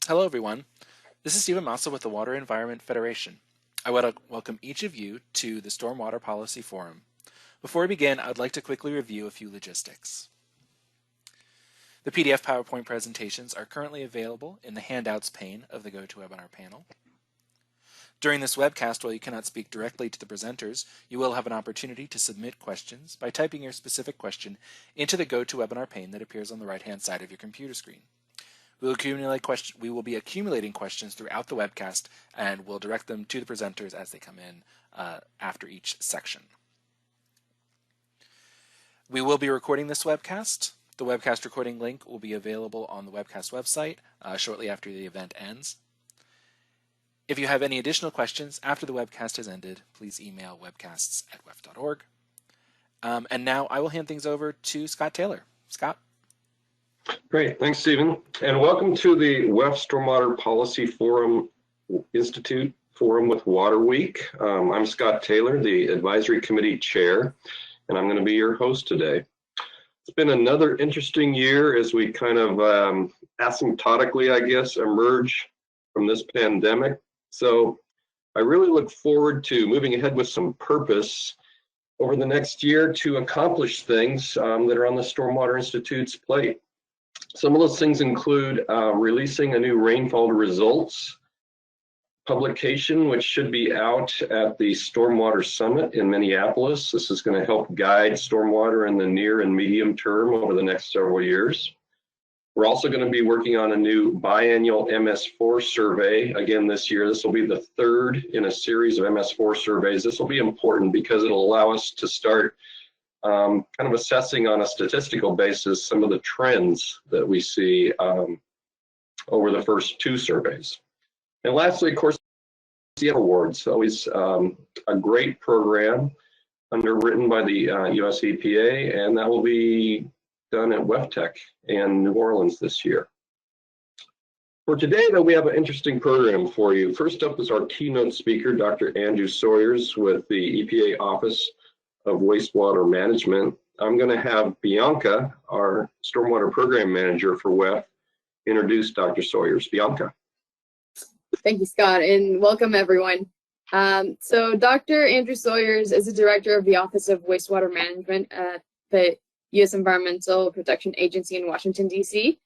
Hello, everyone. This is Stephen Massa with the Water Environment Federation. I want to welcome each of you to the Stormwater Policy Forum. Before we begin, I'd like to quickly review a few logistics. The PDF PowerPoint presentations are currently available in the Handouts pane of the GoToWebinar panel. During this webcast, while you cannot speak directly to the presenters, you will have an opportunity to submit questions by typing your specific question into the GoToWebinar pane that appears on the right-hand side of your computer screen. We will be accumulating questions throughout the webcast, and we'll direct them to the presenters as they come in after each section. We will be recording this webcast. The webcast recording link will be available on the webcast website shortly after the event ends. If you have any additional questions after the webcast has ended, please email webcasts@wef.org. And now I will hand things over to Scott Taylor. Scott? Great, thanks, Stephen. And welcome to the WEF Stormwater Policy Forum Institute Forum with Water Week. I'm Scott Taylor, the Advisory Committee Chair, and I'm going to be your host today. It's been another interesting year as we kind of asymptotically, I guess, emerge from this pandemic. So I really look forward to moving ahead with some purpose over the next year to accomplish things that are on the Stormwater Institute's plate. Some of those things include releasing a new rainfall results publication, which should be out at the Stormwater Summit in Minneapolis. This is going to help guide stormwater in the near and medium term over the next several years. We're also going to be working on a new biannual MS4 survey again this year. This will be the third in a series of MS4 surveys. This will be important because it'll allow us to start kind of assessing on a statistical basis some of the trends that we see over the first two surveys. And lastly, of course, the awards, always a great program underwritten by the US EPA, and that will be done at WEF in New Orleans this year. For today, though, we have an interesting program for you. First up is our keynote speaker, Dr. Andrew Sawyers with the EPA Office of Wastewater Management. I'm going to have Bianca, our Stormwater Program Manager for WEF, introduce Dr. Sawyers. Bianca. Thank you, Scott, and welcome everyone. So Dr. Andrew Sawyers is the Director of the Office of Wastewater Management at the U.S. Environmental Protection Agency in Washington, D.C.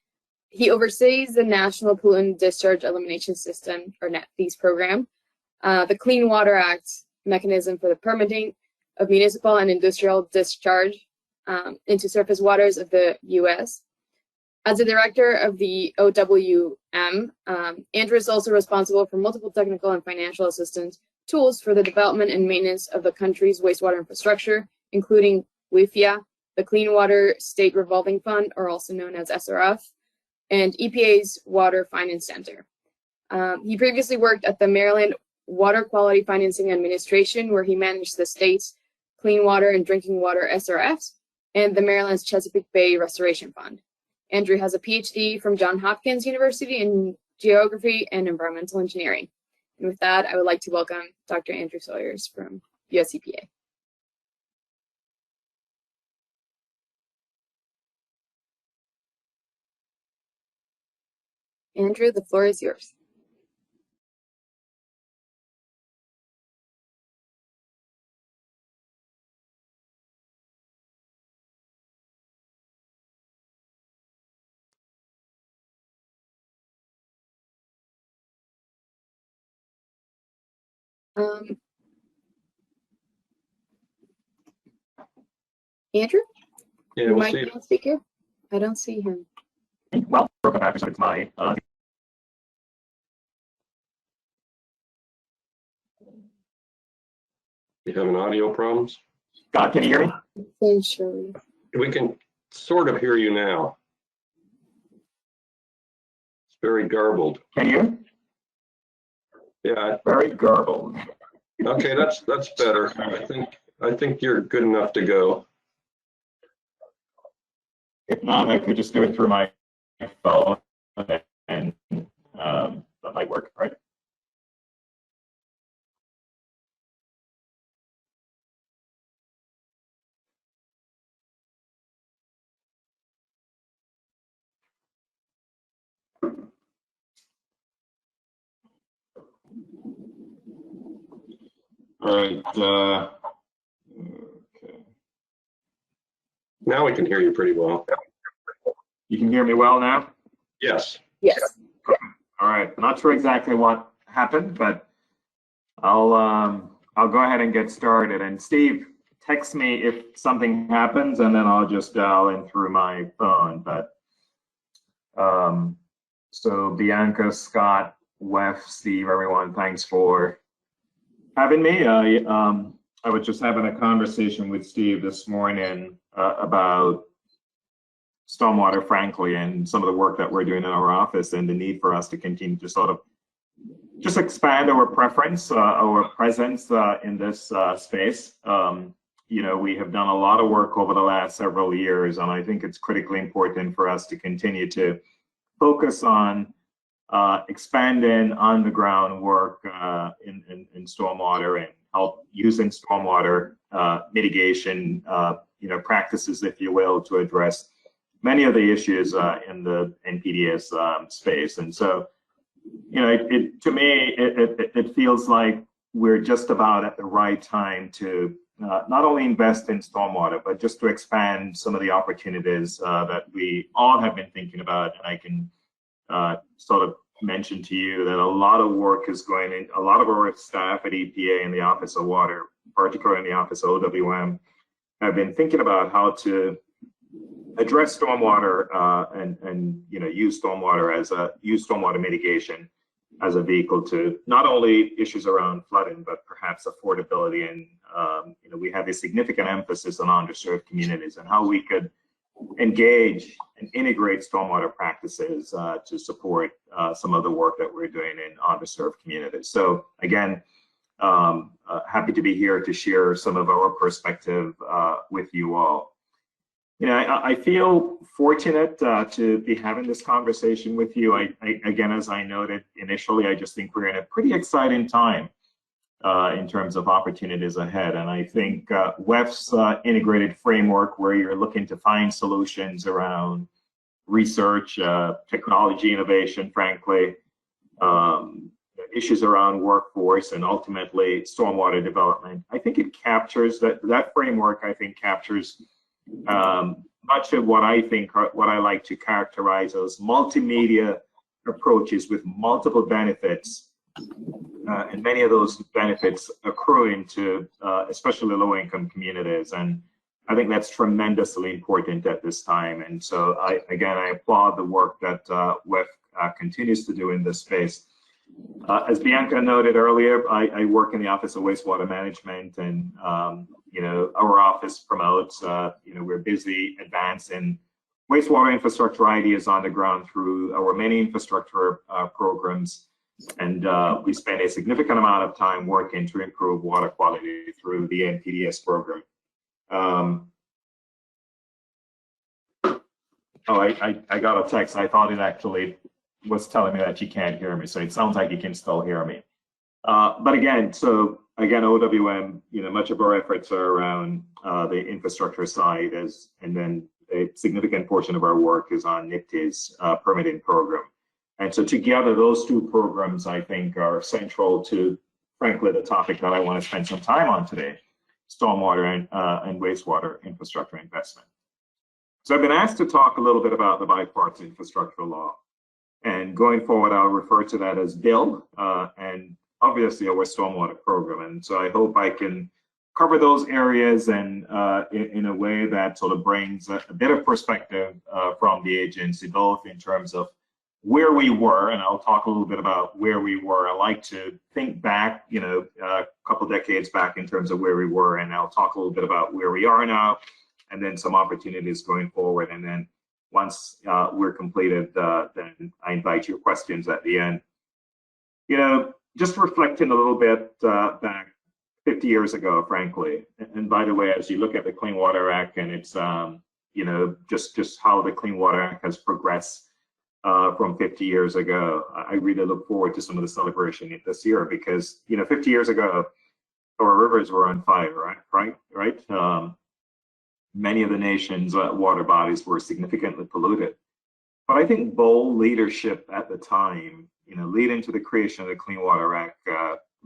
He oversees the National Pollutant Discharge Elimination System, or NEPDES program, the Clean Water Act mechanism for the permitting of municipal and industrial discharge into surface waters of the U.S. As the director of the OWM, Andrew is also responsible for multiple technical and financial assistance tools for the development and maintenance of the country's wastewater infrastructure, including WEF, the Clean Water State Revolving Fund, or also known as SRF, and EPA's Water Finance Center. He previously worked at the Maryland Water Quality Financing Administration, where he managed the state's Clean Water and Drinking Water SRFs, and the Maryland's Chesapeake Bay Restoration Fund. Andrew has a PhD from Johns Hopkins University in Geography and Environmental Engineering. And with that, I would like to welcome Dr. Andrew Sawyers from US EPA. Andrew, the floor is yours. Andrew? Yeah, we'll see. Speaker? I don't see him. Well, broken back, so it's my You having audio problems? God, can you hear me? Sure. We can sort of hear you now. It's very garbled. Can you? Yeah. Very garbled. Okay, that's better. I think you're good enough to go. If not, I could just do it through my phone, and that might work, right? All right. Okay. Now we can hear you pretty well. You can hear me well now? Yes. Yes. All right. Not sure exactly what happened, but I'll go ahead and get started. And Steve, text me if something happens, and then I'll just dial in through my phone. But so Bianca, Scott, WEF, Steve, everyone, thanks for having me. I was just having a conversation with Steve this morning about stormwater, frankly, and some of the work that we're doing in our office, and the need for us to continue to sort of just expand our preference, our presence in this space. You know, we have done a lot of work over the last several years, and I think it's critically important for us to continue to focus on expanding on the ground work in stormwater and help using stormwater mitigation, you know, practices, if you will, to address many of the issues in the NPDES space. And so, you know, to me, it feels like we're just about at the right time to not only invest in stormwater, but just to expand some of the opportunities that we all have been thinking about. And I can sort of mention to you that a lot of work is going in, a lot of our staff at EPA in the Office of Water, particularly in the Office of OWM, have been thinking about how to address stormwater and you know, use stormwater mitigation as a vehicle to not only issues around flooding, but perhaps affordability. And you know, we have a significant emphasis on underserved communities and how we could engage and integrate stormwater practices to support some of the work that we're doing in underserved communities. So again, happy to be here to share some of our perspective with you all. You know, I feel fortunate to be having this conversation with you. Again, as I noted initially, I just think we're in a pretty exciting time in terms of opportunities ahead. And I think WEF's integrated framework, where you're looking to find solutions around research, technology innovation, frankly, issues around workforce, and ultimately stormwater development. I think it captures that framework. I think captures much of what I like to characterize as multimedia approaches with multiple benefits, and many of those benefits accruing to especially low-income communities. And I think that's tremendously important at this time. And so I applaud the work that WEF continues to do in this space. As Bianca noted earlier, I work in the Office of Wastewater Management, and you know, our office promotes, you know, we're busy advancing wastewater infrastructure ideas on the ground through our many infrastructure programs. And we spend a significant amount of time working to improve water quality through the NPDES program. I got a text. I thought it actually was telling me that you can't hear me. So it sounds like you can still hear me. But again, OWM, you know, much of our efforts are around the infrastructure side, and then a significant portion of our work is on NIPT's permitting program. And so together, those two programs, I think, are central to, frankly, the topic that I want to spend some time on today, stormwater and wastewater infrastructure investment. So I've been asked to talk a little bit about the bipartisan infrastructure law. And going forward, I'll refer to that as BILL, and obviously our stormwater program. And so I hope I can cover those areas and in a way that sort of brings a bit of perspective from the agency, both in terms of where we were, and I'll talk a little bit about where we were. I like to think back, you know, a couple decades back in terms of where we were, and I'll talk a little bit about where we are now, and then some opportunities going forward. And then once we're completed, then I invite your questions at the end. You know, just reflecting a little bit back 50 years ago, frankly. And by the way, as you look at the Clean Water Act, and it's, you know, just how the Clean Water Act has progressed from 50 years ago, I really look forward to some of the celebration this year, because, you know, 50 years ago, our rivers were on fire, right? Many of the nation's water bodies were significantly polluted. But I think bold leadership at the time, you know, leading to the creation of the Clean Water Act,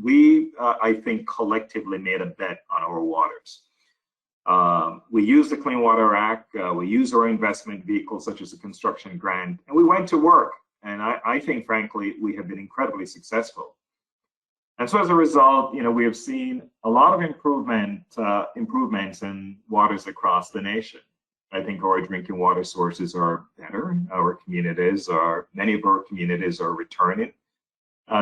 we, I think, collectively made a bet on our waters. We used the Clean Water Act, we used our investment vehicles such as the construction grant, and we went to work. And I think, frankly, we have been incredibly successful. And so as a result, we have seen a lot of improvements in waters across the nation. I think our drinking water sources are better. Many of our communities are returning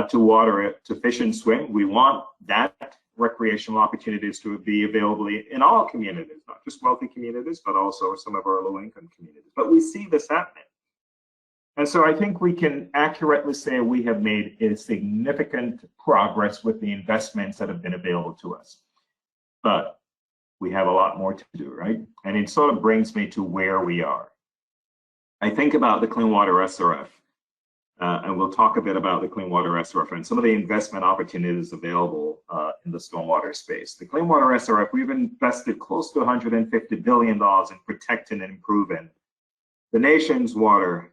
to water to fish and swim. We want that recreational opportunities to be available in all communities, not just wealthy communities, but also some of our low-income communities. But we see this happening. And so I think we can accurately say we have made a significant progress with the investments that have been available to us. But we have a lot more to do, right? And it sort of brings me to where we are. I think about the Clean Water SRF, and we'll talk a bit about the Clean Water SRF and some of the investment opportunities available in the stormwater space. The Clean Water SRF, we've invested close to $150 billion in protecting and improving the nation's water.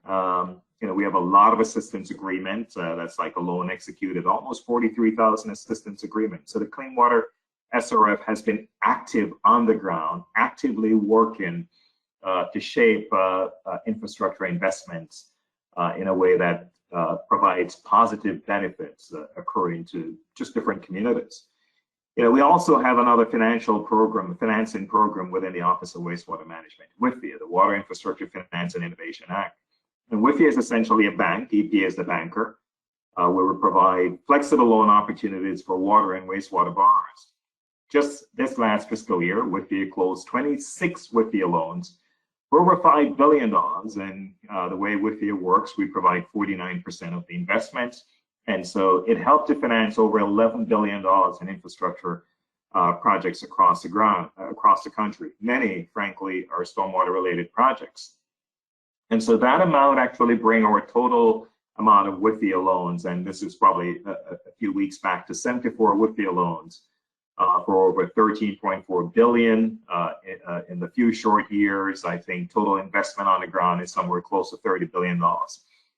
We have a lot of assistance agreements. That's like a loan executed, almost 43,000 assistance agreements. So the Clean Water SRF has been active on the ground, actively working to shape infrastructure investments in a way that provides positive benefits occurring to just different communities. We also have another financing program within the Office of Wastewater Management, WIFIA, the Water Infrastructure Finance and Innovation Act. And WIFIA is essentially a bank. EPA is the banker, where we provide flexible loan opportunities for water and wastewater borrowers. Just this last fiscal year, WIFIA closed 26 WIFIA loans for over $5 billion. And the way WIFIA works, we provide 49% of the investments. And so it helped to finance over $11 billion in infrastructure projects across the country. Many, frankly, are stormwater-related projects. And so that amount actually bring our total amount of WIFIA loans, and this is probably a few weeks back, to 74 WIFIA loans for over $13.4 billion in the few short years. I think total investment on the ground is somewhere close to $30 billion.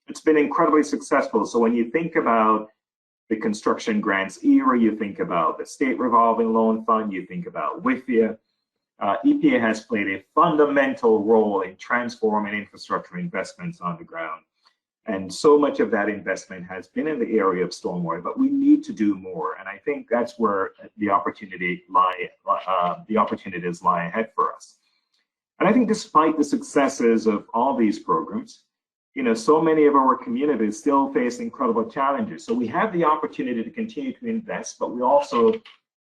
It's been incredibly successful. So when you think about the construction grants era, you think about the state revolving loan fund, you think about WIFIA, EPA has played a fundamental role in transforming infrastructure investments on the ground. And so much of that investment has been in the area of stormwater, but we need to do more. And I think that's where the opportunities lie ahead for us. And I think despite the successes of all these programs, so many of our communities still face incredible challenges. So we have the opportunity to continue to invest, but we also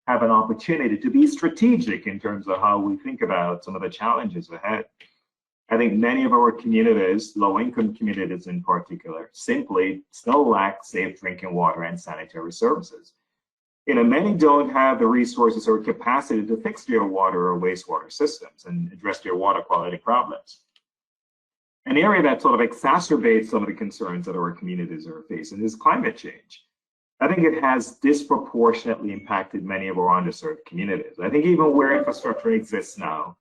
have an opportunity to be strategic in terms of how we think about some of the challenges ahead. I think many of our communities, low-income communities in particular, simply still lack safe drinking water and sanitary services. Many don't have the resources or capacity to fix their water or wastewater systems and address their water quality problems. An area that sort of exacerbates some of the concerns that our communities are facing is climate change. I think it has disproportionately impacted many of our underserved communities. I think even where infrastructure exists now,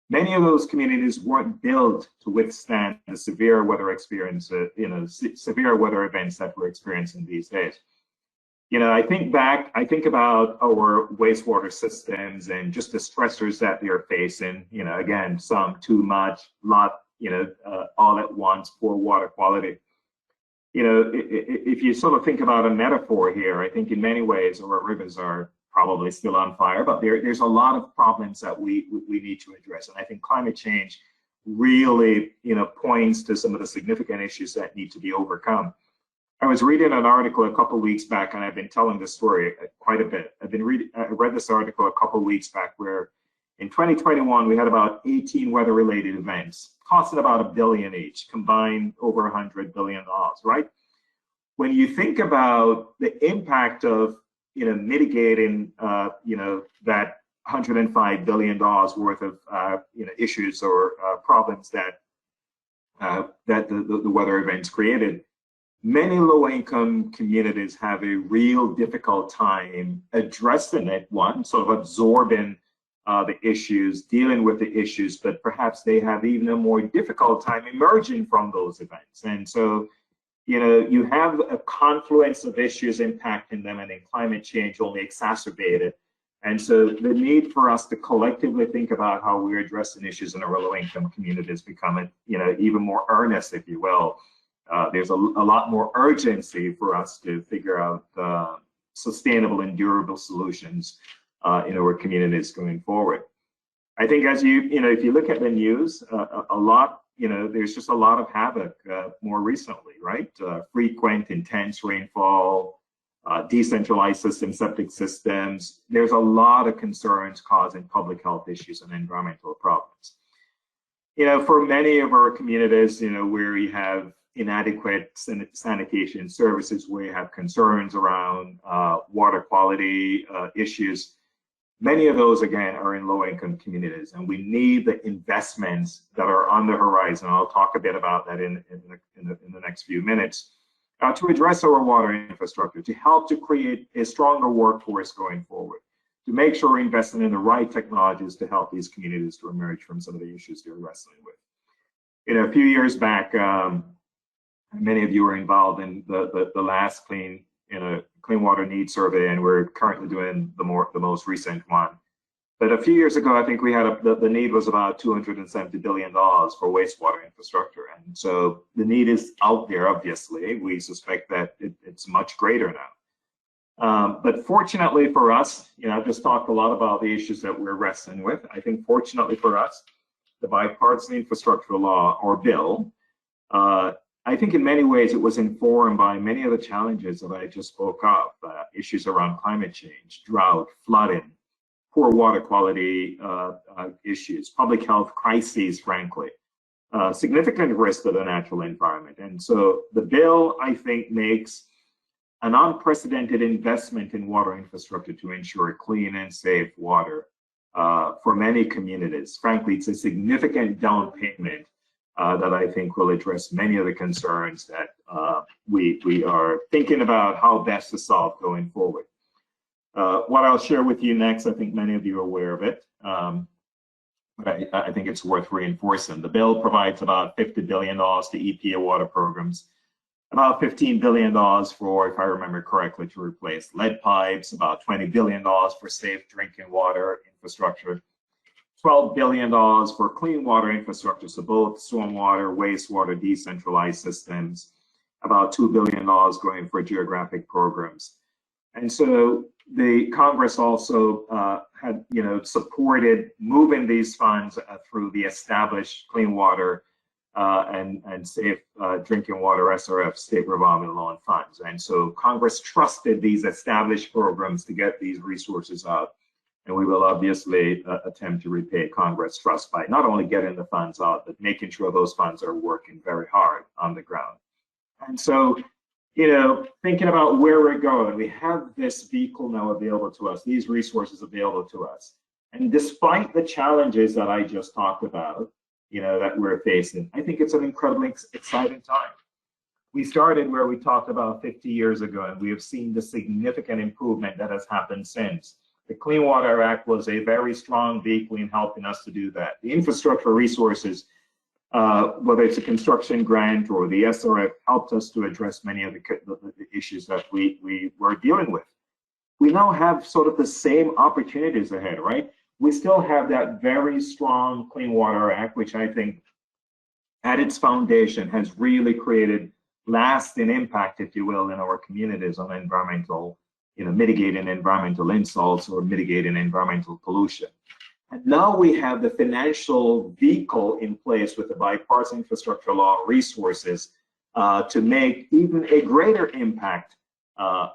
many of those communities weren't built to withstand the severe weather severe weather events that we're experiencing these days. I think about our wastewater systems and just the stressors that they're facing. Again, some too much, lot, all at once, poor water quality. If you sort of think about a metaphor here, I think in many ways our rivers are probably still on fire, but there's a lot of problems that we need to address. And I think climate change really, points to some of the significant issues that need to be overcome. I was reading an article a couple of weeks back, and I've been telling this story quite a bit. I read this article a couple of weeks back where in 2021, we had about 18 weather-related events, costing about $1 billion each, combined over $100 billion, right? When you think about the impact of, mitigating, that $105 billion worth of, issues or problems that the weather events created, many low-income communities have a real difficult time addressing it, sort of absorbing the issues, dealing with the issues, but perhaps they have even a more difficult time emerging from those events. And so, you have a confluence of issues impacting them, and then climate change only exacerbates it. And so the need for us to collectively think about how we're addressing issues in our low-income communities becoming, even more earnest, if you will. There's a lot more urgency for us to figure out sustainable and durable solutions in our communities going forward. I think as if you look at the news, a lot, there's just a lot of havoc more recently, right? Frequent, intense rainfall, decentralized systems, septic systems. There's a lot of concerns causing public health issues and environmental problems. For many of our communities, where we have inadequate sanitation services, where you have concerns around water quality issues, many of those, again, are in low-income communities, and we need the investments that are on the horizon. I'll talk a bit about that in the next few minutes, to address our water infrastructure, to help to create a stronger workforce going forward, to make sure we're investing in the right technologies to help these communities to emerge from some of the issues they're wrestling with. A few years back, many of you were involved in the last clean water needs survey, and we're currently doing the most recent one. But a few years ago, I think we had the need was about $270 billion for wastewater infrastructure. And so the need is out there, obviously. We suspect that it's much greater now. But fortunately for us, I've just talked a lot about the issues that we're wrestling with. I think fortunately for us, the bipartisan infrastructure law, or bill, I think in many ways it was informed by many of the challenges that I just spoke of, issues around climate change, drought, flooding, poor water quality issues, public health crises, frankly, significant risk to the natural environment. And so the bill, I think, makes an unprecedented investment in water infrastructure to ensure clean and safe water for many communities. Frankly, it's a significant down payment that I think will address many of the concerns that we are thinking about how best to solve going forward. What I'll share with you next, I think many of you are aware of it, but I think it's worth reinforcing. The bill provides about $50 billion to EPA water programs, about $15 billion for, if I remember correctly, to replace lead pipes, about $20 billion for safe drinking water infrastructure, $12 billion for clean water infrastructure, so both stormwater, wastewater, decentralized systems, about $2 billion going for geographic programs. And so the Congress also had, supported moving these funds through the established clean water and safe drinking water SRF state revolving loan funds. And so Congress trusted these established programs to get these resources out. And we will obviously attempt to repay Congress trust by not only getting the funds out, but making sure those funds are working very hard on the ground. And so, thinking about where we're going, we have this vehicle now available to us, these resources available to us. And despite the challenges that I just talked about, that we're facing, I think it's an incredibly exciting time. We started where we talked about 50 years ago, and we have seen the significant improvement that has happened since. The Clean Water Act was a very strong vehicle in helping us to do that. The infrastructure resources, whether it's a construction grant or the SRF, helped us to address many of the issues that we were dealing with. We now have sort of the same opportunities ahead, right? We still have that very strong Clean Water Act, which I think at its foundation has really created lasting impact, if you will, in our communities on environmental, mitigating environmental insults or mitigating environmental pollution. And now we have the financial vehicle in place with the bipartisan infrastructure law resources to make even a greater impact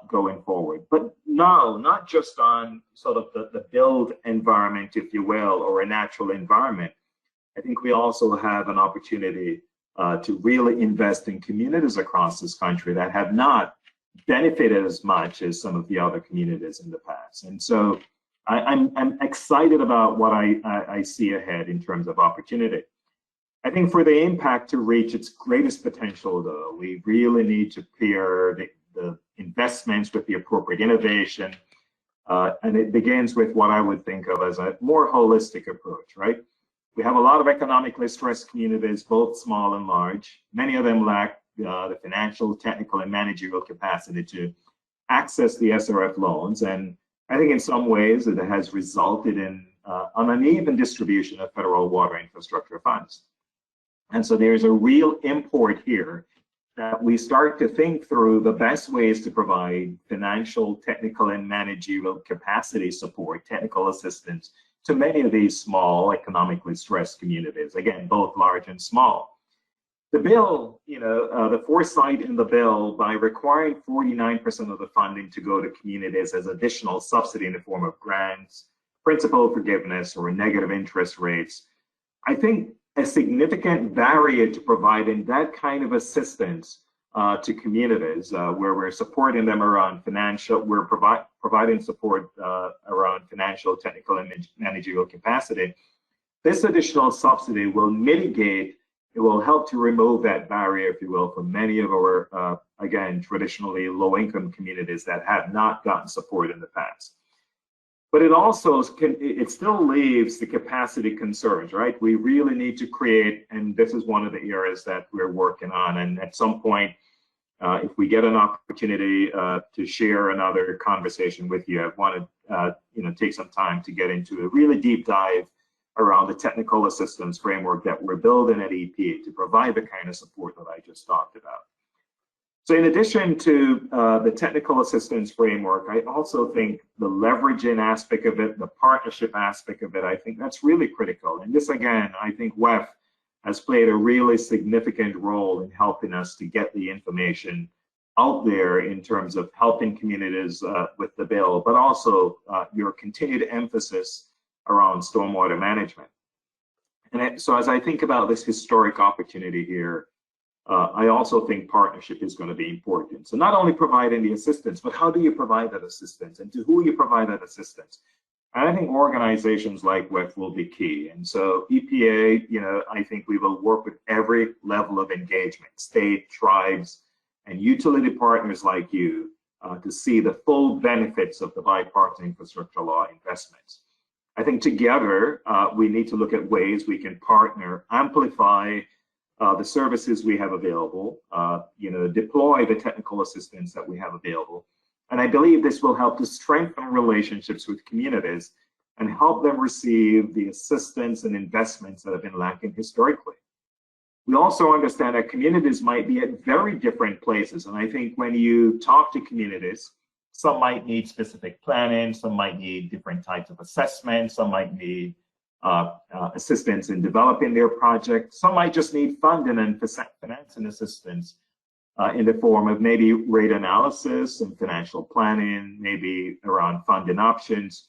going forward. But no, not just on sort of the build environment, if you will, or a natural environment. I think we also have an opportunity to really invest in communities across this country that have not benefited as much as some of the other communities in the past. And so I'm excited about what I see ahead in terms of opportunity. I think for the impact to reach its greatest potential, though, we really need to pair the investments with the appropriate innovation. And it begins with what I would think of as a more holistic approach, right? We have a lot of economically stressed communities, both small and large. Many of them lack the financial, technical, and managerial capacity to access the SRF loans. And I think in some ways it has resulted in an uneven distribution of federal water infrastructure funds. And so there's a real import here that we start to think through the best ways to provide financial, technical, and managerial capacity support, technical assistance to many of these small, economically stressed communities, again, both large and small. The bill, the foresight in the bill by requiring 49% of the funding to go to communities as additional subsidy in the form of grants, principal forgiveness, or negative interest rates, I think a significant barrier to providing that kind of assistance to communities where we're supporting them around financial, we're providing support around financial, technical, and managerial capacity. This additional subsidy will mitigate, it will help to remove that barrier, if you will, for many of our, again, traditionally low-income communities that have not gotten support in the past. But it also it still leaves the capacity concerns, right? We really need to create, and this is one of the areas that we're working on. And at some point, if we get an opportunity to share another conversation with you, I want to take some time to get into a really deep dive around the technical assistance framework that we're building at EPA to provide the kind of support that I just talked about. So in addition to the technical assistance framework, I also think the leveraging aspect of it, the partnership aspect of it, I think that's really critical. And this, again, I think WEF has played a really significant role in helping us to get the information out there in terms of helping communities with the bill, but also your continued emphasis around stormwater management. And so as I think about this historic opportunity here, I also think partnership is going to be important. So not only providing the assistance, but how do you provide that assistance and to who you provide that assistance? And I think organizations like WEF will be key. And so EPA, I think we will work with every level of engagement, state, tribes, and utility partners like you to see the full benefits of the bipartisan infrastructure law investments. I think together, we need to look at ways we can partner, amplify the services we have available, deploy the technical assistance that we have available. And I believe this will help to strengthen relationships with communities and help them receive the assistance and investments that have been lacking historically. We also understand that communities might be at very different places. And I think when you talk to communities, some might need specific planning, some might need different types of assessments, some might need assistance in developing their project. Some might just need funding and financing assistance in the form of maybe rate analysis and financial planning, maybe around funding options.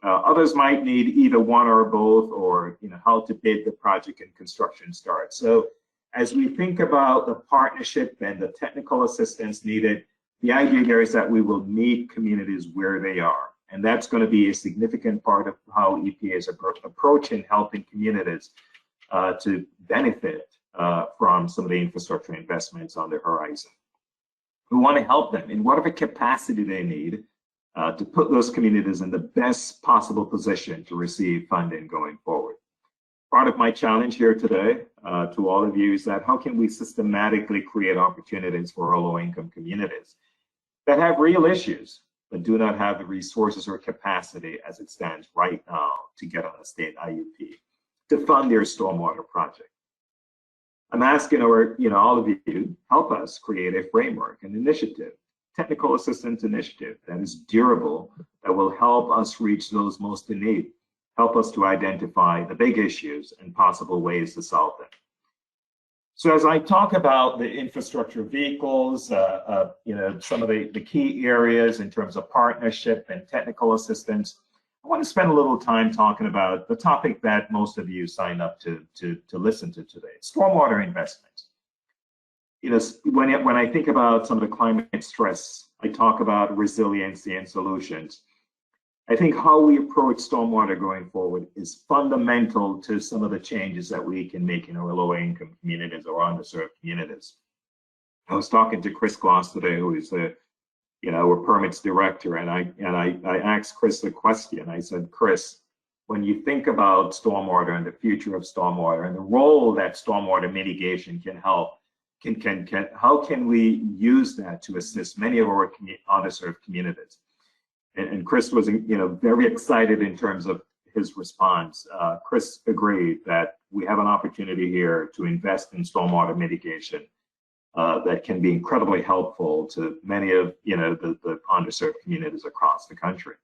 Others might need either one or both, or how to bid the project and construction start. So as we think about the partnership and the technical assistance needed, the idea there is that we will meet communities where they are. And that's going to be a significant part of how EPA is approaching helping communities to benefit from some of the infrastructure investments on the horizon. We want to help them in whatever capacity they need to put those communities in the best possible position to receive funding going forward. Part of my challenge here today to all of you is that how can we systematically create opportunities for our low-income communities that have real issues, but do not have the resources or capacity as it stands right now to get on a state IUP to fund their stormwater project. I'm asking all of you, help us create a framework, an initiative, technical assistance initiative that is durable, that will help us reach those most in need, help us to identify the big issues and possible ways to solve them. So as I talk about the infrastructure vehicles, some of the key areas in terms of partnership and technical assistance, I want to spend a little time talking about the topic that most of you signed up to listen to today, stormwater investments. When I think about some of the climate stress, I talk about resiliency and solutions. I think how we approach stormwater going forward is fundamental to some of the changes that we can make in our low-income communities or underserved communities. I was talking to Chris Gloss today, who is our permits director, and I asked Chris the question. I said, Chris, when you think about stormwater and the future of stormwater and the role that stormwater mitigation can help how can we use that to assist many of our underserved communities? And Chris was, very excited in terms of his response. Chris agreed that we have an opportunity here to invest in stormwater mitigation that can be incredibly helpful to many of, the underserved communities across the country.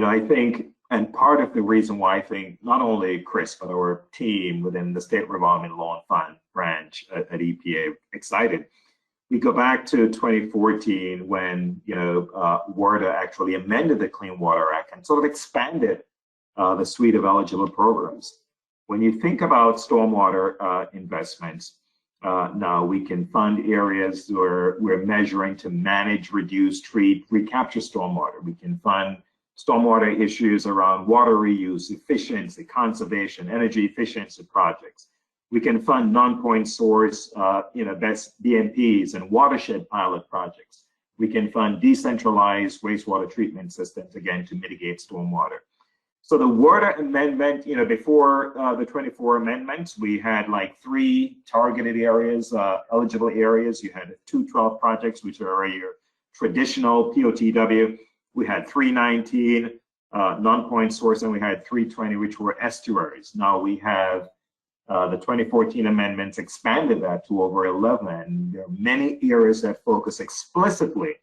I think, and part of the reason why I think not only Chris, but our team within the State Revolving Loan Fund branch at EPA excited. We go back to 2014 when, WERDA actually amended the Clean Water Act and sort of expanded the suite of eligible programs. When you think about stormwater investments, now we can fund areas where we're measuring to manage, reduce, treat, recapture stormwater. We can fund stormwater issues around water reuse, efficiency, conservation, energy efficiency projects. We can fund non-point source, best BMPs and watershed pilot projects. We can fund decentralized wastewater treatment systems, again, to mitigate stormwater. So the WERDA amendment, before the 24 amendments, we had like 3 targeted areas, eligible areas. You had 212 projects, which are your traditional POTW. We had 319 non-point source, and we had 320, which were estuaries. Now we have the 2014 amendments expanded that to over 11. And there are many areas that focus explicitly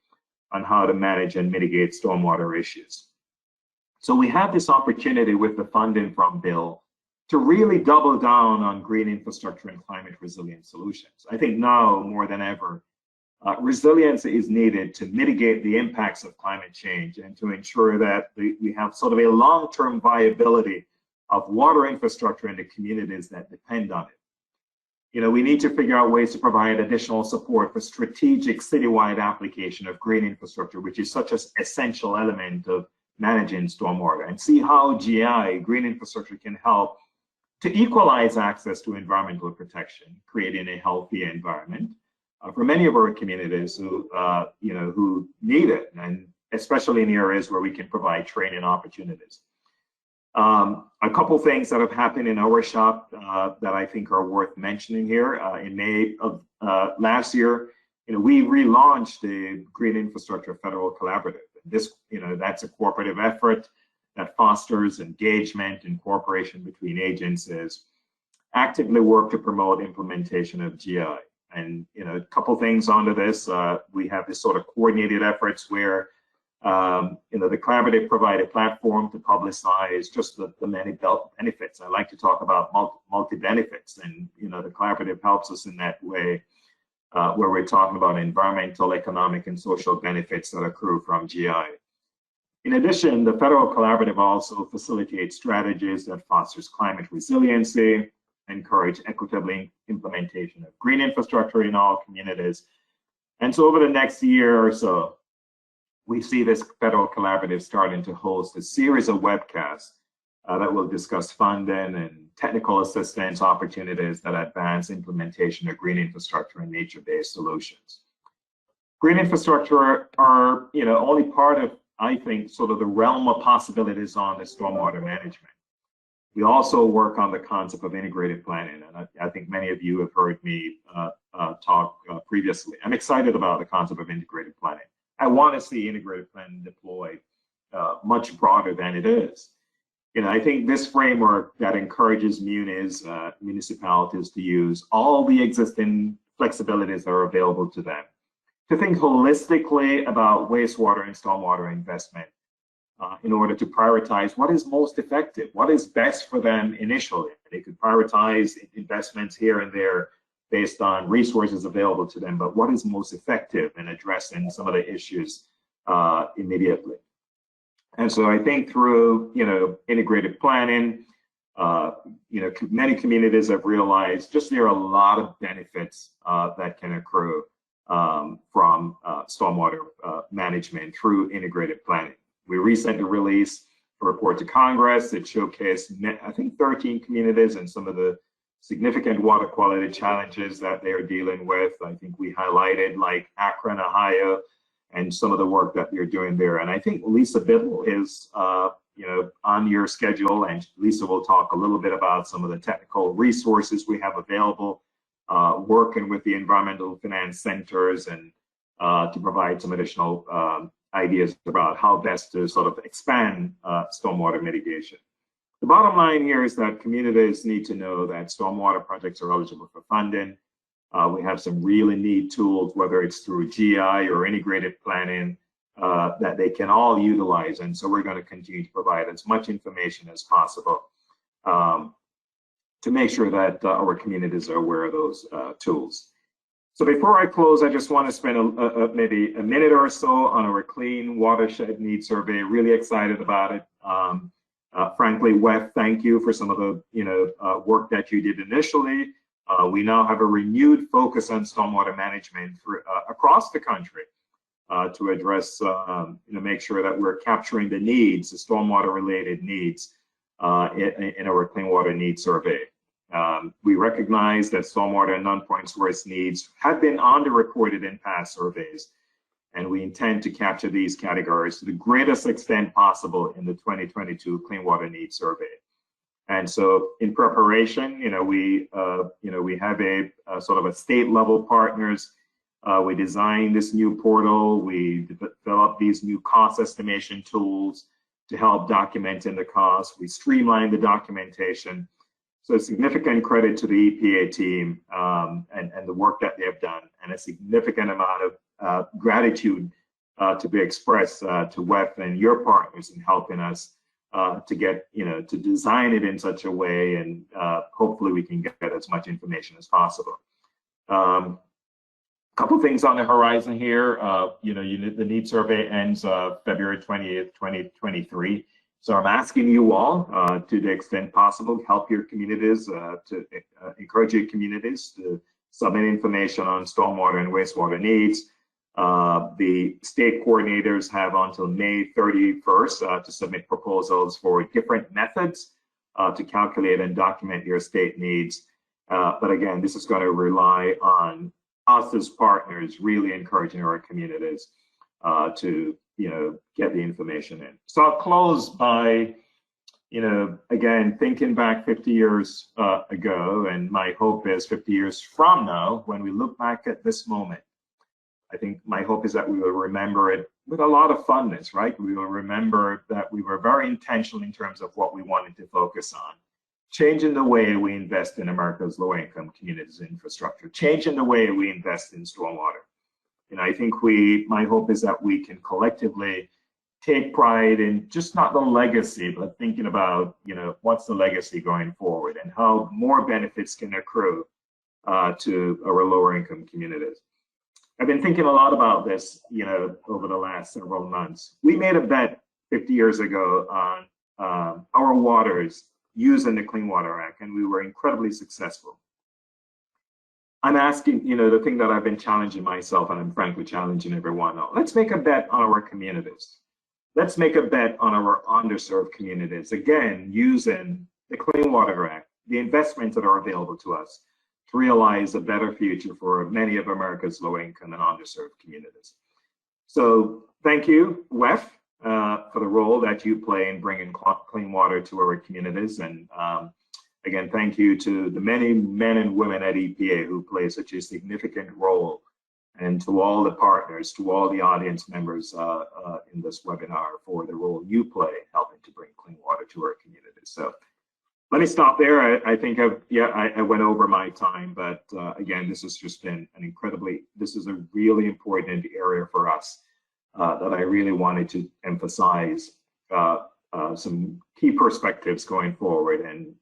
on how to manage and mitigate stormwater issues. So we have this opportunity with the funding from Bill to really double down on green infrastructure and climate resilient solutions. I think now more than ever, resilience is needed to mitigate the impacts of climate change and to ensure that we have sort of a long-term viability of water infrastructure in the communities that depend on it. We need to figure out ways to provide additional support for strategic citywide application of green infrastructure, which is such an essential element of managing stormwater, and see how GI, green infrastructure, can help to equalize access to environmental protection, creating a healthy environment for many of our communities who, who need it, and especially in areas where we can provide training opportunities. A couple things that have happened in our shop that I think are worth mentioning here. In May of last year, we relaunched the Green Infrastructure Federal Collaborative. This, that's a cooperative effort that fosters engagement and cooperation between agencies, actively work to promote implementation of GI. And, a couple things onto this, we have this sort of coordinated efforts where, the collaborative provide a platform to publicize just the many benefits. I like to talk about multi-benefits, and, the collaborative helps us in that way, where we're talking about environmental, economic, and social benefits that accrue from GI. In addition, the Federal Collaborative also facilitates strategies that fosters climate resiliency, encourage equitable implementation of green infrastructure in all communities. And so over the next year or so, we see this Federal Collaborative starting to host a series of webcasts that will discuss funding and technical assistance opportunities that advance implementation of green infrastructure and nature-based solutions. Green infrastructure are, only part of, I think, sort of the realm of possibilities on the stormwater management. We also work on the concept of integrated planning, and I think many of you have heard me talk previously. I'm excited about the concept of integrated planning. I want to see integrated planning deployed much broader than it is. I think this framework that encourages municipalities to use all the existing flexibilities that are available to them, to think holistically about wastewater and stormwater investment in order to prioritize what is most effective, what is best for them initially. They could prioritize investments here and there based on resources available to them, but what is most effective in addressing some of the issues immediately. And so I think through, integrated planning, many communities have realized just there are a lot of benefits that can accrue from stormwater management through integrated planning. We recently released a report to Congress that showcased, I think, 13 communities and some of the significant water quality challenges that they are dealing with. I think we highlighted like Akron, Ohio, and some of the work that you're doing there. And I think Lisa Biddle is, on your schedule, and Lisa will talk a little bit about some of the technical resources we have available working with the environmental finance centers and to provide some additional ideas about how best to sort of expand stormwater mitigation. The bottom line here is that communities need to know that stormwater projects are eligible for funding. We have some really neat tools, whether it's through GI or integrated planning, that they can all utilize. And so we're going to continue to provide as much information as possible to make sure that our communities are aware of those tools. So before I close, I just want to spend maybe a minute or so on our Clean Watershed Needs Survey. Really excited about it. Frankly, WEF, thank you for some of the work that you did initially. We now have a renewed focus on stormwater management across the country to address, make sure that we're capturing the needs, the stormwater-related needs in our Clean Water Needs Survey. We recognize that stormwater and non-point source needs have been underreported in past surveys, and we intend to capture these categories to the greatest extent possible in the 2022 Clean Water Needs Survey. And so, in preparation, we have a sort of a state-level partners. We designed this new portal. We developed these new cost estimation tools to help documenting the cost. We streamlined the documentation. So significant credit to the EPA team and the work that they have done, and a significant amount of gratitude to be expressed to WEF and your partners in helping us to get, to design it in such a way, and hopefully we can get as much information as possible. A couple things on the horizon here. The need survey ends February 20th, 2023. So I'm asking you all, to the extent possible, help your communities, to encourage your communities to submit information on stormwater and wastewater needs. The state coordinators have until May 31st to submit proposals for different methods to calculate and document your state needs. But again, this is going to rely on us as partners really encouraging our communities to get the information in. So I'll close by, again, thinking back 50 years ago, and my hope is 50 years from now, when we look back at this moment, I think my hope is that we will remember it with a lot of funness, right? We will remember that we were very intentional in terms of what we wanted to focus on, changing the way we invest in America's low-income communities infrastructure, changing the way we invest in stormwater. And I think my hope is that we can collectively take pride in just not the legacy, but thinking about, what's the legacy going forward and how more benefits can accrue to our lower income communities. I've been thinking a lot about this, over the last several months. We made a bet 50 years ago on our waters using the Clean Water Act, and we were incredibly successful. I'm asking, the thing that I've been challenging myself, and I'm frankly challenging everyone now, let's make a bet on our communities. Let's make a bet on our underserved communities, again, using the Clean Water Act, the investments that are available to us to realize a better future for many of America's low-income and underserved communities. So thank you, WEF, for the role that you play in bringing clean water to our communities. And again, thank you to the many men and women at EPA who play such a significant role, and to all the partners, to all the audience members in this webinar for the role you play helping to bring clean water to our communities. So let me stop there. I think I went over my time, but again, this has just been this is a really important area for us that I really wanted to emphasize some key perspectives going forward, and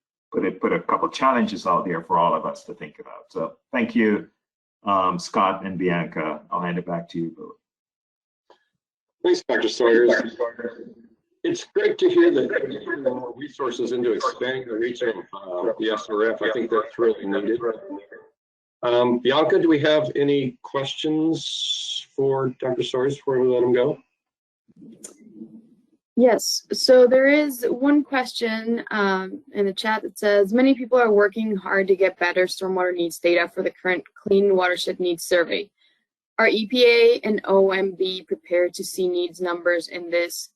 put a couple challenges out there for all of us to think about. So thank you, Scott and Bianca. I'll hand it back to you both. Thanks, Dr. Sawyers. It's great to hear that you're putting more resources into expanding the reach of the SRF. I think that's really needed. Bianca, do we have any questions for Dr. Sawyers before we let him go? Yes, so there is one question in the chat that says, many people are working hard to get better stormwater needs data for the current Clean Watershed Needs Survey. Are EPA and OMB prepared to see needs numbers in this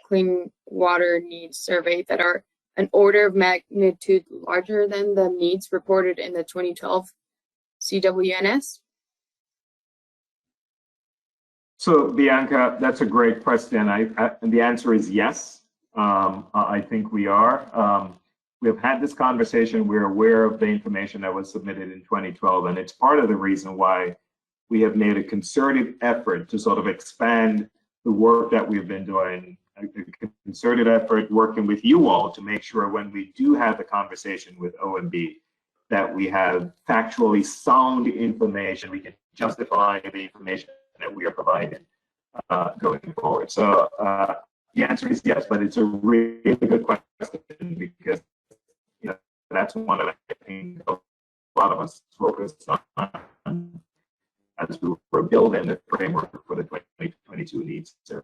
Clean Water Needs Survey that are an order of magnitude larger than the needs reported in the 2012 CWNS? So Bianca, that's a great question. And the answer is yes. I think we are. We have had this conversation. We're aware of the information that was submitted in 2012, and it's part of the reason why we have made a concerted effort to sort of expand the work that we've been doing, a concerted effort working with you all to make sure when we do have the conversation with OMB that we have factually sound information, we can justify the information that we are providing going forward. So the answer is yes, but it's a really good question because that's one of the things a lot of us focused on as we were building the framework for the 2022 needs survey.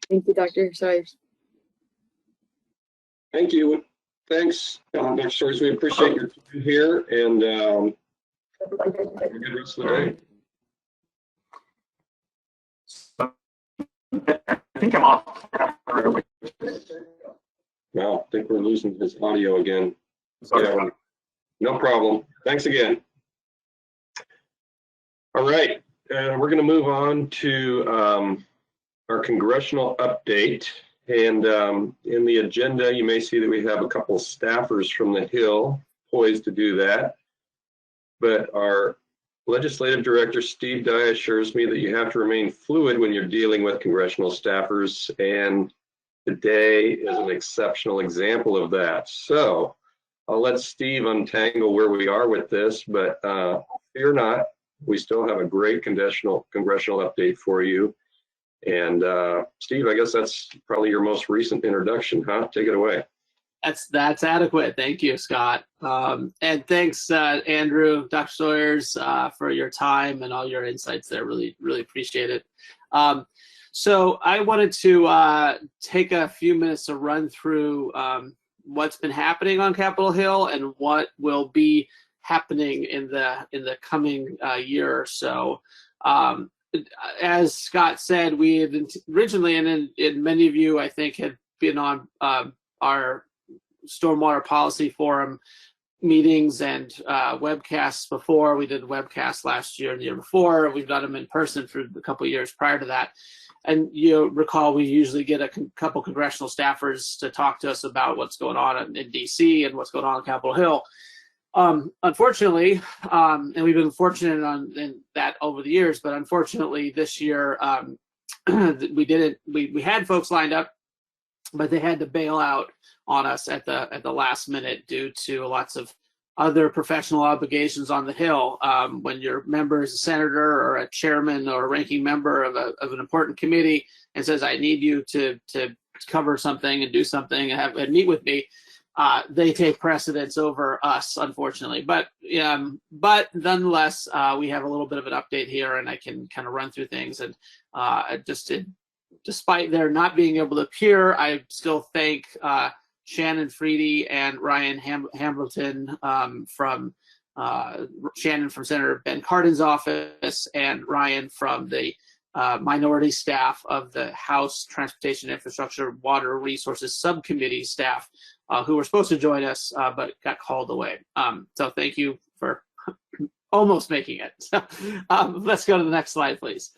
Thank you, Dr. Sawyers. Thank you. Thanks, Dr. Sawyers. We appreciate your time here, and have a good rest of the day. I think I'm off. Wow, I think we're losing his audio again. Sorry. Yeah, no problem. Thanks again. All right, we're going to move on to our congressional update. And in the agenda, you may see that we have a couple staffers from the Hill poised to do that. But our Legislative Director, Steve Dye, assures me that you have to remain fluid when you're dealing with congressional staffers. And today is an exceptional example of that. So I'll let Steve untangle where we are with this, but fear not, we still have a great congressional update for you. And Steve, I guess that's probably your most recent introduction, huh? Take it away. That's adequate. Thank you, Scott. And thanks, Andrew, Dr. Sawyers, for your time and all your insights there. Really, really appreciate it. So I wanted to take a few minutes to run through what's been happening on Capitol Hill and what will be happening in the coming year or so. As Scott said, we had originally, and many of you, I think, had been on our Stormwater Policy Forum meetings and webcasts before. We did webcasts last year and the year before. We've done them in person for a couple of years prior to that. And you recall we usually get a couple congressional staffers to talk to us about what's going on in DC and what's going on Capitol Hill. Unfortunately, and we've been fortunate in that over the years, but unfortunately this year we had folks lined up, but they had to bail out on us at the last minute due to lots of other professional obligations on the Hill. When your member is a senator or a chairman or a ranking member of an important committee and says, I need you to cover something and do something and meet with me, they take precedence over us, unfortunately. But nonetheless, we have a little bit of an update here, and I can kind of run through things. And despite their not being able to appear, I still thank Shannon Freedy and Ryan Hambleton from Shannon from Senator Ben Cardin's office and Ryan from the minority staff of the House Transportation Infrastructure Water Resources Subcommittee staff who were supposed to join us but got called away. So thank you for almost making it. Let's go to the next slide, please.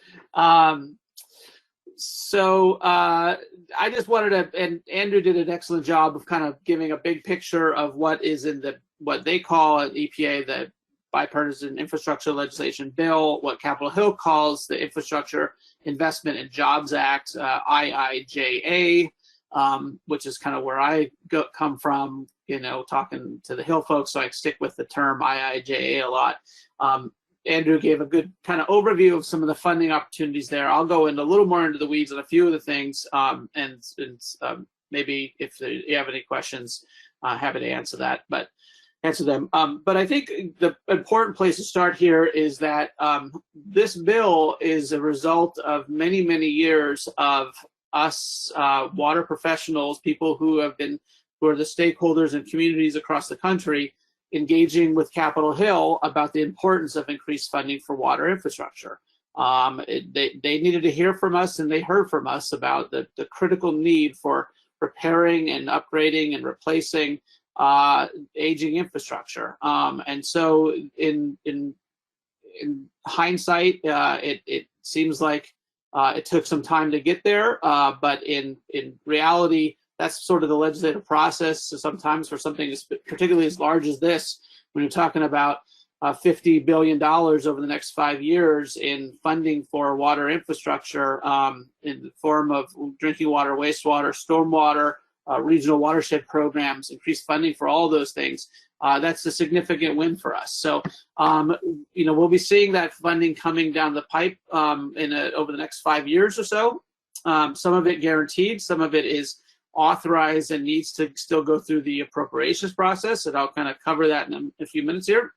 So I just wanted to, and Andrew did an excellent job of kind of giving a big picture of what is in what they call an EPA, the Bipartisan Infrastructure Legislation Bill, what Capitol Hill calls the Infrastructure Investment and Jobs Act, IIJA, which is kind of where I come from, talking to the Hill folks, so I stick with the term IIJA a lot. Andrew gave a good kind of overview of some of the funding opportunities there. I'll go into a little more into the weeds on a few of the things, and maybe if you have any questions, happy to answer them. But I think the important place to start here is that this bill is a result of many, many years of us water professionals, people who are the stakeholders and communities across the country, engaging with Capitol Hill about the importance of increased funding for water infrastructure. They needed to hear from us, and they heard from us about the critical need for repairing and upgrading and replacing aging infrastructure. And so in hindsight, it seems like it took some time to get there, but in reality, that's sort of the legislative process. So sometimes for something particularly as large as this, when you're talking about $50 billion over the next 5 years in funding for water infrastructure in the form of drinking water, wastewater, stormwater, regional watershed programs, increased funding for all those things, that's a significant win for us. So, we'll be seeing that funding coming down the pipe over the next 5 years or so. Some of it guaranteed, some of it is authorized and needs to still go through the appropriations process, and I'll kind of cover that in a few minutes here.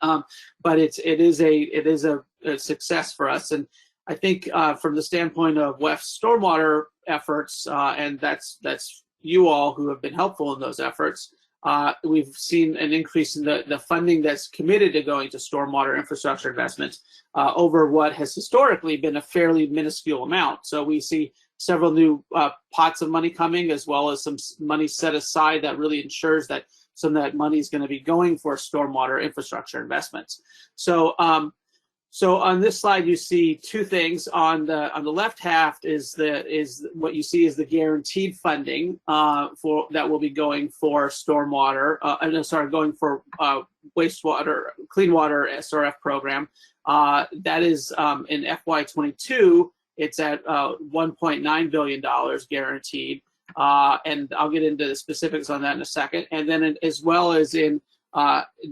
But it is a success for us, and I think from the standpoint of WEF's stormwater efforts, and that's you all who have been helpful in those efforts. We've seen an increase in the funding that's committed to going to stormwater infrastructure investments over what has historically been a fairly minuscule amount. So we see several new pots of money coming, as well as some money set aside that really ensures that some of that money is going to be going for stormwater infrastructure investments. So so on this slide, you see two things. On the left half is what you see is the guaranteed funding for that will be going for stormwater. Going for wastewater, clean water SRF program. That is in FY22. It's at $1.9 billion guaranteed, and I'll get into the specifics on that in a second. And then as well as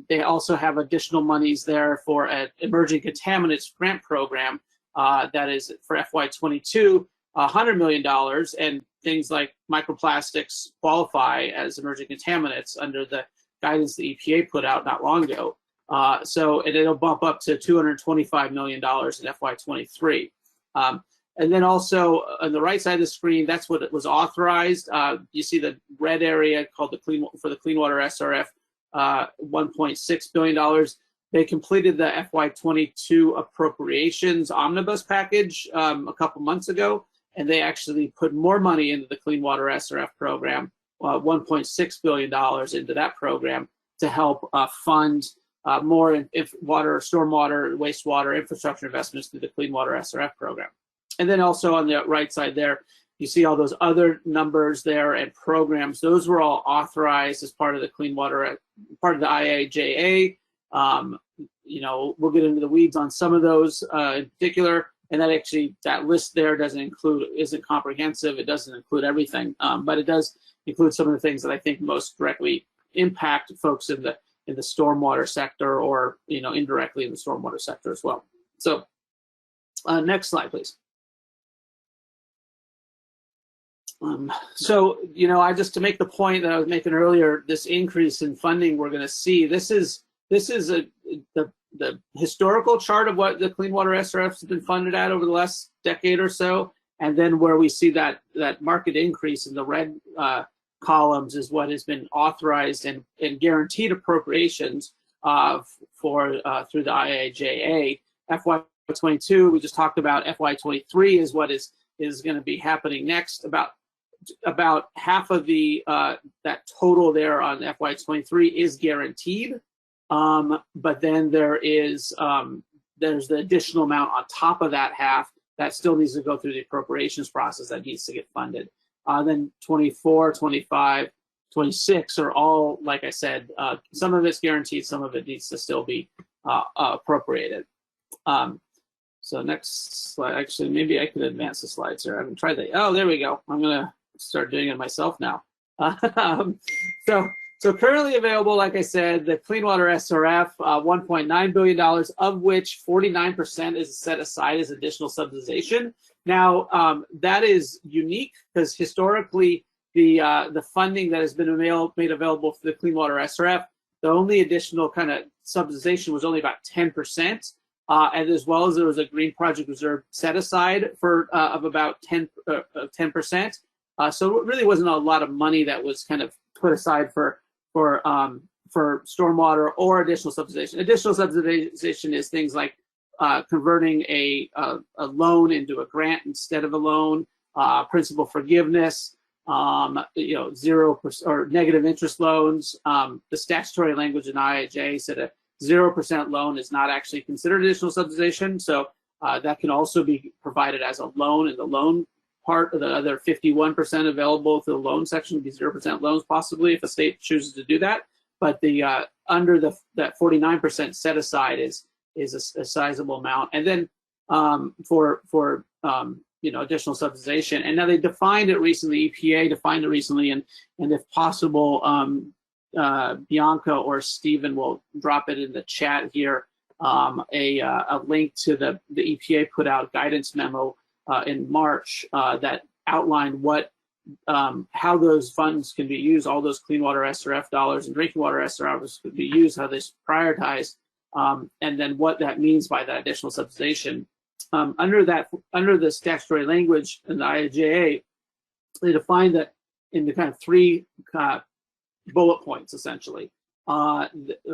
they also have additional monies there for an emerging contaminants grant program that is for FY22, $100 million, and things like microplastics qualify as emerging contaminants under the guidance the EPA put out not long ago. So it'll bump up to $225 million in FY23. And then also on the right side of the screen, that's what it was authorized. You see the red area called the Clean Water SRF, $1.6 billion. They completed the FY22 appropriations omnibus package a couple months ago, and they actually put more money into the Clean Water SRF program, $1.6 billion into that program to help fund more stormwater, wastewater infrastructure investments through the Clean Water SRF program. And then also on the right side there, you see all those other numbers there and programs. Those were all authorized as part of the Clean Water, part of the IIJA. We'll get into the weeds on some of those in particular. And that list there isn't comprehensive. It doesn't include everything, but it does include some of the things that I think most directly impact folks in the stormwater sector, or indirectly in the stormwater sector as well. So next slide, please. I just to make the point that I was making earlier, this increase in funding we're going to see. This is the historical chart of what the Clean Water SRFs have been funded at over the last decade or so, and then where we see that market increase in the red columns is what has been authorized and guaranteed appropriations through the IIJA. FY22 we just talked about. FY23 is what is going to be happening next. About half of that total there on FY23 is guaranteed, but then there's the additional amount on top of that half that still needs to go through the appropriations process that needs to get funded. Then 24, 25, 26 are all, like I said, some of it's guaranteed, some of it needs to still be appropriated. So next slide. Actually, maybe I could advance the slides here. I haven't tried that. Oh, there we go. I'm gonna start doing it myself now. So currently available, like I said, the Clean Water SRF, $1.9 billion, of which 49% is set aside as additional subsidization. Now, that is unique because historically, the funding that has been made available for the Clean Water SRF, the only additional kind of subsidization was only about 10%. And as well as there was a Green Project Reserve set aside of about 10%. So it really wasn't a lot of money that was kind of put aside for stormwater or additional subsidization. Additional subsidization is things like converting a loan into a grant instead of a loan, principal forgiveness, 0% or negative interest loans. The statutory language in IIJ said a 0% loan is not actually considered additional subsidization. So that can also be provided as a loan, and the loan part of the other 51% available to the loan section would be 0% loans possibly if a state chooses to do that. But the under that 49% set aside is a sizable amount. And then for additional subsidization. And now they defined it recently, EPA defined it recently, and if possible, Bianca or Stephen will drop it in the chat here, a link to the EPA put out guidance memo in March that outlined how those funds can be used, all those clean water SRF dollars and drinking water SRFs could be used, how they're prioritized, and then what that means by that additional subsidization. Under the statutory language in the IIJA, they define that in the kind of three bullet points, essentially. The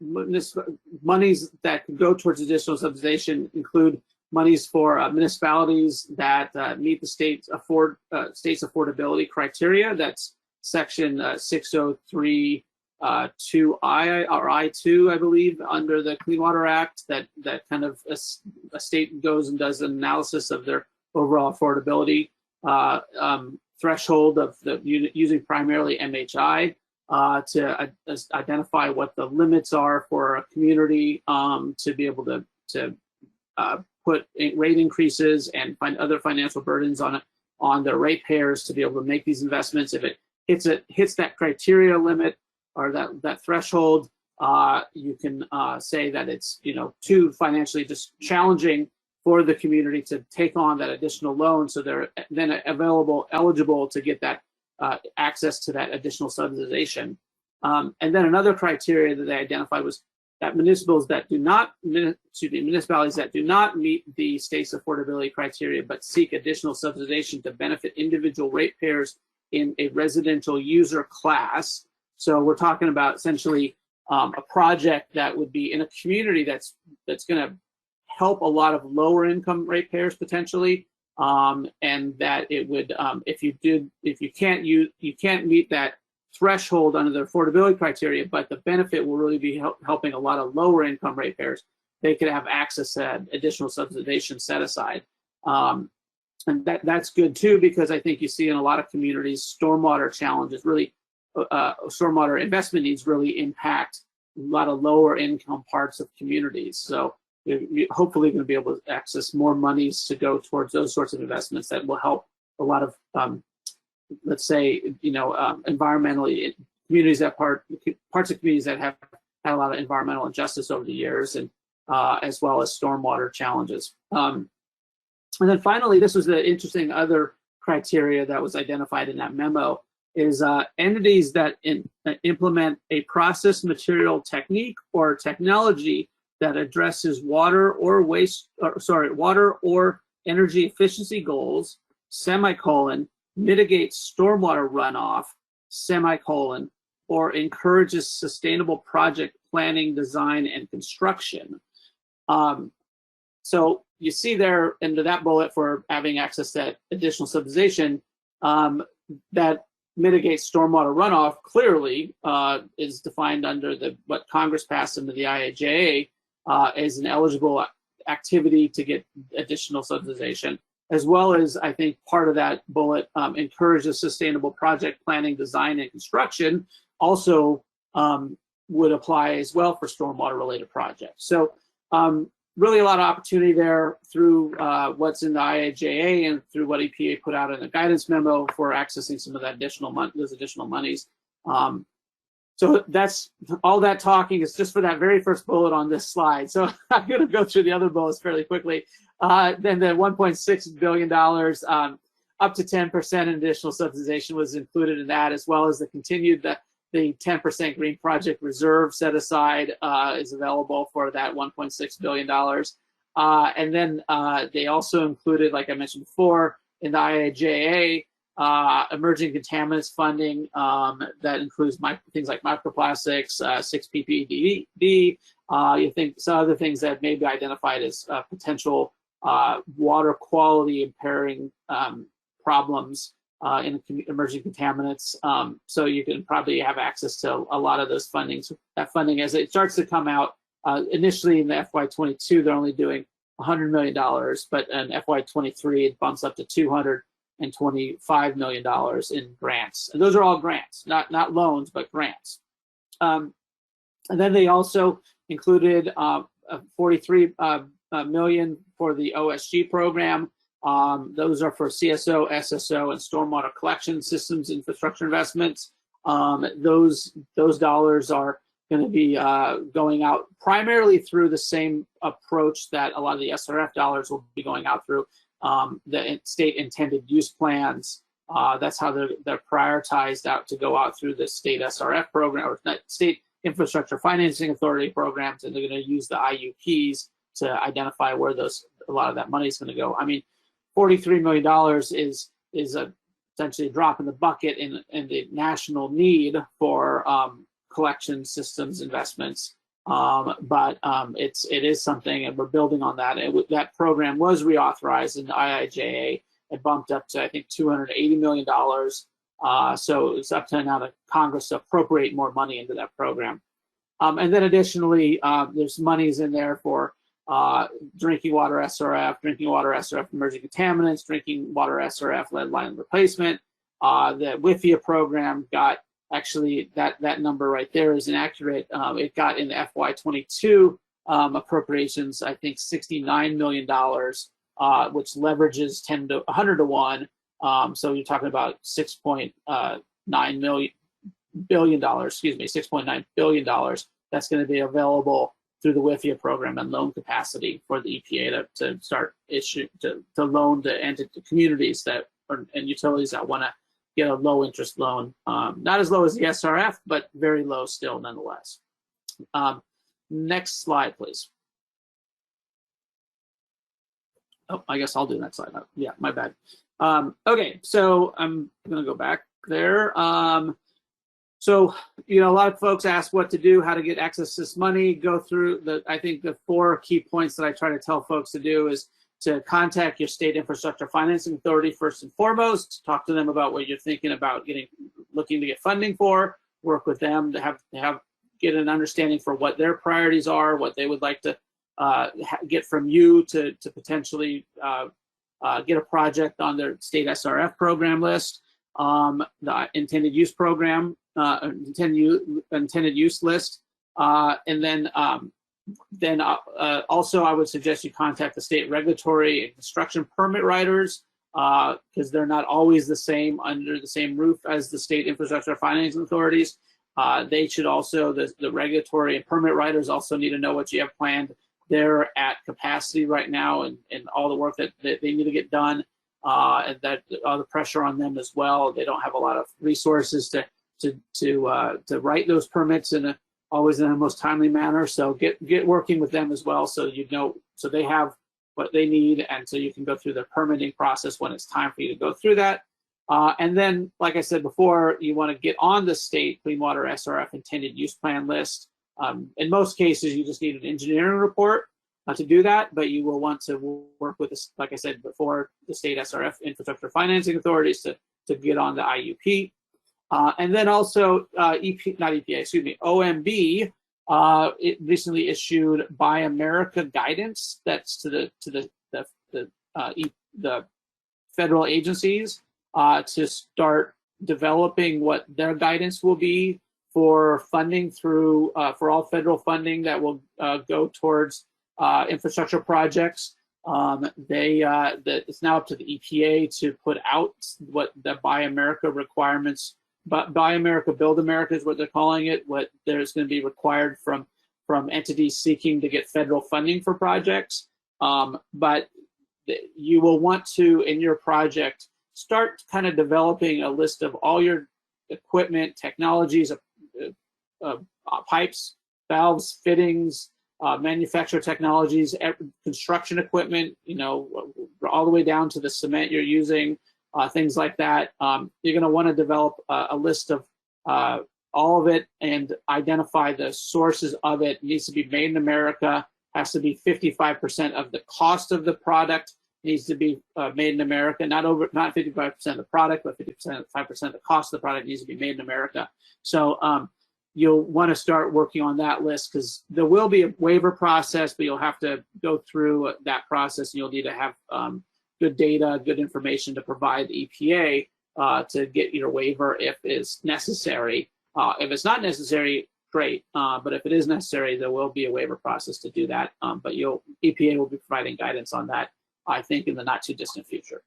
monies that could go towards additional subsidization include monies for municipalities that meet the state's affordability criteria. That's section 603 2I or I2, I believe, under the Clean Water Act, that kind of a state goes and does an analysis of their overall affordability threshold of using primarily MHI to identify what the limits are for a community to be able to put rate increases and find other financial burdens on the ratepayers to be able to make these investments. If it hits that criteria limit or that threshold, you can say that it's too financially just challenging for the community to take on that additional loan, so they're then eligible to get that access to that additional subsidization. And then another criteria that they identified was that municipalities that do not meet the state's affordability criteria but seek additional subsidization to benefit individual ratepayers in a residential user class. So we're talking about essentially a project that would be in a community that's going to help a lot of lower income ratepayers potentially, and that it would if you can't meet that threshold under the affordability criteria, but the benefit will really be helping a lot of lower income ratepayers, they could have access to additional subsidization set aside. And that's good too, because I think you see in a lot of communities, stormwater challenges really, stormwater investment needs really impact a lot of lower income parts of communities. So you're hopefully going to be able to access more monies to go towards those sorts of investments that will help a lot of, let's say, environmentally communities that parts of communities that have had a lot of environmental injustice over the years, and as well as stormwater challenges. And then finally, this was the interesting other criteria that was identified in that memo, is entities that implement a process, material, technique, or technology that addresses water or energy efficiency goals, mitigates stormwater runoff, or encourages sustainable project planning, design, and construction. So you see there under that bullet for having access to additional subsidization, that mitigates stormwater runoff clearly is defined under what Congress passed into the IIJA as an eligible activity to get additional subsidization, as well as, I think, part of that bullet encourages sustainable project planning, design, and construction also would apply as well for stormwater related projects. So really a lot of opportunity there through what's in the IIJA and through what EPA put out in the guidance memo for accessing some of that those additional monies. So that's all that talking is just for that very first bullet on this slide. So I'm going to go through the other bullets fairly quickly. Then the $1.6 billion, up to 10% in additional subsidization was included in that, as well as the 10% Green Project Reserve set aside is available for that $1.6 billion. And then they also included, like I mentioned before, in the IIJA, emerging contaminants funding that includes things like microplastics, 6-ppd. You think some other things that may be identified as potential water quality impairing problems in emerging contaminants. So you can probably have access to a lot of those fundings. That funding, as it starts to come out, initially in the FY22, they're only doing $100 million, but in FY23, it bumps up to $225 million in grants. And those are all grants, not loans, but grants. And then they also included 43 million for the OSG program. Those are for CSO, SSO, and stormwater collection systems infrastructure investments. Those dollars are going to be going out primarily through the same approach that a lot of the SRF dollars will be going out through, the state intended use plans. That's how they're prioritized out to go out through the state SRF program or state infrastructure financing authority programs, and they're going to use the IUPs to identify where a lot of that money is going to go. I mean, $43 million is essentially a drop in the bucket in the national need for collection systems investments, but it is something, and we're building on that. That program was reauthorized in the IIJA. It bumped up to, I think, $280 million. So it's up to now the Congress to appropriate more money into that program. And then additionally, there's monies in there for drinking water SRF emerging contaminants, drinking water SRF lead line replacement. The WEF program got, actually, that number right there is inaccurate. It got in the FY22 appropriations, I think, $69 million, which leverages 100 to 1. So you're talking about $6.9 billion. That's going to be available through the WEF program and loan capacity for the EPA to start to loan to communities and utilities that want to get a low interest loan, not as low as the SRF, but very low still nonetheless. Next slide, please. Oh, I guess I'll do that slide. Yeah, my bad. Okay, so I'm going to go back there. So, a lot of folks ask what to do, how to get access to this money, go through I think the 4 key points that I try to tell folks to do is to contact your state infrastructure financing authority first and foremost, talk to them about what you're thinking about looking to get funding for, work with them to get an understanding for what their priorities are, what they would like to get from you to potentially get a project on their state SRF program list, the intended use program, intended use list, and then also I would suggest you contact the state regulatory and construction permit writers, because they're not always the same under the same roof as the state infrastructure financing authorities. They should also, the regulatory and permit writers also need to know what you have planned. They're at capacity right now and all the work that they need to get done, and that all the pressure on them as well. They don't have a lot of resources to write those permits always in the most timely manner. So get working with them as well, so so they have what they need, and so you can go through the permitting process when it's time for you to go through that. And then, like I said before, you want to get on the state Clean Water SRF intended use plan list. In most cases, you just need an engineering report to do that, but you will want to work with, like I said before, the state SRF infrastructure financing authorities to get on the IUP. And then also OMB, it recently issued Buy America guidance that's to the federal agencies to start developing what their guidance will be for funding through for all federal funding that will go towards infrastructure projects. It's now up to the EPA to put out what the Buy America requirements. But Buy America, Build America is what they're calling it. What there's going to be required from entities seeking to get federal funding for projects. But you will want to, in your project, start kind of developing a list of all your equipment, technologies, pipes, valves, fittings, manufacturer technologies, construction equipment, all the way down to the cement you're using, things like that. You're going to want to develop a list of all of it and identify the sources of it. It needs to be made in America, has to be 55% of the cost of the product needs to be made in America. Not 55% of the product, but 5% of the cost of the product needs to be made in America. So you'll want to start working on that list, because there will be a waiver process, but you'll have to go through that process, and you'll need to have good data, good information to provide the EPA to get your waiver if it's necessary. If it's not necessary, great. But if it is necessary, there will be a waiver process to do that. But EPA will be providing guidance on that, I think, in the not too distant future.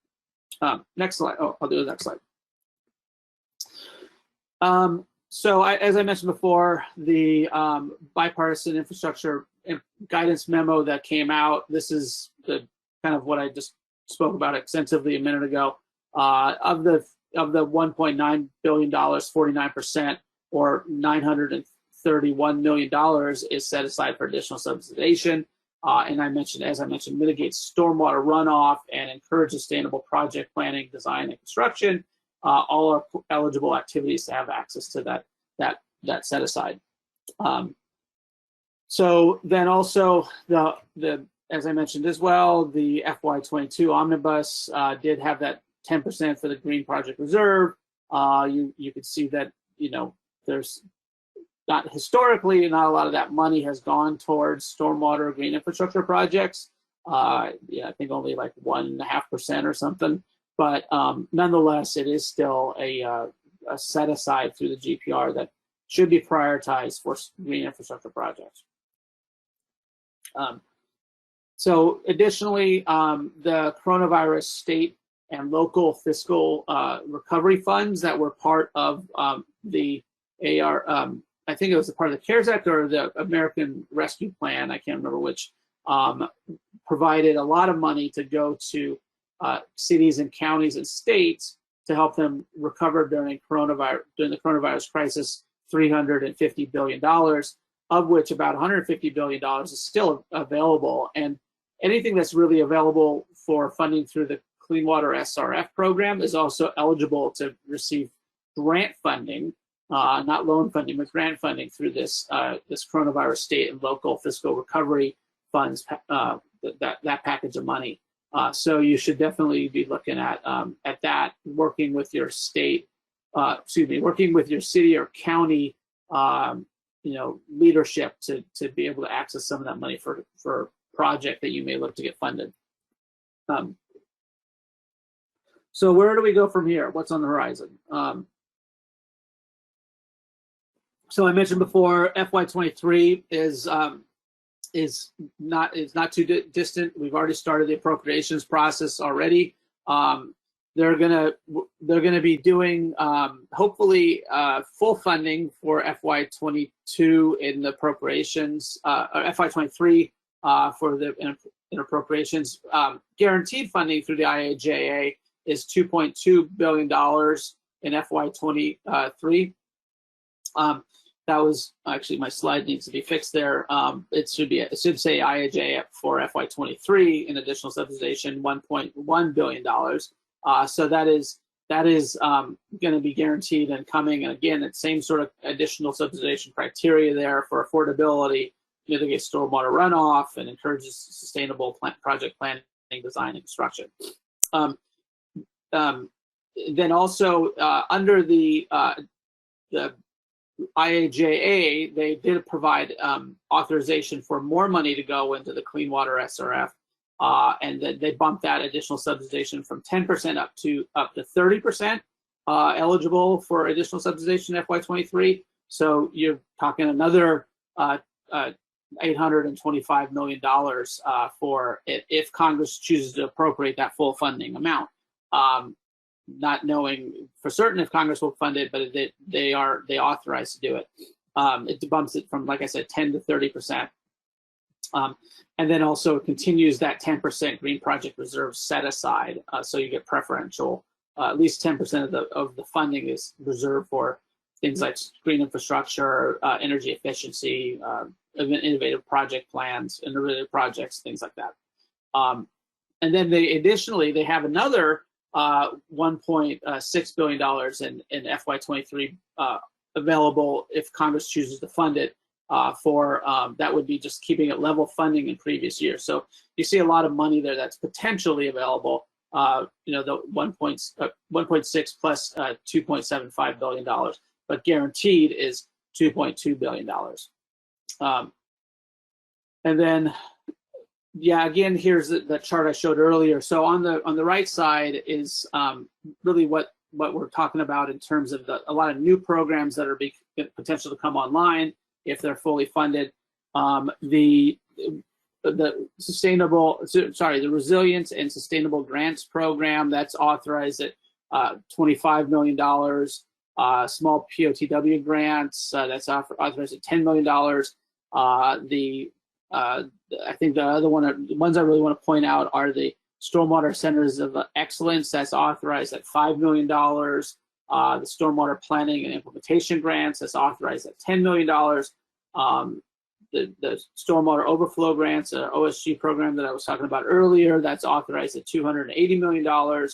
Next slide. Oh, I'll do the next slide. So as I mentioned before, the bipartisan infrastructure guidance memo that came out, this is the kind of what I just spoke about extensively a minute ago. Of the $1.9 billion, 49%, or $931 million, is set aside for additional subsidization. And as I mentioned, mitigates stormwater runoff and encourage sustainable project planning, design, and construction. All are eligible activities to have access to that set aside. So then also as I mentioned as well, the FY22 omnibus did have that 10% for the Green Project Reserve. You could see that, there's not historically, not a lot of that money has gone towards stormwater green infrastructure projects. I think only like 1.5% or something. But nonetheless, it is still a set aside through the GPR that should be prioritized for green infrastructure projects. So additionally, the coronavirus state and local fiscal recovery funds that were part of the I think it was a part of the CARES Act or the American Rescue Plan, I can't remember which, provided a lot of money to go to cities and counties and states to help them recover during the coronavirus crisis, $350 billion, of which about $150 billion is still available. And anything that's really available for funding through the Clean Water SRF program is also eligible to receive grant funding, not loan funding, but grant funding through this coronavirus state and local fiscal recovery funds, that package of money. So you should definitely be looking at that, working with your state, working with your city or county, leadership to be able to access some of that money for project that you may look to get funded. So where do we go from here? What's on the horizon? So I mentioned before, FY23 is not too distant. We've already started the appropriations process already. They're gonna be doing hopefully full funding for FY22 in the appropriations, or FY23 for the in appropriations. Guaranteed funding through the IIJA is $2.2 billion in FY23. That was actually, my slide needs to be fixed there. It should say IIJA for FY23 in additional subsidization, $1.1 billion. So that is going to be guaranteed and coming. And again, it's same sort of additional subsidization criteria there for affordability, mitigate stormwater runoff, and encourages sustainable project planning, design, and construction. Then also under the IIJA, they did provide authorization for more money to go into the Clean Water SRF, and they bumped that additional subsidization from 10% up to 30% eligible for additional subsidization FY23. So you're talking another $825 million for it if Congress chooses to appropriate that full funding amount. Not knowing for certain if Congress will fund it, but they authorize to do it. It bumps it from, like I said, 10 to 30%. And then also continues that 10% Green Project Reserve set aside, so you get preferential. At least 10% of the funding is reserved for things like green infrastructure, energy efficiency, innovative project plans, innovative projects, things like that. And then they have another $1.6 billion in FY23 available if Congress chooses to fund it that would be just keeping it level funding in previous years. So you see a lot of money there that's potentially available. You know, the 1.6 plus $2.75 billion, but guaranteed is $2.2 billion. And then, yeah, again, here's the chart I showed earlier. So on the right side is really what we're talking about in terms of a lot of new programs that are potential to come online if they're fully funded. The Resilience and Sustainable Grants Program, that's authorized at $25 million. Small POTW grants, that's authorized at $10 million. I think the other one, the ones I really want to point out are the Stormwater Centers of Excellence, that's authorized at $5 million. The Stormwater Planning and Implementation Grants, that's authorized at $10 million. The Stormwater Overflow Grants, OSG program that I was talking about earlier, that's authorized at $280 million.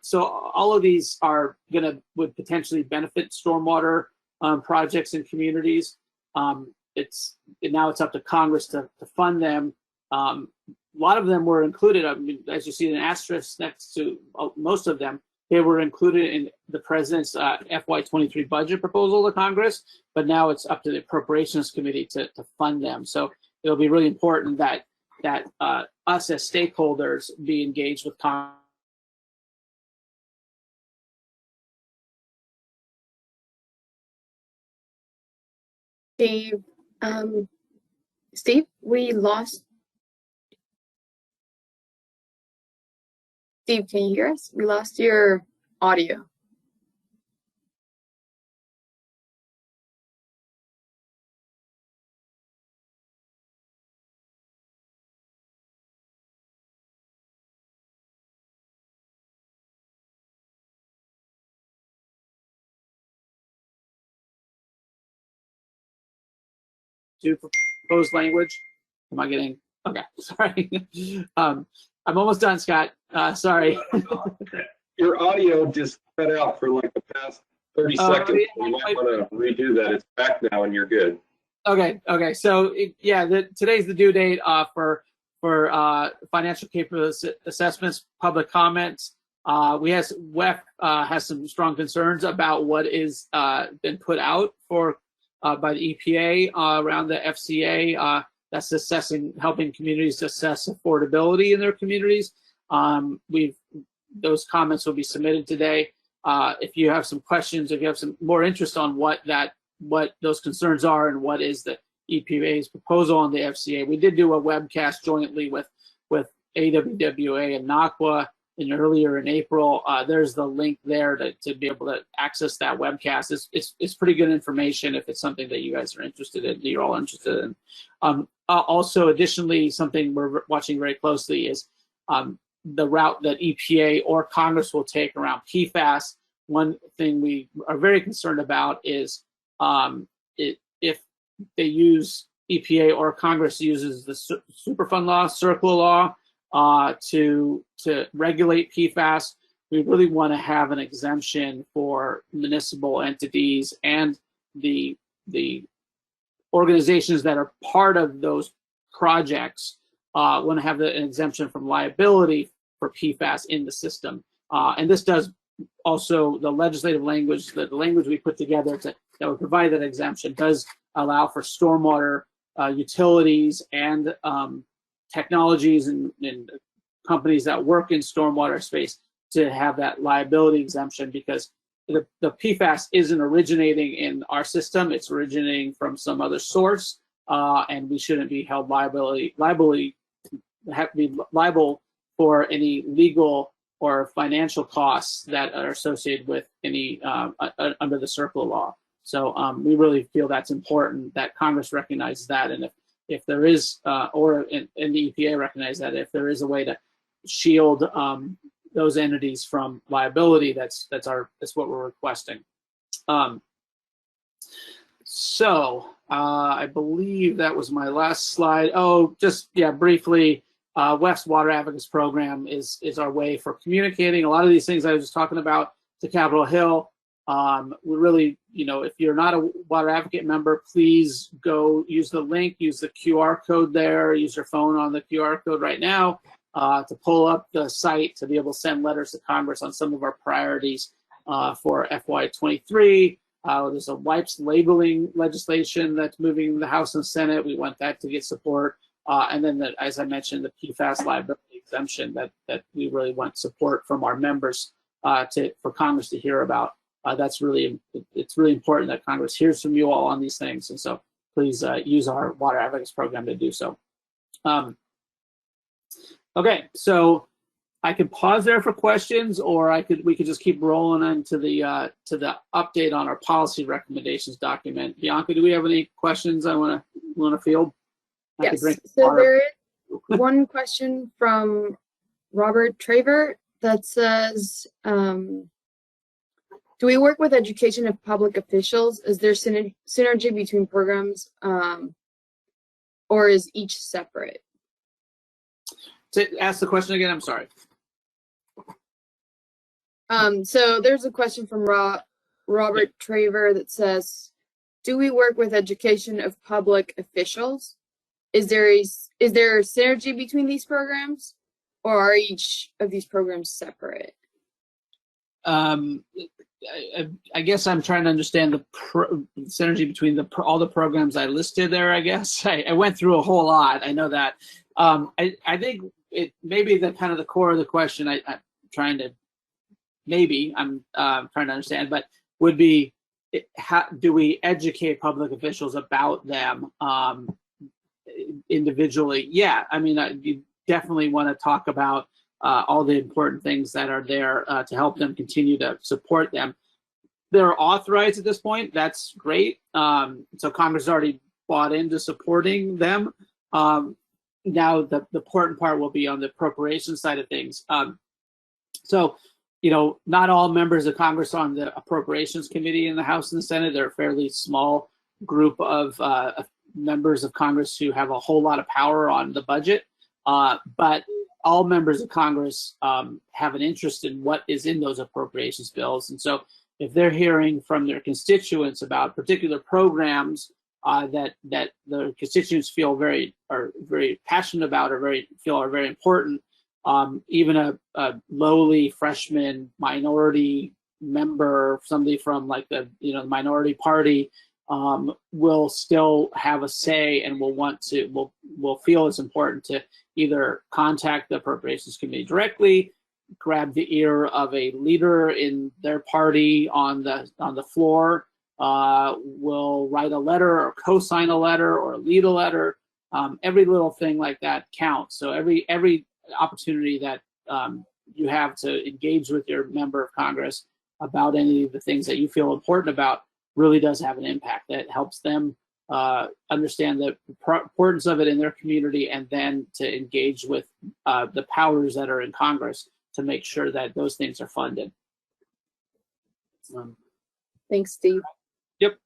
So all of these are would potentially benefit stormwater projects in communities. Now it's up to Congress to fund them. A lot of them were included. I mean, as you see an asterisk next to most of them, they were included in the president's FY23 budget proposal to Congress, but now it's up to the Appropriations Committee to fund them. So it'll be really important that us as stakeholders be engaged with Congress. Steve, we lost. Steve, can you hear us? We lost your audio. To proposed language. Am I getting okay? Sorry. I'm almost done, Scott. Sorry. Your audio just cut out for like the past 30 seconds. You might want to redo that. It's back now and you're good. Okay. So today's the due date for financial capability assessments, public comments. WEF has some strong concerns about what is been put out for by the EPA around the FCA. That's helping communities assess affordability in their communities. Those comments will be submitted today. If you have some questions, if you have some more interest on what those concerns are and what is the EPA's proposal on the FCA, we did do a webcast jointly with AWWA and NACWA earlier in April. There's the link there to be able to access that webcast. It's pretty good information if it's something that you guys are interested in, you're all interested in. Also, additionally, something we're watching very closely is the route that EPA or Congress will take around PFAS. One thing we are very concerned about is if they use EPA or Congress uses the Superfund law, CERCLA law, to regulate PFAS, we really want to have an exemption for municipal entities and the organizations that are part of those projects want to have an exemption from liability for PFAS in the system. And this does also, the legislative language, the language we put together that would provide that exemption does allow for stormwater utilities and technologies and companies that work in stormwater space to have that liability exemption, because the PFAS isn't originating in our system, it's originating from some other source, and we shouldn't be held liable for any legal or financial costs that are associated with any under the CERCLA law. So we really feel that's important that Congress recognizes that, and if there is, and the EPA recognize that if there is a way to shield those entities from liability, that's what we're requesting. So I believe that was my last slide. Oh, just briefly, WEF's Water Advocates Program is our way for communicating a lot of these things I was just talking about to Capitol Hill. We really, if you're not a Water Advocate member, please go use the link, use the QR code there, use your phone on the QR code right now to pull up the site to be able to send letters to Congress on some of our priorities for FY23. There's a wipes labeling legislation that's moving in the House and Senate. We want that to get support. And then, as I mentioned, the PFAS liability exemption that we really want support from our members for Congress to hear about. It's really important that Congress hears from you all on these things. And so please use our Water Advocates program to do so. Okay, so I could pause there for questions, or we could just keep rolling into the update on our policy recommendations document. Bianca, do we have any questions I want to field? Yes. So there is one question from Robert Traver that says, do we work with education of public officials? Is there synergy between programs, or is each separate? Ask the question again. I'm sorry. So there's a question from Robert Traver that says, do we work with education of public officials? Is there synergy between these programs, or are each of these programs separate? I guess I'm trying to understand the synergy between all the programs I listed there. I guess I went through a whole lot. I know that. I think it maybe the kind of the core of the question I'm trying to understand, but would be how do we educate public officials about them individually? Yeah, I mean, you definitely want to talk about all the important things that are there to help them continue to support them. They're authorized at this point. That's great. So Congress has already bought into supporting them. Now the important part will be on the appropriation side of things. So, not all members of Congress are on the Appropriations Committee in the House and the Senate. They're a fairly small group of members of Congress who have a whole lot of power on the budget. But all members of Congress have an interest in what is in those appropriations bills. And so if they're hearing from their constituents about particular programs that the constituents are very passionate about or feel are very important, even a lowly freshman minority member, somebody from like the minority party, will still have a say and will feel it's important to either contact the Appropriations Committee directly, grab the ear of a leader in their party on the floor, will write a letter or co-sign a letter or lead a letter. Every little thing like that counts. So every opportunity that you have to engage with your member of Congress about any of the things that you feel important about really does have an impact. That helps them understand the importance of it in their community, and then to engage with the powers that are in Congress to make sure that those things are funded. Thanks, Steve. Yep.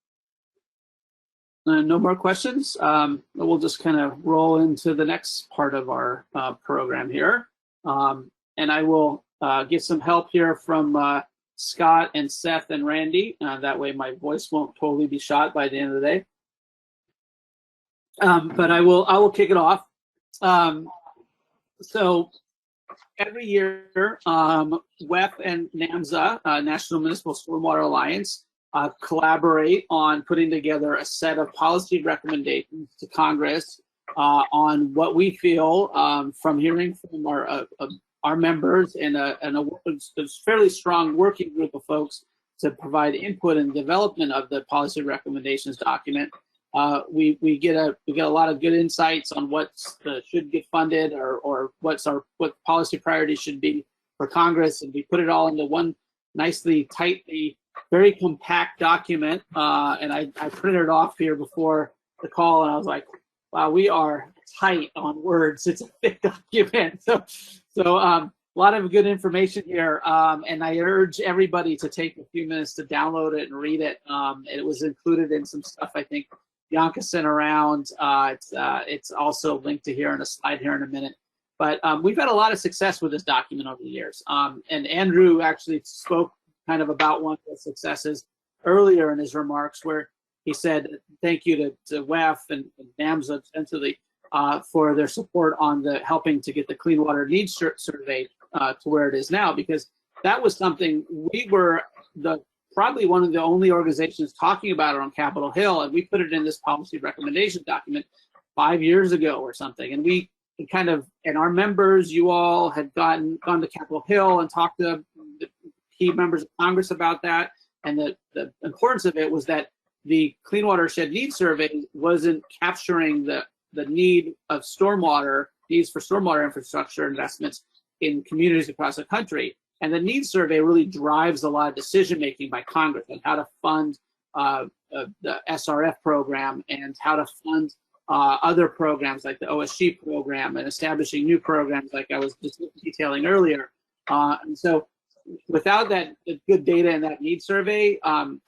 No more questions. We'll just kind of roll into the next part of our program here. And I will get some help here from Scott and Seth and Randy. That way my voice won't totally be shot by the end of the day. But I will kick it off. So every year, WEF and NMSA, National Municipal Stormwater Alliance, collaborate on putting together a set of policy recommendations to Congress on what we feel from hearing from our members and a fairly strong working group of folks to provide input in development of the policy recommendations document. We get a lot of good insights on what should get funded or what policy priorities should be for Congress, and we put it all into one nicely, tightly, very compact document. And I printed it off here before the call, and I was like, wow, we are tight on words. It's a thick document. So a lot of good information here, and I urge everybody to take a few minutes to download it and read it. It was included in some stuff I think Bianca sent around. It's also linked to here in a slide here in a minute. But we've had a lot of success with this document over the years. And Andrew actually spoke kind of about one of the successes earlier in his remarks, where he said thank you to WEF and NMSA essentially for their support on the helping to get the clean water needs survey to where it is now, because that was something we were probably one of the only organizations talking about it on Capitol Hill, and we put it in this policy recommendation document 5 years ago or something. And we kind of, and our members, you all had gone to Capitol Hill and talked to the key members of Congress about that. And the importance of it was that the Clean Watershed Needs Survey wasn't capturing the need of needs for stormwater infrastructure investments in communities across the country. And the needs survey really drives a lot of decision making by Congress on how to fund the SRF program and how to fund other programs like the OSG program and establishing new programs like I was just detailing earlier. And so without that good data in that needs survey,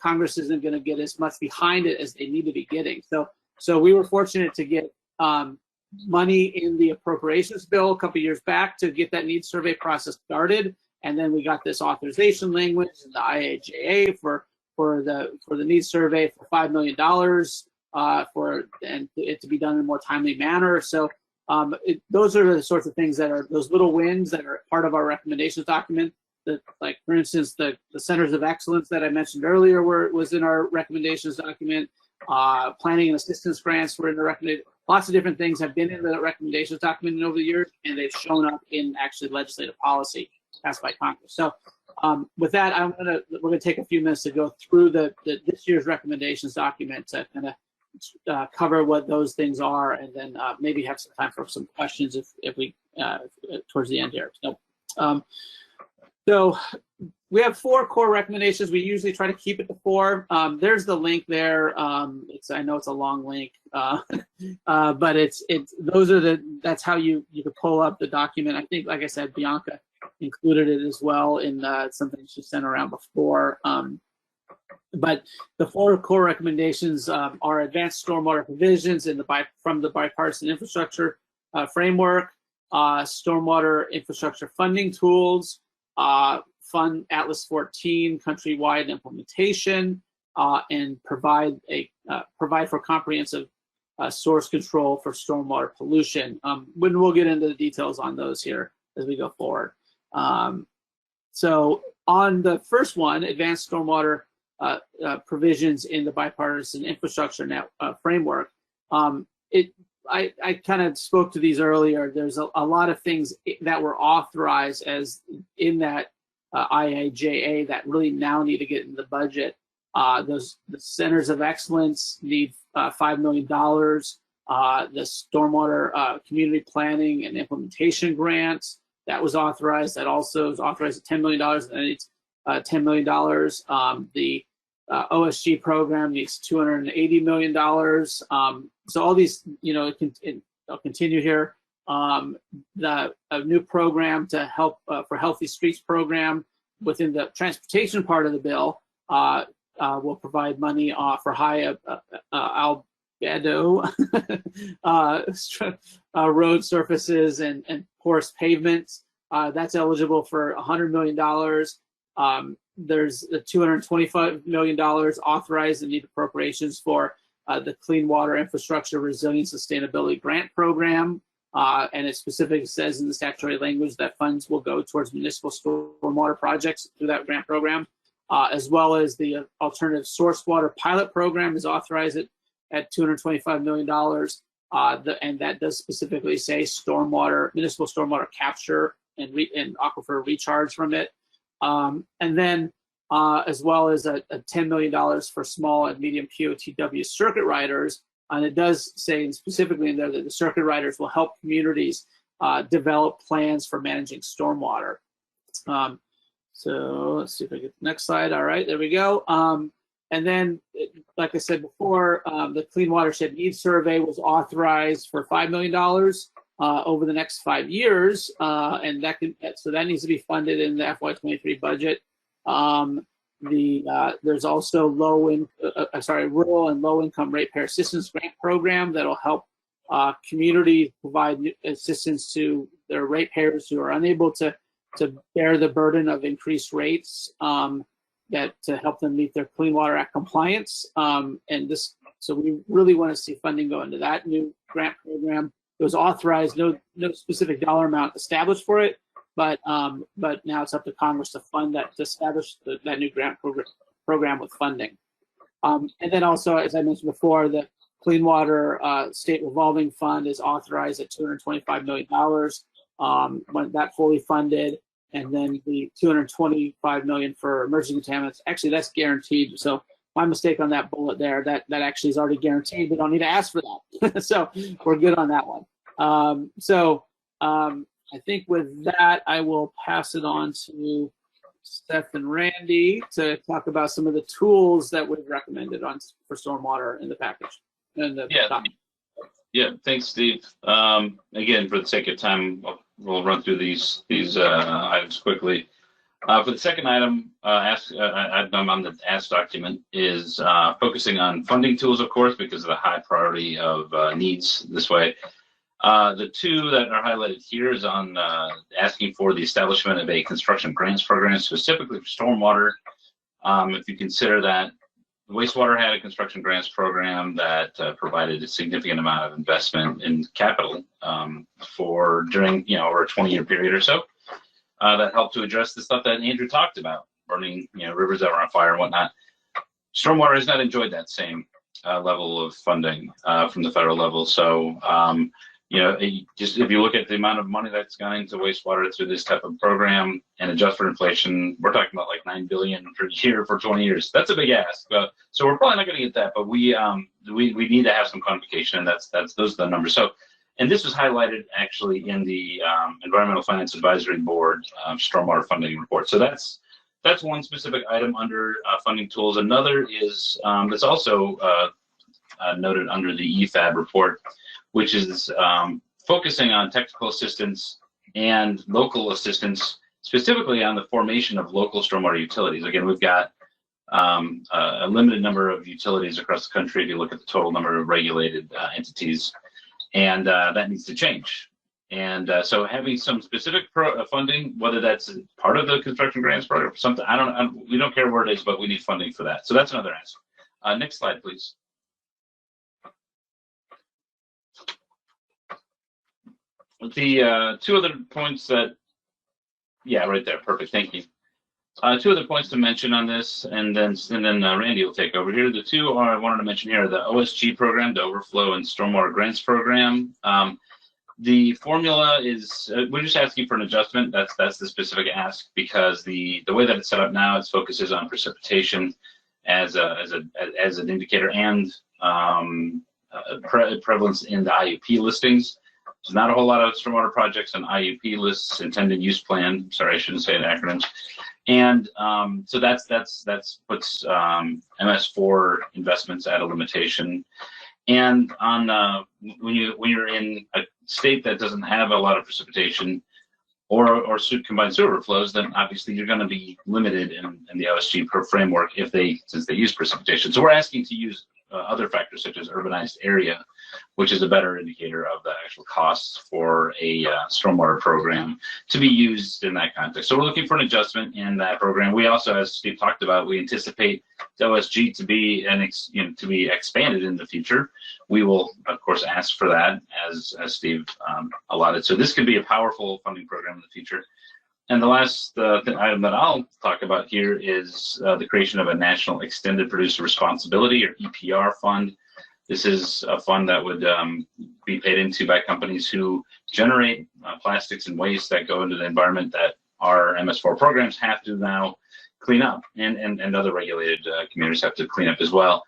Congress isn't going to get as much behind it as they need to be getting. So we were fortunate to get money in the appropriations bill a couple years back to get that needs survey process started. And then we got this authorization language in the IIJA for the needs survey for $5 million and it to be done in a more timely manner. So those are the sorts of things that are those little wins that are part of our recommendations document. That, like for instance, the centers of excellence that I mentioned earlier was in our recommendations document. Planning and assistance grants were in the recommendation. Lots of different things have been in the recommendations document over the years, and they've shown up in actually legislative policy passed by Congress. So with that, we're gonna take a few minutes to go through this year's recommendations document to kind of cover what those things are, and then maybe have some time for some questions if we towards the end here. So we have 4 core recommendations. We usually try to keep it to 4. There's the link there. I know it's a long link, but that's how you could pull up the document. I think, like I said, Bianca included it as well in something she sent around before. But the 4 core recommendations are advanced stormwater provisions from the bipartisan infrastructure framework, stormwater infrastructure funding tools, fund Atlas 14 countrywide implementation, and provide for comprehensive source control for stormwater pollution. We'll get into the details on those here as we go forward. So on the first one, advanced stormwater provisions in the bipartisan infrastructure framework, I kind of spoke to these earlier. There's a lot of things that were authorized as in that IIJA that really now need to get in the budget. The centers of excellence need $5 million. The stormwater community planning and implementation grants, that was authorized. That also is authorized at $10 million. And it's $10 million. The OSG program needs $280 million. So all these, I'll continue here. A new program to help for Healthy Streets program within the transportation part of the bill will provide money for high albedo road surfaces and porous pavements. That's eligible for $100 million. There's the $225 million authorized in need appropriations for the Clean Water Infrastructure Resilience Sustainability Grant Program. And it specifically says in the statutory language that funds will go towards municipal stormwater projects through that grant program, as well as the Alternative Source Water Pilot Program is authorized at $225 million. And that does specifically say municipal stormwater capture and aquifer recharge from it. And then as well as a $10 million for small and medium POTW circuit riders. And it does say specifically in there that the circuit riders will help communities develop plans for managing stormwater. So let's see if I get the next slide. All right, there we go. And then, like I said before, the Clean Watershed Needs Survey was authorized for $5 million over the next 5 years, and so that needs to be funded in the FY23 budget. There's also rural and low-income ratepayer assistance grant program that'll help communities provide assistance to their ratepayers who are unable to bear the burden of increased rates. to help them meet their Clean Water Act compliance. So we really want to see funding go into that new grant program. It was authorized, no specific dollar amount established for it, but now it's up to Congress to fund that, to establish that new grant program with funding. And then also, as I mentioned before, the Clean Water State Revolving Fund is authorized at $225 million when that fully funded, and then the $225 million for emerging contaminants. Actually, that's guaranteed. So my mistake on that bullet there, that actually is already guaranteed. We don't need to ask for that. So we're good on that one. I think with that, I will pass it on to Seth and Randy to talk about some of the tools that we've recommended for stormwater in the package. Yeah, thanks, Steve. Again, for the sake of time, we'll run through these items quickly. For the second item, item on the Ask document is focusing on funding tools, of course, because of the high priority of needs this way. The two that are highlighted here is on asking for the establishment of a construction grants program specifically for stormwater. If you consider that Wastewater had a construction grants program that provided a significant amount of investment in capital for during over a 20-year period or so. That helped to address the stuff that Andrew talked about, burning rivers that were on fire and whatnot. Stormwater has not enjoyed that same level of funding from the federal level. So just if you look at the amount of money that's gone into wastewater through this type of program and adjust for inflation, we're talking about like $9 billion per year for 20 years. That's a big ask. So we're probably not going to get that, but we need to have some quantification, and those are the numbers. So, and this was highlighted actually in the Environmental Finance Advisory Board stormwater funding report. So that's one specific item under funding tools. Another is that's also noted under the EFAB report, which is focusing on technical assistance and local assistance, specifically on the formation of local stormwater utilities. Again, we've got a limited number of utilities across the country if you look at the total number of regulated entities, and that needs to change. And so having some specific funding, whether that's part of the construction grants program or something, we don't care where it is, but we need funding for that. So that's another ask. Next slide, please. The two other points that, right there, perfect, thank you. Two other points to mention on this, and then Randy will take over here. The two I wanted to mention here are the OSG program, the Overflow and Stormwater Grants Program. The formula is, we're just asking for an adjustment. That's the specific ask, because the way that it's set up now, it focuses on precipitation as an indicator and prevalence in the IUP listings. There's not a whole lot of stormwater projects on IUP lists, intended use plan. Sorry, I shouldn't say the acronyms. And so that's puts MS4 investments at a limitation. And on when you're in a state that doesn't have a lot of precipitation or combined sewer flows, then obviously you're going to be limited in the OSG framework since they use precipitation. So we're asking to use other factors such as urbanized area, which is a better indicator of the actual costs for a stormwater program to be used in that context. So we're looking for an adjustment in that program. We also, as Steve talked about, we anticipate the OSG to be expanded in the future. We will, of course, ask for that as Steve allotted. So this could be a powerful funding program in the future. And the last item that I'll talk about here is the creation of a National Extended Producer Responsibility, or EPR fund. This is a fund that would be paid into by companies who generate plastics and waste that go into the environment that our MS4 programs have to now clean up, and other regulated communities have to clean up as well.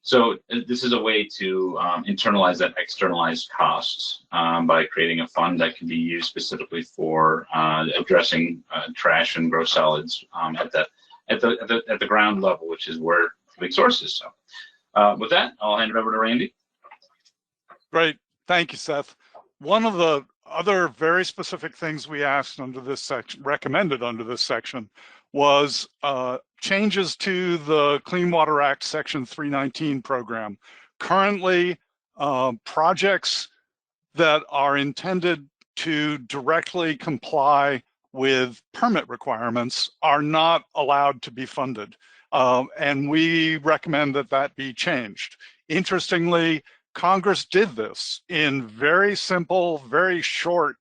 So this is a way to internalize that externalized costs by creating a fund that can be used specifically for addressing trash and gross solids at the ground level, which is where the big source is. So with that, I'll hand it over to Randy. Great, thank you, Seth. One of the other very specific things we asked under this section, recommended under this section, was changes to the Clean Water Act Section 319 program. Currently, projects that are intended to directly comply with permit requirements are not allowed to be funded. And we recommend that that be changed. Interestingly, Congress did this in very simple, very short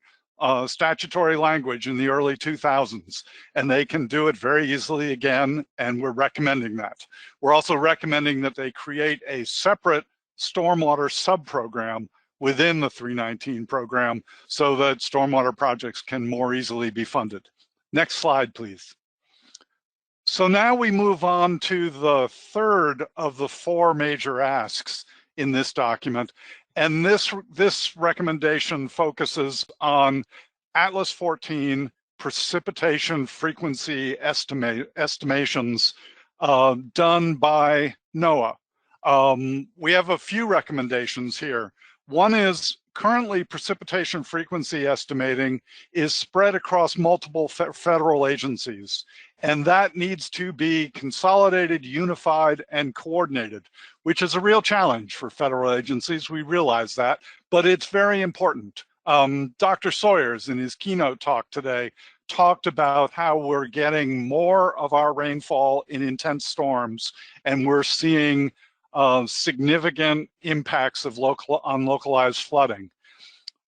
statutory language in the early 2000s, and they can do it very easily again, and we're recommending that. We're also recommending that they create a separate stormwater sub-program within the 319 program so that stormwater projects can more easily be funded. Next slide, please. So now we move on to the third of the four major asks in this document. And this recommendation focuses on Atlas 14 precipitation frequency estimations done by NOAA. We have a few recommendations here. One is currently precipitation frequency estimating is spread across multiple federal agencies, and that needs to be consolidated, unified, and coordinated, which is a real challenge for federal agencies. We realize that, but it's very important. Dr. Sawyers, in his keynote talk today, talked about how we're getting more of our rainfall in intense storms, and we're seeing significant impacts of localized flooding.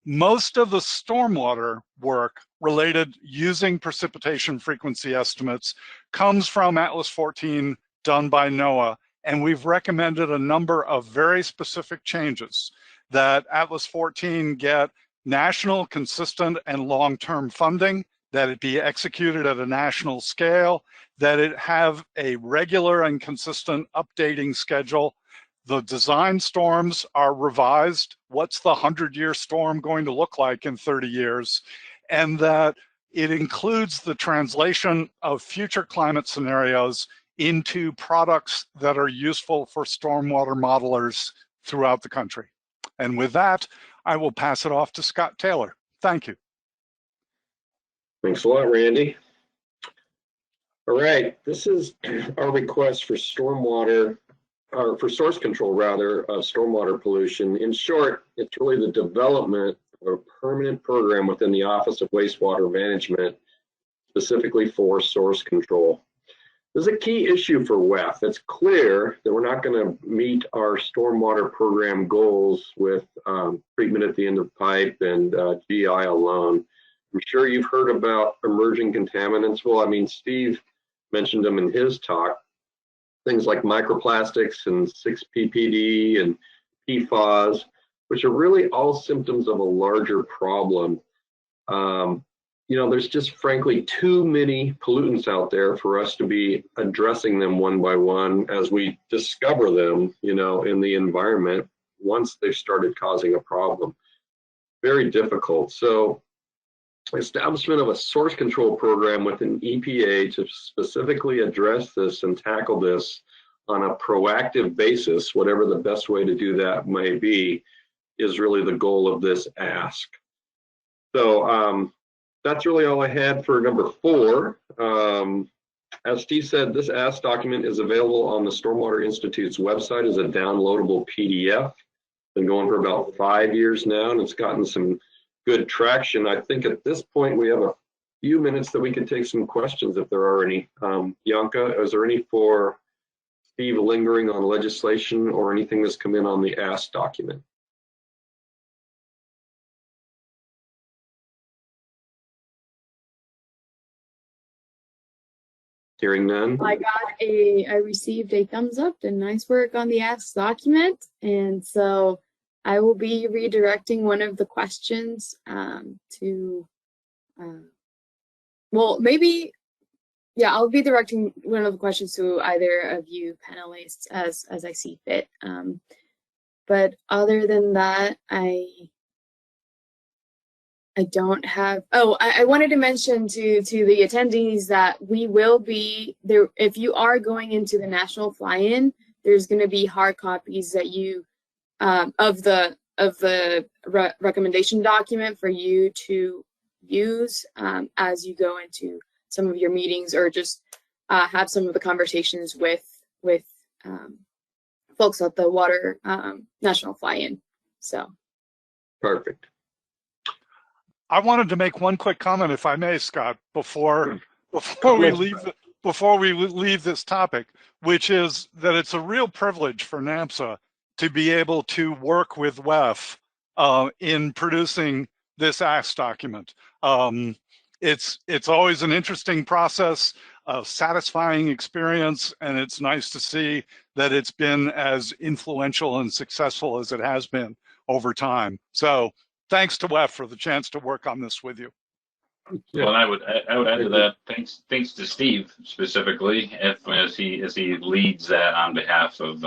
Most of the stormwater work related using precipitation frequency estimates comes from Atlas 14 done by NOAA, and we've recommended a number of very specific changes. That Atlas 14 get national, consistent, and long-term funding, that it be executed at a national scale, that it have a regular and consistent updating schedule. The design storms are revised. What's the 100-year storm going to look like in 30 years? And that it includes the translation of future climate scenarios into products that are useful for stormwater modelers throughout the country. And with that, I will pass it off to Scott Taylor. Thank you. Thanks a lot, Randy. All right, this is our request for stormwater, or for source control rather, of stormwater pollution. In short, it's really the development of a permanent program within the Office of Wastewater Management, specifically for source control. This is a key issue for WEF. It's clear that we're not going to meet our stormwater program goals with treatment at the end of the pipe and GI alone. I'm sure you've heard about emerging contaminants. Well, I mean, Steve mentioned them in his talk. Things like microplastics and 6-PPD and PFAS, which are really all symptoms of a larger problem. You know, there's just frankly too many pollutants out there for us to be addressing them one by one as we discover them, you know, in the environment once they've started causing a problem. Very difficult. So establishment of a source control program within EPA to specifically address this and tackle this on a proactive basis, whatever the best way to do that may be, is really the goal of this ask. So that's really all I had for number 4. As Steve said, this ask document is available on the Stormwater Institute's website as a downloadable PDF. Been going for about 5 years now, and it's gotten some good traction. I think at this point we have a few minutes that we can take some questions if there are any. Bianca, is there any for Steve lingering on legislation or anything that's come in on the ask document? Hearing none. I received a thumbs up and nice work on the ask document, and so I will be redirecting one of the questions to, well, maybe, yeah, I'll be directing one of the questions to either of you panelists as I see fit. But other than that, I don't have, oh, I wanted to mention to the attendees that we will be there. If you are going into the national fly-in, there's going to be hard copies that you, of the recommendation document for you to use as you go into some of your meetings or just have some of the conversations with folks at the water national fly-in. So perfect. I wanted to make one quick comment, if I may, Scott, before we leave this topic, which is that it's a real privilege for NMSA to be able to work with WEF in producing this ASK document. It's always an interesting process, a satisfying experience, and it's nice to see that it's been as influential and successful as it has been over time. So thanks to WEF for the chance to work on this with you. Well, and I would add to that, thanks to Steve specifically, as he leads that on behalf of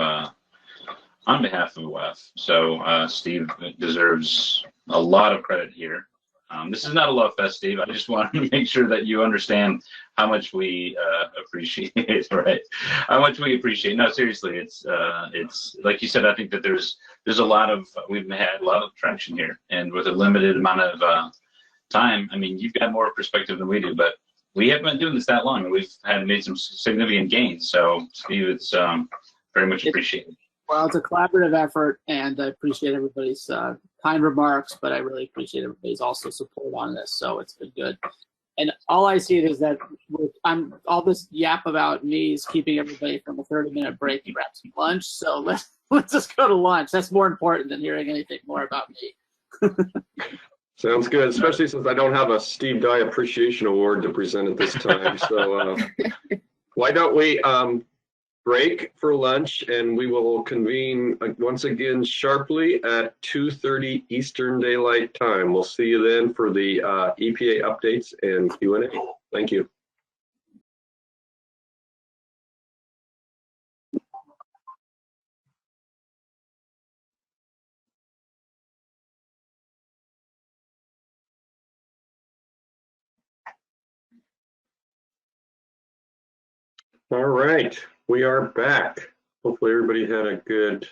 WEF. So Steve deserves a lot of credit here. This is not a love fest, Steve. I just wanted to make sure that you understand how much we appreciate it, right? How much we appreciate. No, seriously, it's like you said. I think that there's we've had a lot of traction here, and with a limited amount of time. I mean, you've got more perspective than we do, but we haven't been doing this that long, and we've made some significant gains. So, Steve, it's very much appreciated. Well, it's a collaborative effort, and I appreciate everybody's kind remarks, but I really appreciate everybody's also support on this. So it's been good. And all I see is that all this yap about me is keeping everybody from a 30-minute break and grab some lunch. So let's just go to lunch. That's more important than hearing anything more about me. Sounds good, especially since I don't have a Steve Dye Appreciation Award to present at this time. So why don't we break for lunch, and we will convene once again sharply at 2:30 Eastern Daylight Time. We'll see you then for the EPA updates and Q&A. Thank you. All right, we are back. Hopefully everybody had a good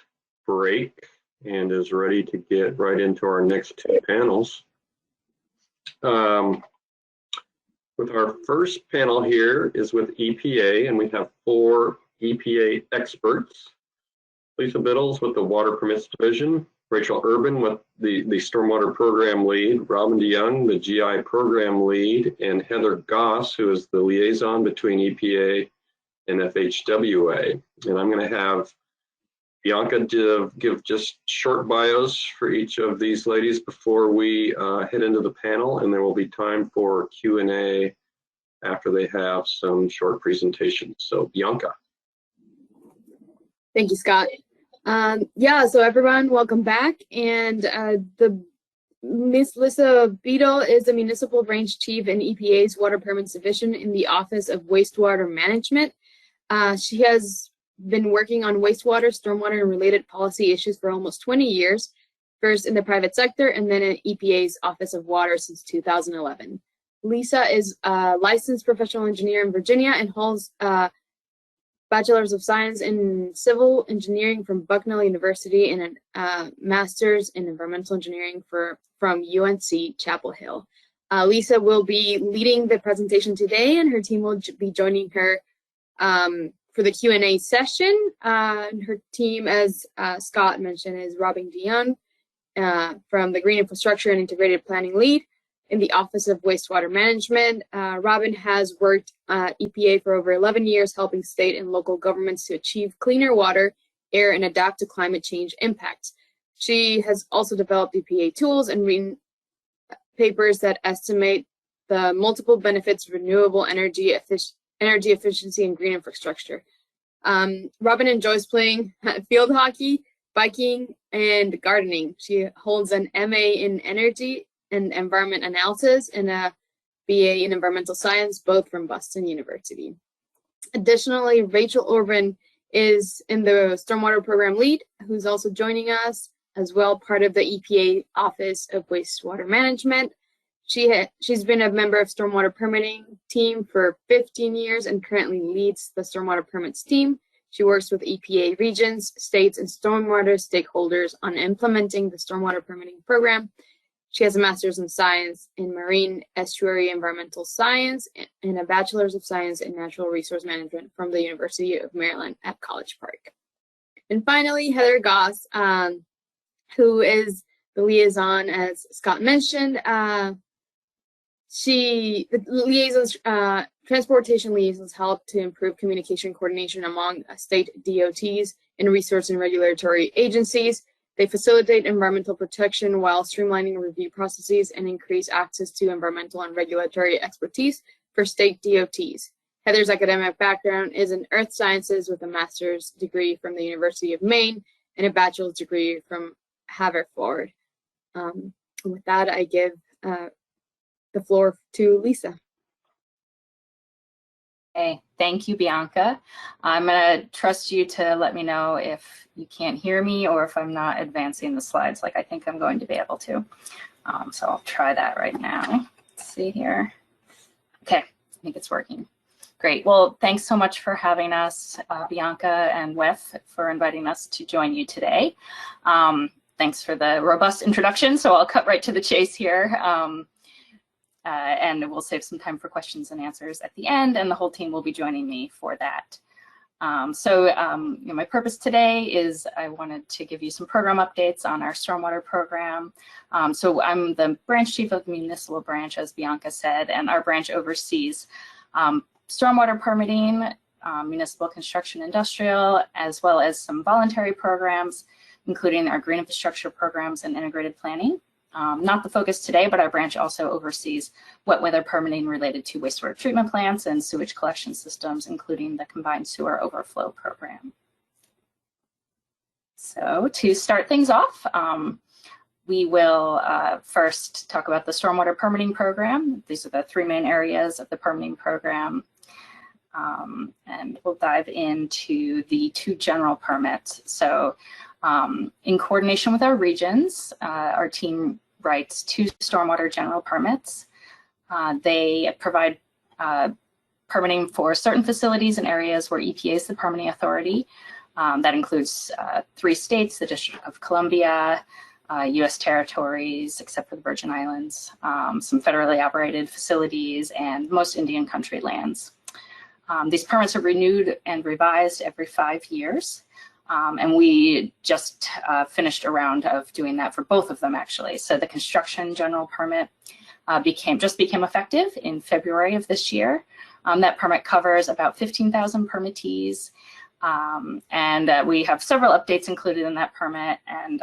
break and is ready to get right into our next two panels. With our first panel here is with EPA, and we have 4 EPA experts. Lisa Biddles with the Water Permits Division, Rachel Urban with the Stormwater Program Lead, Robin DeYoung, the GI Program Lead, and Heather Goss, who is the liaison between EPA and FHWA. And I'm going to have Bianca give just short bios for each of these ladies before we head into the panel, and there will be time for Q&A after they have some short presentations. So Bianca. Thank you, Scott. Yeah, so everyone, welcome back. And Miss Lisa Beadle is the Municipal Branch Chief in EPA's Water Permits Division in the Office of Wastewater Management. She has been working on wastewater, stormwater, and related policy issues for almost 20 years, first in the private sector and then in EPA's Office of Water since 2011. Lisa is a licensed professional engineer in Virginia and holds Bachelor's of Science in Civil Engineering from Bucknell University and a Master's in Environmental Engineering from UNC Chapel Hill. Lisa will be leading the presentation today, and her team will be joining her for the Q&A session. Her team, as Scott mentioned, is Robin DeYoung from the Green Infrastructure and Integrated Planning Lead in the Office of Wastewater Management. Robin has worked at EPA for over 11 years, helping state and local governments to achieve cleaner water, air, and adapt to climate change impacts. She has also developed EPA tools and written papers that estimate the multiple benefits of renewable energy efficiency and green infrastructure. Robin enjoys playing field hockey, biking, and gardening. She holds an MA in Energy and Environment Analysis and a BA in Environmental Science, both from Boston University. Additionally, Rachel Urban is in the Stormwater Program Lead, who's also joining us as well, part of the EPA Office of Wastewater Management. She's been a member of Stormwater Permitting team for 15 years and currently leads the Stormwater Permits team. She works with EPA regions, states, and stormwater stakeholders on implementing the Stormwater Permitting program. She has a Master's in Science in Marine Estuary Environmental Science and a Bachelor's of Science in Natural Resource Management from the University of Maryland at College Park. And finally, Heather Goss, who is the liaison, as Scott mentioned. Transportation liaisons help to improve communication coordination among state DOTs and resource and regulatory agencies. They facilitate environmental protection while streamlining review processes and increase access to environmental and regulatory expertise for state DOTs. Heather's academic background is in earth sciences with a master's degree from the University of Maine and a bachelor's degree from Haverford. With that, I give the floor to Lisa. Okay, thank you, Bianca. I'm going to trust you to let me know if you can't hear me or if I'm not advancing the slides like I think I'm going to be able to. So I'll try that right now. Let's see here. Okay, I think it's working. Great. Well, thanks so much for having us, Bianca and WEF, for inviting us to join you today. Thanks for the robust introduction. So I'll cut right to the chase here. And we'll save some time for questions and answers at the end, and the whole team will be joining me for that. My purpose today is I wanted to give you some program updates on our stormwater program. So I'm the branch chief of the municipal branch, as Bianca said, and our branch oversees stormwater permitting, municipal construction industrial, as well as some voluntary programs, including our green infrastructure programs and integrated planning. Not the focus today, but our branch also oversees wet weather permitting related to wastewater treatment plants and sewage collection systems, including the combined sewer overflow program. So to start things off, we will first talk about the stormwater permitting program. These are the three main areas of the permitting program. And we'll dive into the two general permits. So in coordination with our regions, our team writes two stormwater general permits. They provide permitting for certain facilities and areas where EPA is the permitting authority. That includes 3 states, the District of Columbia, US territories, except for the Virgin Islands, some federally operated facilities, and most Indian country lands. These permits are renewed and revised every 5 years. And we just finished a round of doing that for both of them, actually. So the construction general permit just became effective in February of this year. That permit covers about 15,000 permittees. And we have several updates included in that permit. And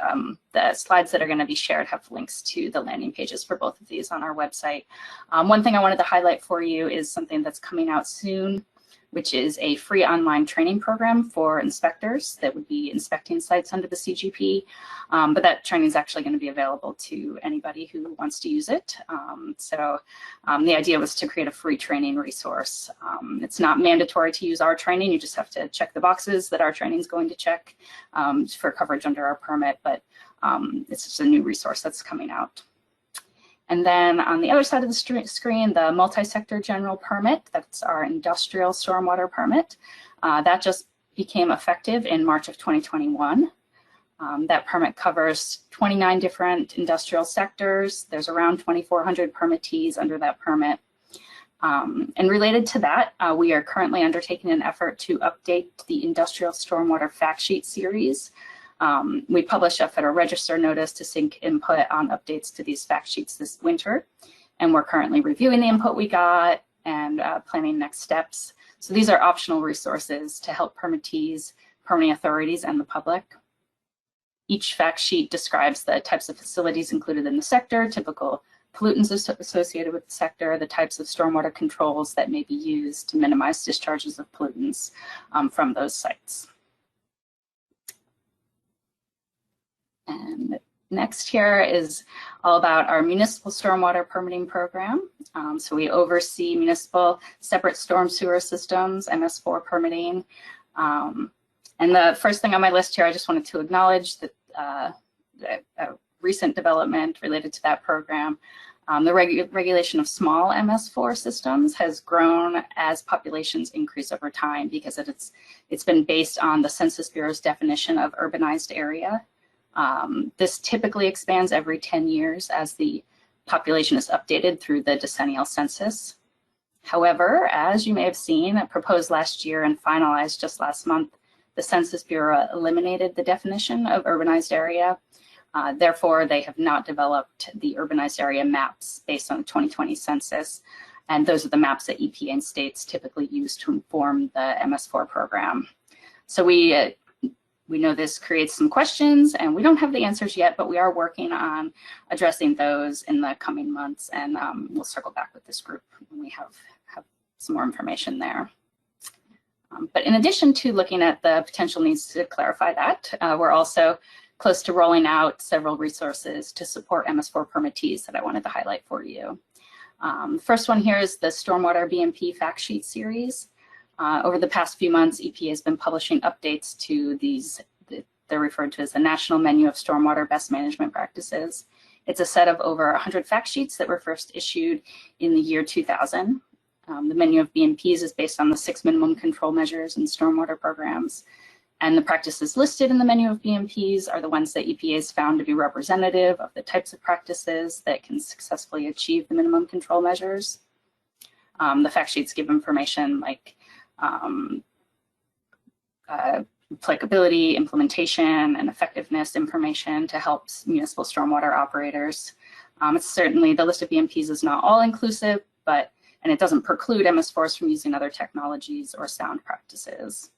the slides that are going to be shared have links to the landing pages for both of these on our website. One thing I wanted to highlight for you is something that's coming out soon, which is a free online training program for inspectors that would be inspecting sites under the CGP. But that training is actually going to be available to anybody who wants to use it. The idea was to create a free training resource. It's not mandatory to use our training. You just have to check the boxes that our training is going to check for coverage under our permit. But it's just a new resource that's coming out. And then on the other side of the screen, the multi-sector general permit, that's our industrial stormwater permit. That just became effective in March of 2021. That permit covers 29 different industrial sectors. There's around 2,400 permittees under that permit. And related to that, we are currently undertaking an effort to update the industrial stormwater fact sheet series. We published a Federal Register notice to seek input on updates to these fact sheets this winter, and we're currently reviewing the input we got and planning next steps. So these are optional resources to help permittees, permitting authorities, and the public. Each fact sheet describes the types of facilities included in the sector, typical pollutants associated with the sector, the types of stormwater controls that may be used to minimize discharges of pollutants from those sites. And next here is all about our municipal stormwater permitting program. So we oversee municipal separate storm sewer systems, MS4 permitting. And the first thing on my list here, I just wanted to acknowledge that a recent development related to that program. The regulation of small MS4 systems has grown as populations increase over time because it's been based on the Census Bureau's definition of urbanized area. This typically expands every 10 years as the population is updated through the decennial census. However, as you may have seen, proposed last year and finalized just last month, the Census Bureau eliminated the definition of urbanized area. Therefore, they have not developed the urbanized area maps based on the 2020 census. And those are the maps that EPA and states typically use to inform the MS4 program. So we know this creates some questions, and we don't have the answers yet, but we are working on addressing those in the coming months, and we'll circle back with this group when we have some more information there. But in addition to looking at the potential needs to clarify that, we're also close to rolling out several resources to support MS4 permittees that I wanted to highlight for you. The first one here is the Stormwater BMP Fact Sheet series. Over the past few months, EPA has been publishing updates to these, they're referred to as the National Menu of Stormwater Best Management Practices. It's a set of over 100 fact sheets that were first issued in the year 2000. The menu of BMPs is based on the 6 minimum control measures and stormwater programs. And the practices listed in the menu of BMPs are the ones that EPA has found to be representative of the types of practices that can successfully achieve the minimum control measures. The fact sheets give information like applicability, implementation, and effectiveness information to help municipal stormwater operators. It's certainly, the list of BMPs is not all inclusive, and it doesn't preclude MS4s from using other technologies or sound practices.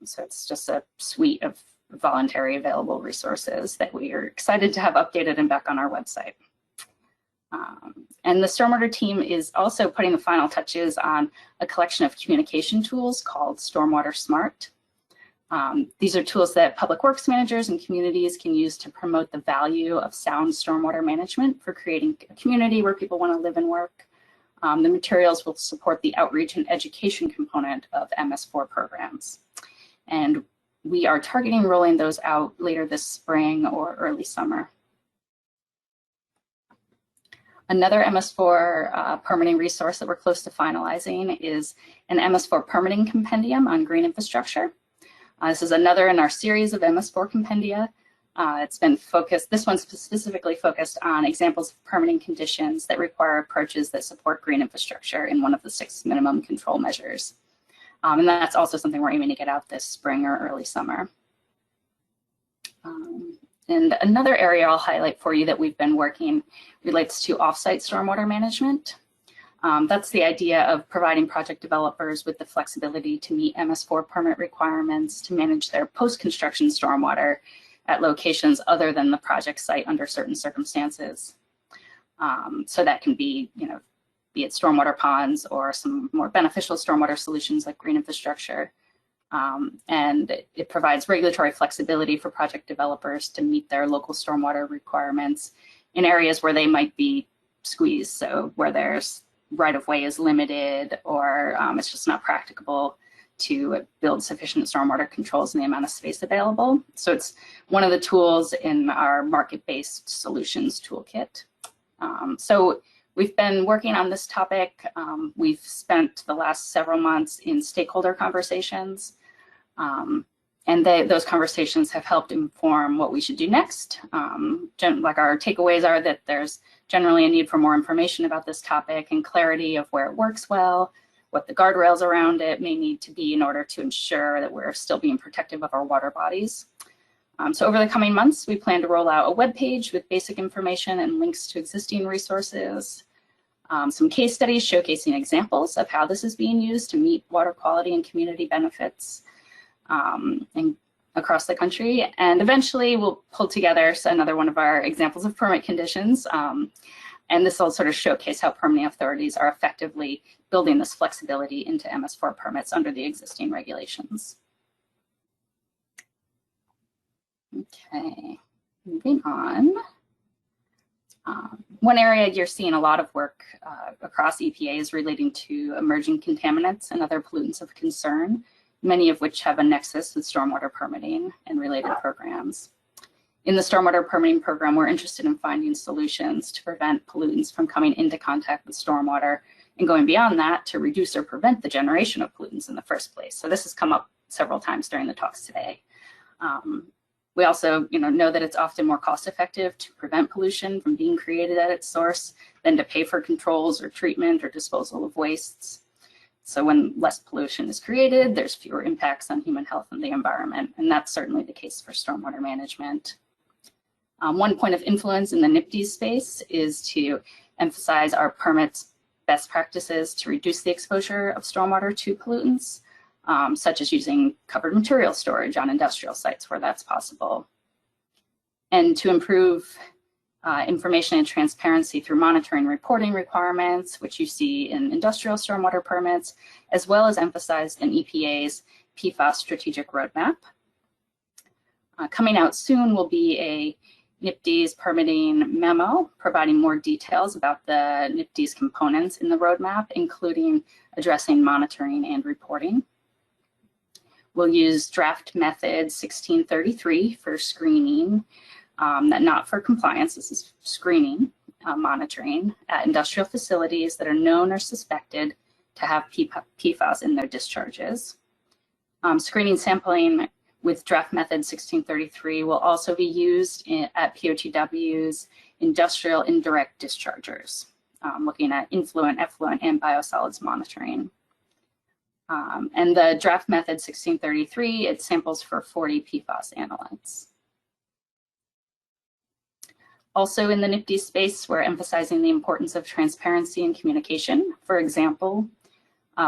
So it's just a suite of voluntary available resources that we are excited to have updated and back on our website. And the Stormwater team is also putting the final touches on a collection of communication tools called Stormwater Smart. These are tools that public works managers and communities can use to promote the value of sound stormwater management for creating a community where people want to live and work. The materials will support the outreach and education component of MS4 programs. And we are targeting rolling those out later this spring or early summer. Another MS4 permitting resource that we're close to finalizing is an MS4 permitting compendium on green infrastructure. This is another in our series of MS4 compendia. It's been focused, this one's specifically focused on examples of permitting conditions that require approaches that support green infrastructure in one of the 6 minimum control measures. And that's also something we're aiming to get out this spring or early summer. And another area I'll highlight for you that we've been working relates to offsite stormwater management. That's the idea of providing project developers with the flexibility to meet MS4 permit requirements to manage their post-construction stormwater at locations other than the project site under certain circumstances. So that can be, be it stormwater ponds or some more beneficial stormwater solutions like green infrastructure. And it provides regulatory flexibility for project developers to meet their local stormwater requirements in areas where they might be squeezed. So where there's right-of-way is limited, or it's just not practicable to build sufficient stormwater controls in the amount of space available. So it's one of the tools in our market-based solutions toolkit. So we've been working on this topic. We've spent the last several months in stakeholder conversations, and those conversations have helped inform what we should do next. Like our takeaways are that there's generally a need for more information about this topic and clarity of where it works well, what the guardrails around it may need to be in order to ensure that we're still being protective of our water bodies. So over the coming months, we plan to roll out a web page with basic information and links to existing resources, some case studies showcasing examples of how this is being used to meet water quality and community benefits and across the country. And eventually we'll pull together another one of our examples of permit conditions. And this will sort of showcase how permitting authorities are effectively building this flexibility into MS4 permits under the existing regulations. Okay, moving on. One area you're seeing a lot of work across EPA is relating to emerging contaminants and other pollutants of concern, many of which have a nexus with stormwater permitting and related programs. In the stormwater permitting program, we're interested in finding solutions to prevent pollutants from coming into contact with stormwater, and going beyond that to reduce or prevent the generation of pollutants in the first place. So this has come up several times during the talks today. We also know that it's often more cost effective to prevent pollution from being created at its source than to pay for controls or treatment or disposal of wastes. So when less pollution is created, there's fewer impacts on human health and the environment, and that's certainly the case for stormwater management. One point of influence in the NIPD space is to emphasize our permits best practices to reduce the exposure of stormwater to pollutants, such as using covered material storage on industrial sites where that's possible. And to improve information and transparency through monitoring and reporting requirements, which you see in industrial stormwater permits, as well as emphasized in EPA's PFAS strategic roadmap. Coming out soon will be a NIPD's permitting memo, providing more details about the NIPD's components in the roadmap, including addressing monitoring and reporting. We'll use draft method 1633 for screening, not for compliance, this is screening, monitoring at industrial facilities that are known or suspected to have PFAS in their discharges. Screening sampling with draft method 1633 will also be used at POTW's industrial indirect dischargers, looking at influent, effluent, and biosolids monitoring. And the draft method 1633, it samples for 40 PFAS analytes. Also in the NIPD space, we're emphasizing the importance of transparency and communication. For example,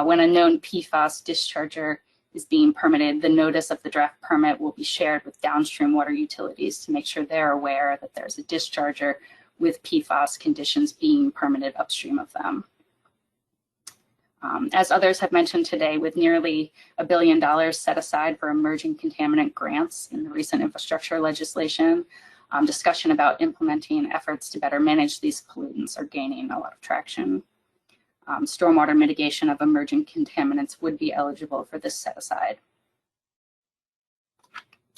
when a known PFAS discharger is being permitted, the notice of the draft permit will be shared with downstream water utilities to make sure they're aware that there's a discharger with PFAS conditions being permitted upstream of them. As others have mentioned today, with nearly $1 billion set aside for emerging contaminant grants in the recent infrastructure legislation, discussion about implementing efforts to better manage these pollutants are gaining a lot of traction. Stormwater mitigation of emerging contaminants would be eligible for this set aside.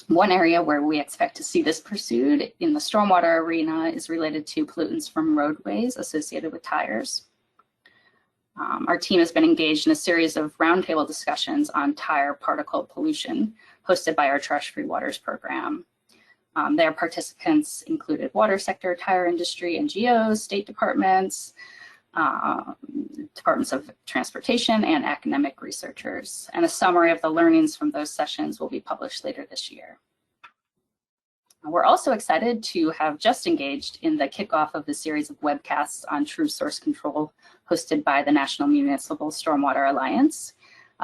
One area where we expect to see this pursued in the stormwater arena is related to pollutants from roadways associated with tires. Our team has been engaged in a series of roundtable discussions on tire particle pollution hosted by our Trash-Free Waters program. Their participants included water sector, tire industry, NGOs, state departments, departments of transportation, and academic researchers. And a summary of the learnings from those sessions will be published later this year. We're also excited to have just engaged in the kickoff of the series of webcasts on true source control hosted by the National Municipal Stormwater Alliance.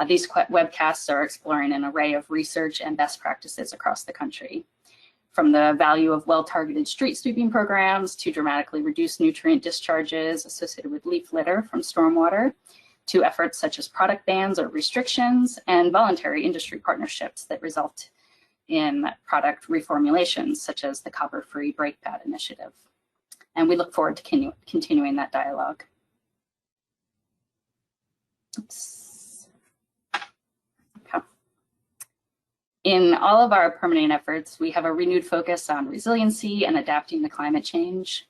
These webcasts are exploring an array of research and best practices across the country, from the value of well-targeted street sweeping programs to dramatically reduce nutrient discharges associated with leaf litter from stormwater, to efforts such as product bans or restrictions and voluntary industry partnerships that result in product reformulations, such as the copper-free brake pad initiative. And we look forward to continuing that dialogue. Oops. Okay. In all of our permitting efforts, we have a renewed focus on resiliency and adapting to climate change.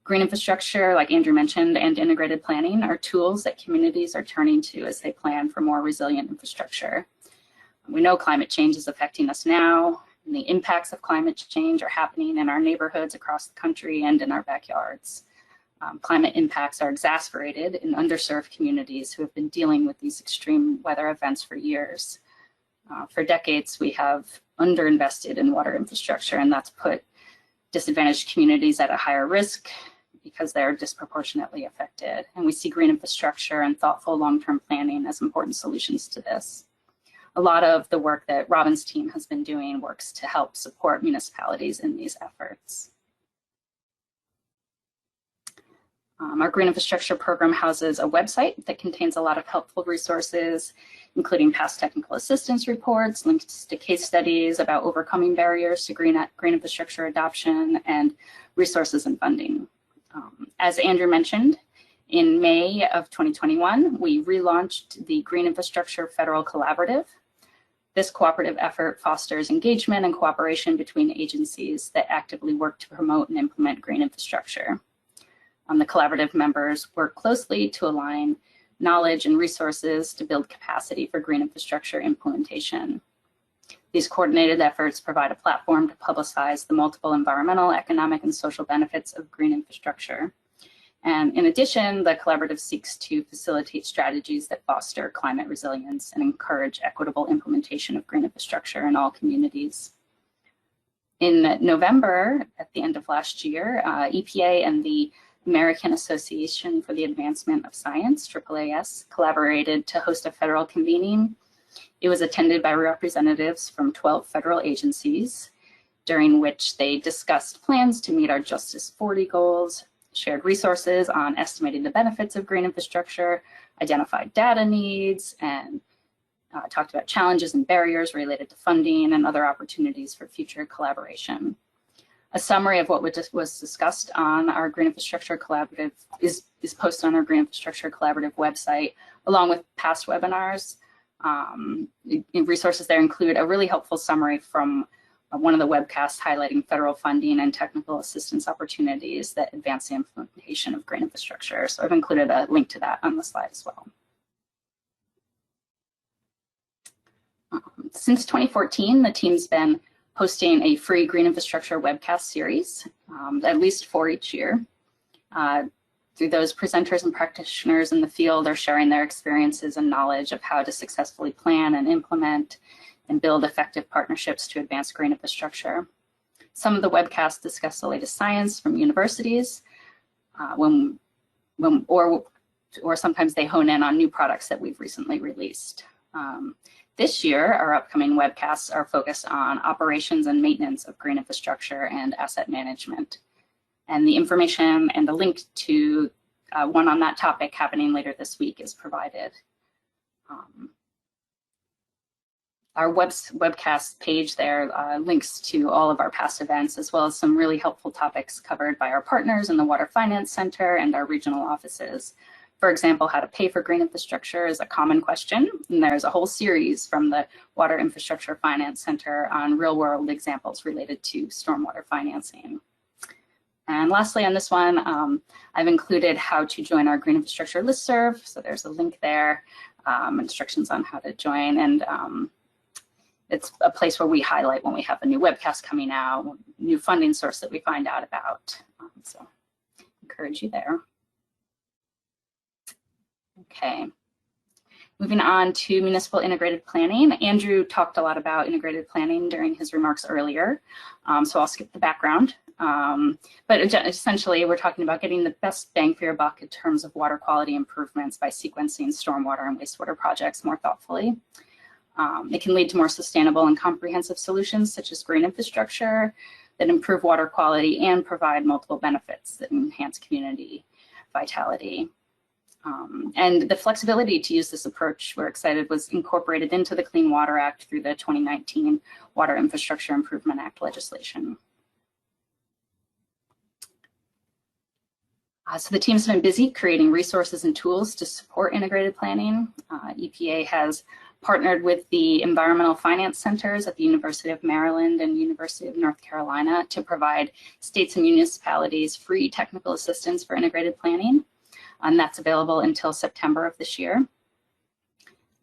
Green infrastructure, like Andrew mentioned, and integrated planning are tools that communities are turning to as they plan for more resilient infrastructure. We know climate change is affecting us now, and the impacts of climate change are happening in our neighborhoods across the country and in our backyards. Climate impacts are exacerbated in underserved communities who have been dealing with these extreme weather events for years. For decades, we have underinvested in water infrastructure, and that's put disadvantaged communities at a higher risk because they're disproportionately affected. And we see green infrastructure and thoughtful long-term planning as important solutions to this. A lot of the work that Robin's team has been doing works to help support municipalities in these efforts. Our green infrastructure program houses a website that contains a lot of helpful resources, including past technical assistance reports, links to case studies about overcoming barriers to green infrastructure adoption, and resources and funding. As Andrew mentioned, in May of 2021, we relaunched the Green Infrastructure Federal Collaborative. This cooperative effort fosters engagement and cooperation between agencies that actively work to promote and implement green infrastructure. The collaborative members work closely to align knowledge and resources to build capacity for green infrastructure implementation. These coordinated efforts provide a platform to publicize the multiple environmental, economic, and social benefits of green infrastructure. And in addition, the collaborative seeks to facilitate strategies that foster climate resilience and encourage equitable implementation of green infrastructure in all communities. In November, at the end of last year, EPA and the American Association for the Advancement of Science, AAAS, collaborated to host a federal convening. It was attended by representatives from 12 federal agencies, during which they discussed plans to meet our Justice 40 goals, shared resources on estimating the benefits of green infrastructure, identified data needs, and talked about challenges and barriers related to funding and other opportunities for future collaboration. A summary of what was discussed on our Green Infrastructure Collaborative is posted on our Green Infrastructure Collaborative website, along with past webinars. Resources there include a really helpful summary from one of the webcasts highlighting federal funding and technical assistance opportunities that advance the implementation of green infrastructure. So I've included a link to that on the slide as well. Since 2014, the team's been hosting a free green infrastructure webcast series, at least 4 each year. Through those, presenters and practitioners in the field are sharing their experiences and knowledge of how to successfully plan and implement and build effective partnerships to advance green infrastructure. Some of the webcasts discuss the latest science from universities, or sometimes they hone in on new products that we've recently released. This year, our upcoming webcasts are focused on operations and maintenance of green infrastructure and asset management. And the information and the link to one on that topic happening later this week is provided. Our webcast page there links to all of our past events, as well as some really helpful topics covered by our partners in the Water Finance Center and our regional offices. For example, how to pay for green infrastructure is a common question, and there's a whole series from the Water Infrastructure Finance Center on real-world examples related to stormwater financing. And lastly, on this one, I've included how to join our green infrastructure listserv. So there's a link there, instructions on how to join, and it's a place where we highlight when we have a new webcast coming out, new funding source that we find out about. So encourage you there. Okay, moving on to municipal integrated planning. Andrew talked a lot about integrated planning during his remarks earlier, so I'll skip the background. But essentially, we're talking about getting the best bang for your buck in terms of water quality improvements by sequencing stormwater and wastewater projects more thoughtfully. It can lead to more sustainable and comprehensive solutions, such as green infrastructure, that improve water quality and provide multiple benefits that enhance community vitality. And the flexibility to use this approach, we're excited, was incorporated into the Clean Water Act through the 2019 Water Infrastructure Improvement Act legislation. So the team's been busy creating resources and tools to support integrated planning. EPA has partnered with the Environmental Finance Centers at the University of Maryland and University of North Carolina to provide states and municipalities free technical assistance for integrated planning. And that's available until September of this year.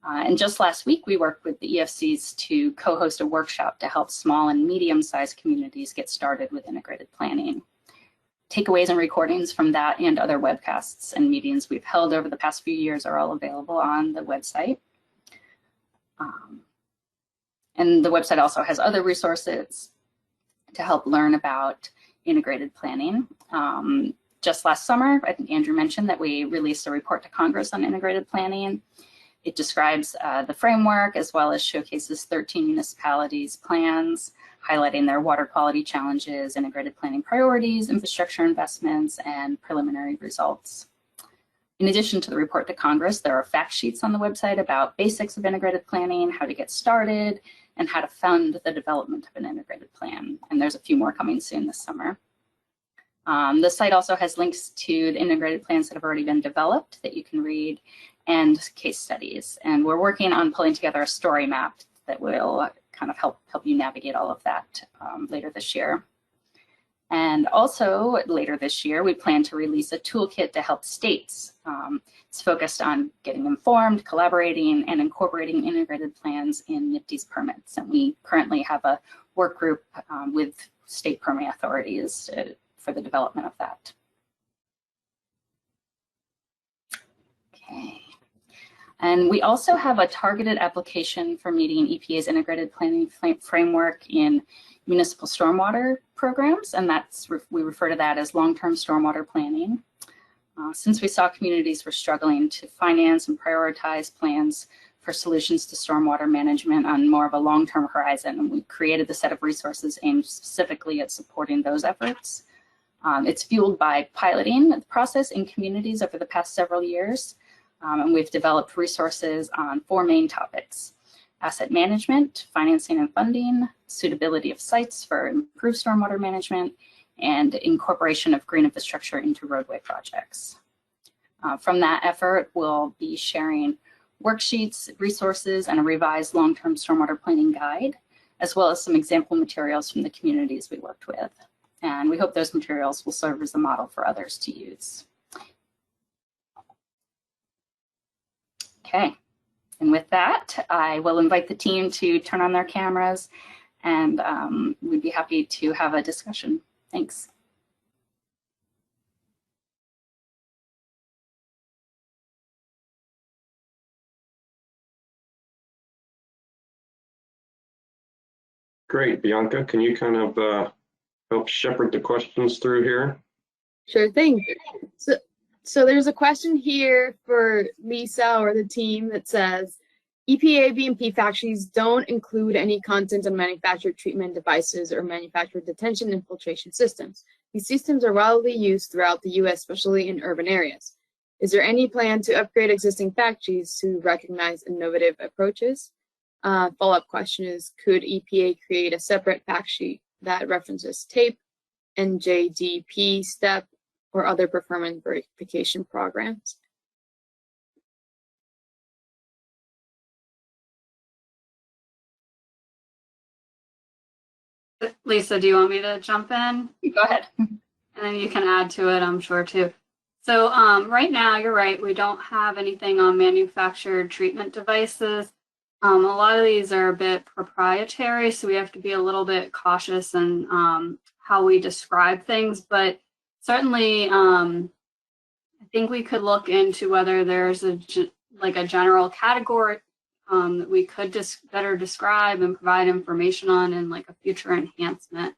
And just last week, we worked with the EFCs to co-host a workshop to help small and medium-sized communities get started with integrated planning. Takeaways and recordings from that and other webcasts and meetings we've held over the past few years are all available on the website. And the website also has other resources to help learn about integrated planning. Just last summer, I think Andrew mentioned that we released a report to Congress on integrated planning. It describes the framework as well as showcases 13 municipalities' plans, highlighting their water quality challenges, integrated planning priorities, infrastructure investments, and preliminary results. In addition to the report to Congress, there are fact sheets on the website about basics of integrated planning, how to get started, and how to fund the development of an integrated plan. And there's a few more coming soon this summer. The site also has links to the integrated plans that have already been developed that you can read and case studies. And we're working on pulling together a story map that will kind of help you navigate all of that later this year. And also later this year, we plan to release a toolkit to help states. It's focused on getting informed, collaborating, and incorporating integrated plans in NIPD's permits. And we currently have a work group with state permit authorities for the development of that. Okay. And we also have a targeted application for meeting EPA's integrated planning framework in municipal stormwater programs, and we refer to that as long-term stormwater planning. Since we saw communities were struggling to finance and prioritize plans for solutions to stormwater management on more of a long-term horizon, and we created the set of resources aimed specifically at supporting those efforts. It's fueled by piloting the process in communities over the past several years, and we've developed resources on 4 main topics: asset management, financing and funding, suitability of sites for improved stormwater management, and incorporation of green infrastructure into roadway projects. From that effort, we'll be sharing worksheets, resources, and a revised long-term stormwater planning guide, as well as some example materials from the communities we worked with. And we hope those materials will serve as a model for others to use. Okay, and with that, I will invite the team to turn on their cameras, and we'd be happy to have a discussion. Thanks. Great, Bianca, can you kind of help shepherd the questions through here? Sure thing. So there's a question here for Lisa or the team that says, EPA BMP fact sheets don't include any content on manufactured treatment devices or manufactured detention and filtration systems. These systems are widely used throughout the U.S., especially in urban areas. Is there any plan to upgrade existing fact sheets to recognize innovative approaches? Follow-up question is, could EPA create a separate fact sheet that references TAPE, NJDP, STEP, or other performance verification programs? Lisa, do you want me to jump in? Go ahead. And then you can add to it, I'm sure, too. So right now, you're right, we don't have anything on manufactured treatment devices. A lot of these are a bit proprietary, so we have to be a little bit cautious in how we describe things. But certainly, I think we could look into whether there's a general category that we could better describe and provide information on in like a future enhancement.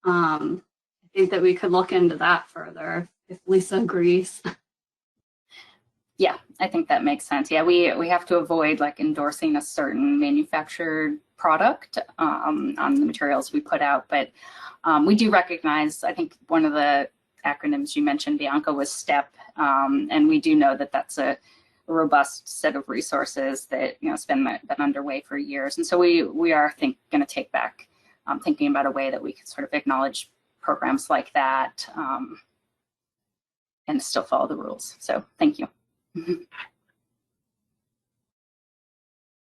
I think that we could look into that further if Lisa agrees. Yeah, I think that makes sense. Yeah, we have to avoid like endorsing a certain manufactured product on the materials we put out, but we do recognize, I think one of the acronyms you mentioned, Bianca, was STEP, and we do know that that's a robust set of resources that it's been underway for years, and so we are going to take back thinking about a way that we can sort of acknowledge programs like that and still follow the rules. So thank you.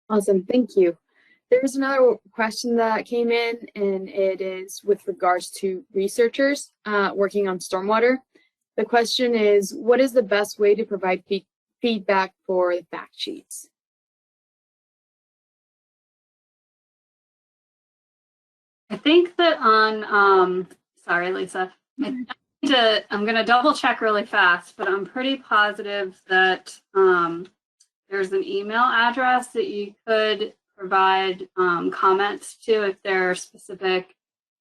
Awesome, thank you. There's another question that came in, and it is with regards to researchers working on stormwater. The question is, what is the best way to provide feedback for the fact sheets? I think that on, sorry, Lisa, I'm going to double check really fast, but I'm pretty positive that there's an email address that you could provide comments to if there are specific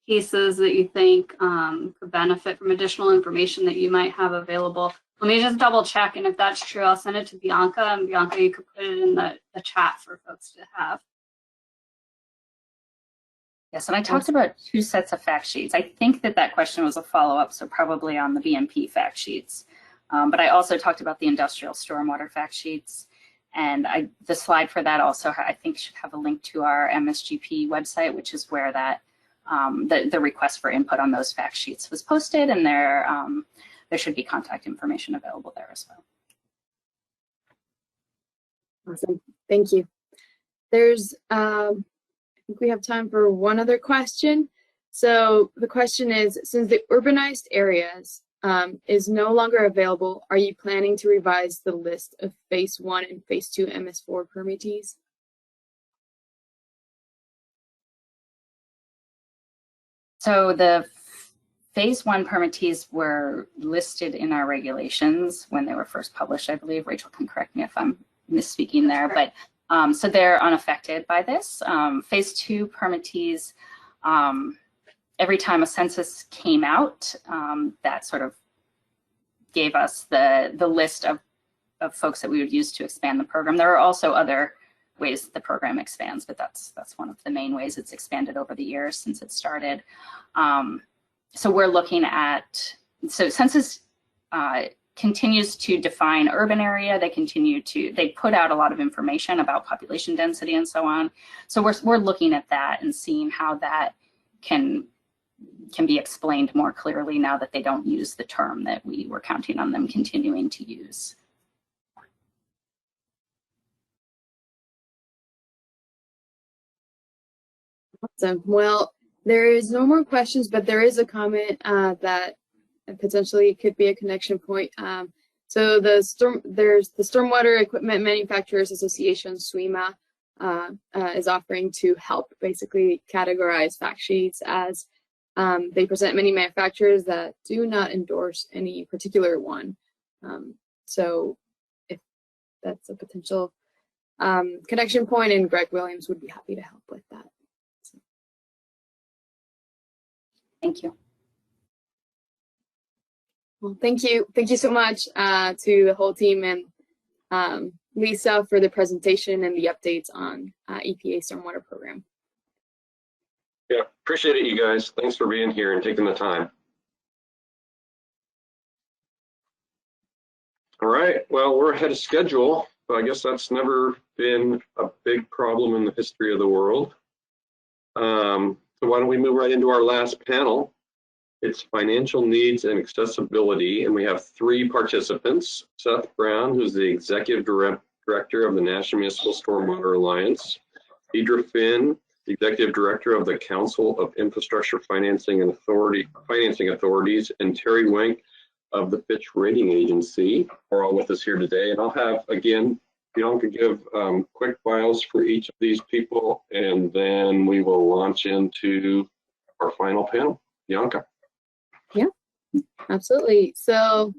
pieces that you think could benefit from additional information that you might have available. Let me just double check, and if that's true, I'll send it to Bianca, and Bianca, you could put it in the chat for folks to have. Yes, and I talked about 2 sets of fact sheets. I think that question was a follow-up, so probably on the BMP fact sheets. But I also talked about the industrial stormwater fact sheets. And the slide for that also, I think, should have a link to our MSGP website, which is where that the request for input on those fact sheets was posted, and there should be contact information available there as well. Awesome, thank you. There's I think we have time for one other question. So the question is, since the urbanized areas is no longer available, are you planning to revise the list of phase 1 and phase 2 MS4 permittees? So the phase 1 permittees were listed in our regulations when they were first published, I believe. Rachel can correct me if I'm misspeaking there, but so they're unaffected by this. Phase 2 permittees, every time a census came out, that sort of gave us the list of folks that we would use to expand the program. There are also other ways the program expands, but that's one of the main ways it's expanded over the years since it started. So we're looking at, so census continues to define urban area. They put out a lot of information about population density and so on. So we're looking at that and seeing how that can be explained more clearly now that they don't use the term that we were counting on them continuing to use. Awesome. Well, there is no more questions, but there is a comment that potentially could be a connection point. So there's the Stormwater Equipment Manufacturers Association, SWEMA, is offering to help basically categorize fact sheets, as they present many manufacturers that do not endorse any particular one. So if that's a potential connection point, and Greg Williams would be happy to help with that. So. Thank you. Well, thank you so much to the whole team and Lisa for the presentation and the updates on EPA Stormwater Program. Yeah, appreciate it, you guys. Thanks for being here and taking the time. All right, well, we're ahead of schedule, but I guess that's never been a big problem in the history of the world. So why don't we move right into our last panel? It's financial needs and accessibility, and we have 3 participants. Seth Brown, who's the Executive Director of the National Municipal Stormwater Alliance, Deidre Finn, the Executive Director of the Council of Infrastructure Financing Authorities, and Terry Wenk of the Fitch Rating Agency are all with us here today. And I'll have, again, Bianca give quick bios for each of these people, and then we will launch into our final panel. Bianca. Yeah, absolutely. So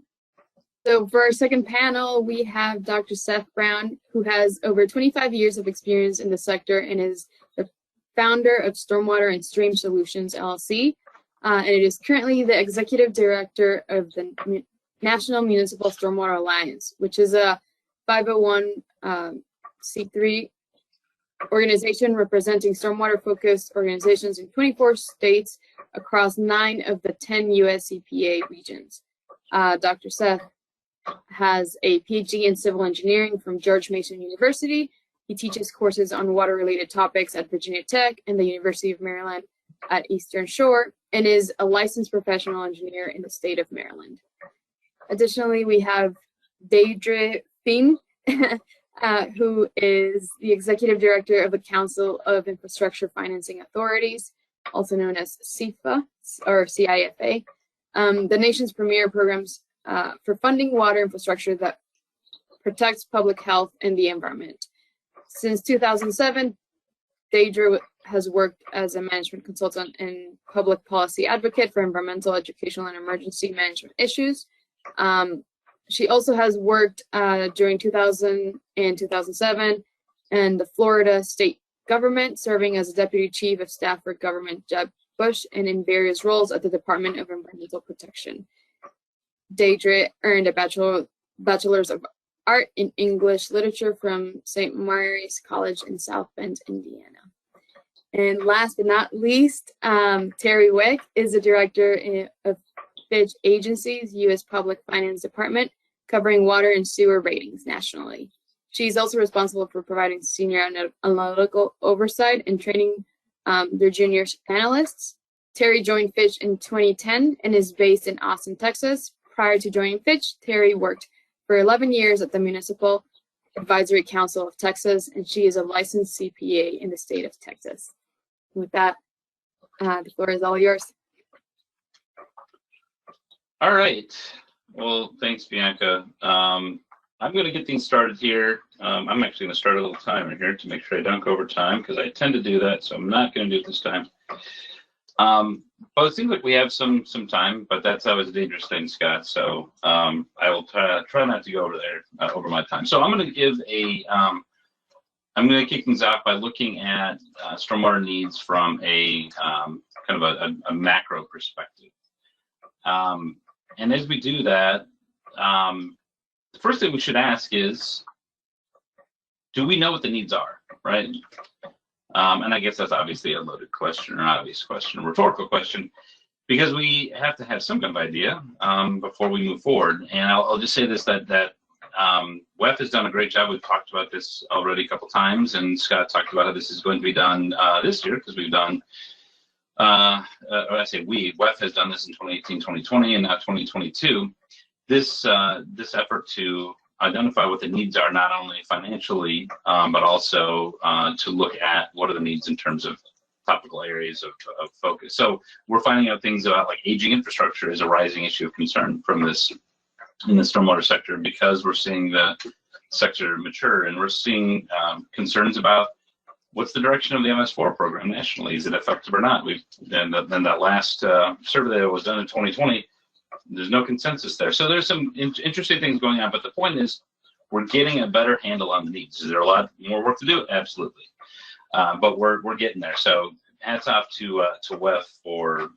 for our second panel, we have Dr. Seth Brown, who has over 25 years of experience in the sector and is the founder of Stormwater and Stream Solutions, LLC. And it is currently the Executive Director of the National Municipal Stormwater Alliance, which is a 501c3 organization representing stormwater-focused organizations in 24 states across 9 of the 10 US EPA regions. Dr. Seth has a PhD in civil engineering from George Mason University. He teaches courses on water-related topics at Virginia Tech and the University of Maryland at Eastern Shore, and is a licensed professional engineer in the state of Maryland. Additionally, we have Deidre Finn, who is the Executive Director of the Council of Infrastructure Financing Authorities, also known as CIFA or CIFA, the nation's premier programs for funding water infrastructure that protects public health and the environment. Since 2007, Deidre has worked as a management consultant and public policy advocate for environmental, educational, and emergency management issues. She also has worked during 2000 and 2007 in the Florida state government, serving as a deputy chief of staff for Governor Jeb Bush and in various roles at the Department of Environmental Protection. Deidre earned a bachelor's of art in English literature from St. Mary's College in South Bend, Indiana. And last but not least, Terry Wenk is the director of Fitch Agency's U.S. Public Finance Department, covering water and sewer ratings nationally. She's also responsible for providing senior analytical oversight and training their junior analysts. Terry joined Fitch in 2010 and is based in Austin, Texas. Prior to joining Fitch, Terry worked for 11 years at the Municipal Advisory Council of Texas, and she is a licensed CPA in the state of Texas. With that, the floor is all yours. All right. Well, thanks, Bianca. I'm going to get things started here. I'm actually going to start a little timer here to make sure I don't go over time, because I tend to do that, so I'm not going to do it this time. Well, it seems like we have some time, but that's always a dangerous thing, Scott. So I will try not to go over there over my time. So I'm going to give I'm going to kick things off by looking at stormwater needs from a kind of a macro perspective. And as we do that, the first thing we should ask is, do we know what the needs are, right? And I guess that's obviously a loaded question, or an obvious question, a rhetorical question, because we have to have some kind of idea before we move forward. And I'll just say this, that WEF has done a great job. We've talked about this already a couple times, and Scott talked about how this is going to be done this year, because we've done, or I say WEF has done this in 2018, 2020, and now 2022. This effort to identify what the needs are, not only financially, but also to look at what are the needs in terms of topical areas of focus. So we're finding out things about, like, aging infrastructure is a rising issue of concern from this in the stormwater sector, because we're seeing the sector mature, and we're seeing concerns about what's the direction of the MS4 program nationally. Is it effective or not? Then that last survey that was done in 2020, there's no consensus there. So there's some interesting things going on, but the point is we're getting a better handle on the needs. Is there a lot more work to do? Absolutely. But we're getting there. So hats off to WEF for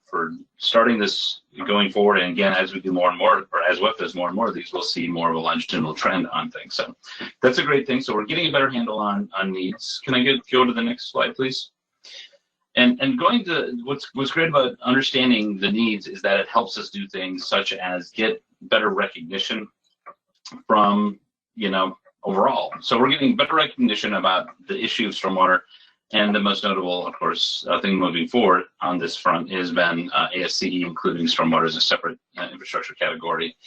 starting this going forward. And again, as we do more and more, or as WEF does more and more of these, we'll see more of a longitudinal trend on things. So that's a great thing. So we're getting a better handle on needs. Can I go to the next slide, please? And going to what's great about understanding the needs is that it helps us do things such as get better recognition from, overall. So we're getting better recognition about the issue of stormwater. And the most notable, of course, thing moving forward on this front has been ASCE, including stormwater as a separate infrastructure category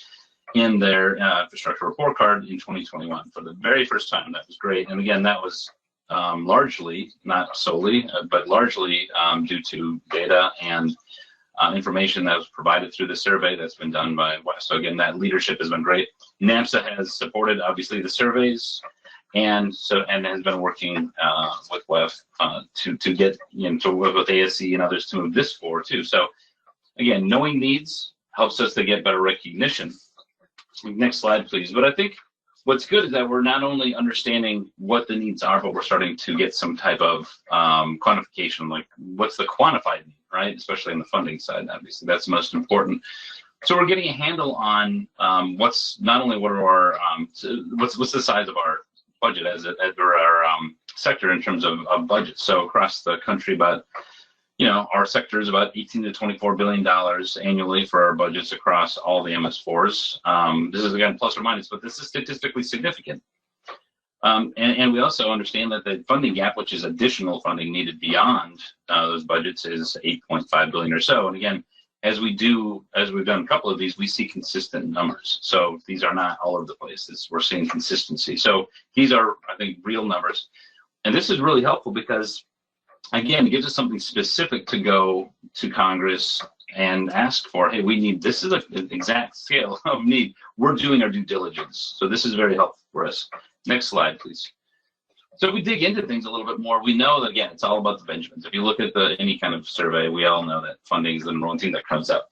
in their infrastructure report card in 2021 for the very first time. That was great. And again, that was largely, not solely, but largely due to data and information that was provided through the survey that's been done by WEF. So again, that leadership has been great. NMSA has supported, obviously, the surveys, and has been working with WEF to get, to work with ASC and others to move this forward too. So again, knowing needs helps us to get better recognition. Next slide, please. But I think what's good is that we're not only understanding what the needs are, but we're starting to get some type of quantification, like what's the quantified need, right? Especially on the funding side, obviously, that's most important. So we're getting a handle on what's not only what are our what's the size of our budget as our sector in terms of budget. So across the country, about our sector is about $18 to $24 billion annually for our budgets across all the MS4s. This is, again, plus or minus, but this is statistically significant. And we also understand that the funding gap, which is additional funding needed beyond those budgets, is $8.5 billion or so. And again, as we've done a couple of these, we see consistent numbers. So these are not all over the place. We're seeing consistency. So these are, I think, real numbers. And this is really helpful because, again, it gives us something specific to go to Congress and ask for. Hey, we need, this is an exact scale of need. We're doing our due diligence. So this is very helpful for us. Next slide, please. So if we dig into things a little bit more, we know that, again, it's all about the Benjamins. If you look at any kind of survey, we all know that funding is the number one thing that comes up.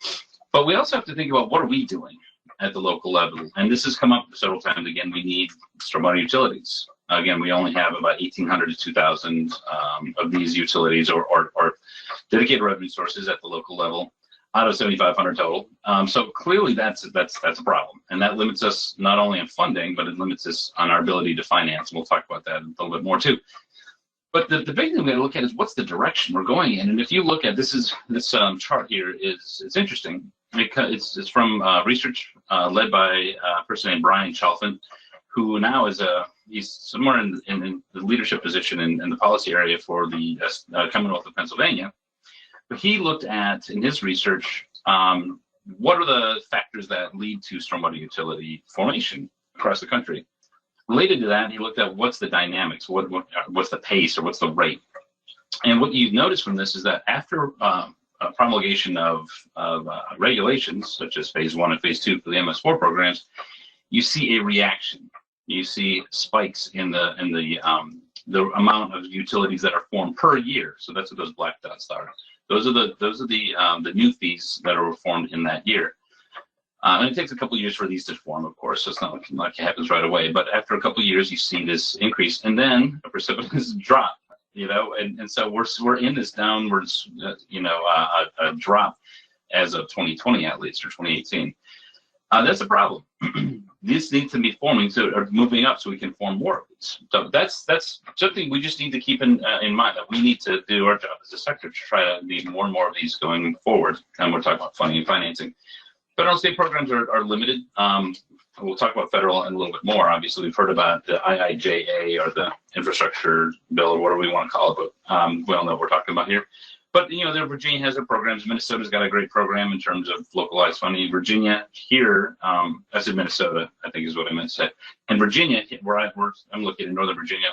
But we also have to think about, what are we doing at the local level? And this has come up several times. Again, we need stormwater utilities. Again, we only have about 1,800 to 2,000 of these utilities or dedicated revenue sources at the local level out of 7,500 total. So clearly that's a problem. And that limits us not only in funding, but it limits us on our ability to finance. And we'll talk about that a little bit more too. But the big thing we gotta look at is what's the direction we're going in. And if you look at this chart here, it's interesting because it's from research led by a person named Brian Chalfant, who now is he's somewhere in the leadership position in the policy area for the Commonwealth of Pennsylvania. But he looked at, in his research, what are the factors that lead to stormwater utility formation across the country. Related to that, he looked at what's the dynamics, what's the pace, or what's the rate. And what you notice from this is that after a promulgation of regulations, such as phase 1 and phase 2 for the MS4 programs, you see a reaction. You see spikes in the amount of utilities that are formed per year. So that's what those black dots are. Those are the new fees that are formed in that year. And it takes a couple of years for these to form, of course, so it's not like it happens right away. But after a couple of years, you see this increase, and then a precipitous drop, and so we're in this downwards, a drop as of 2020 at least, or 2018. That's a problem. These need to be forming, or moving up, so we can form more of these. So that's something we just need to keep in mind, that we need to do our job as a sector to try to need more and more of these going forward. And we're talking about funding and financing. Federal and state programs are limited. We'll talk about federal in a little bit more. Obviously, we've heard about the IIJA, or the infrastructure bill, or whatever we want to call it, but we all know what we're talking about here. But, Virginia has their programs. Minnesota's got a great program in terms of localized funding. Virginia here, I said Minnesota, I think is what I meant to say. And Virginia, where I'm located in Northern Virginia,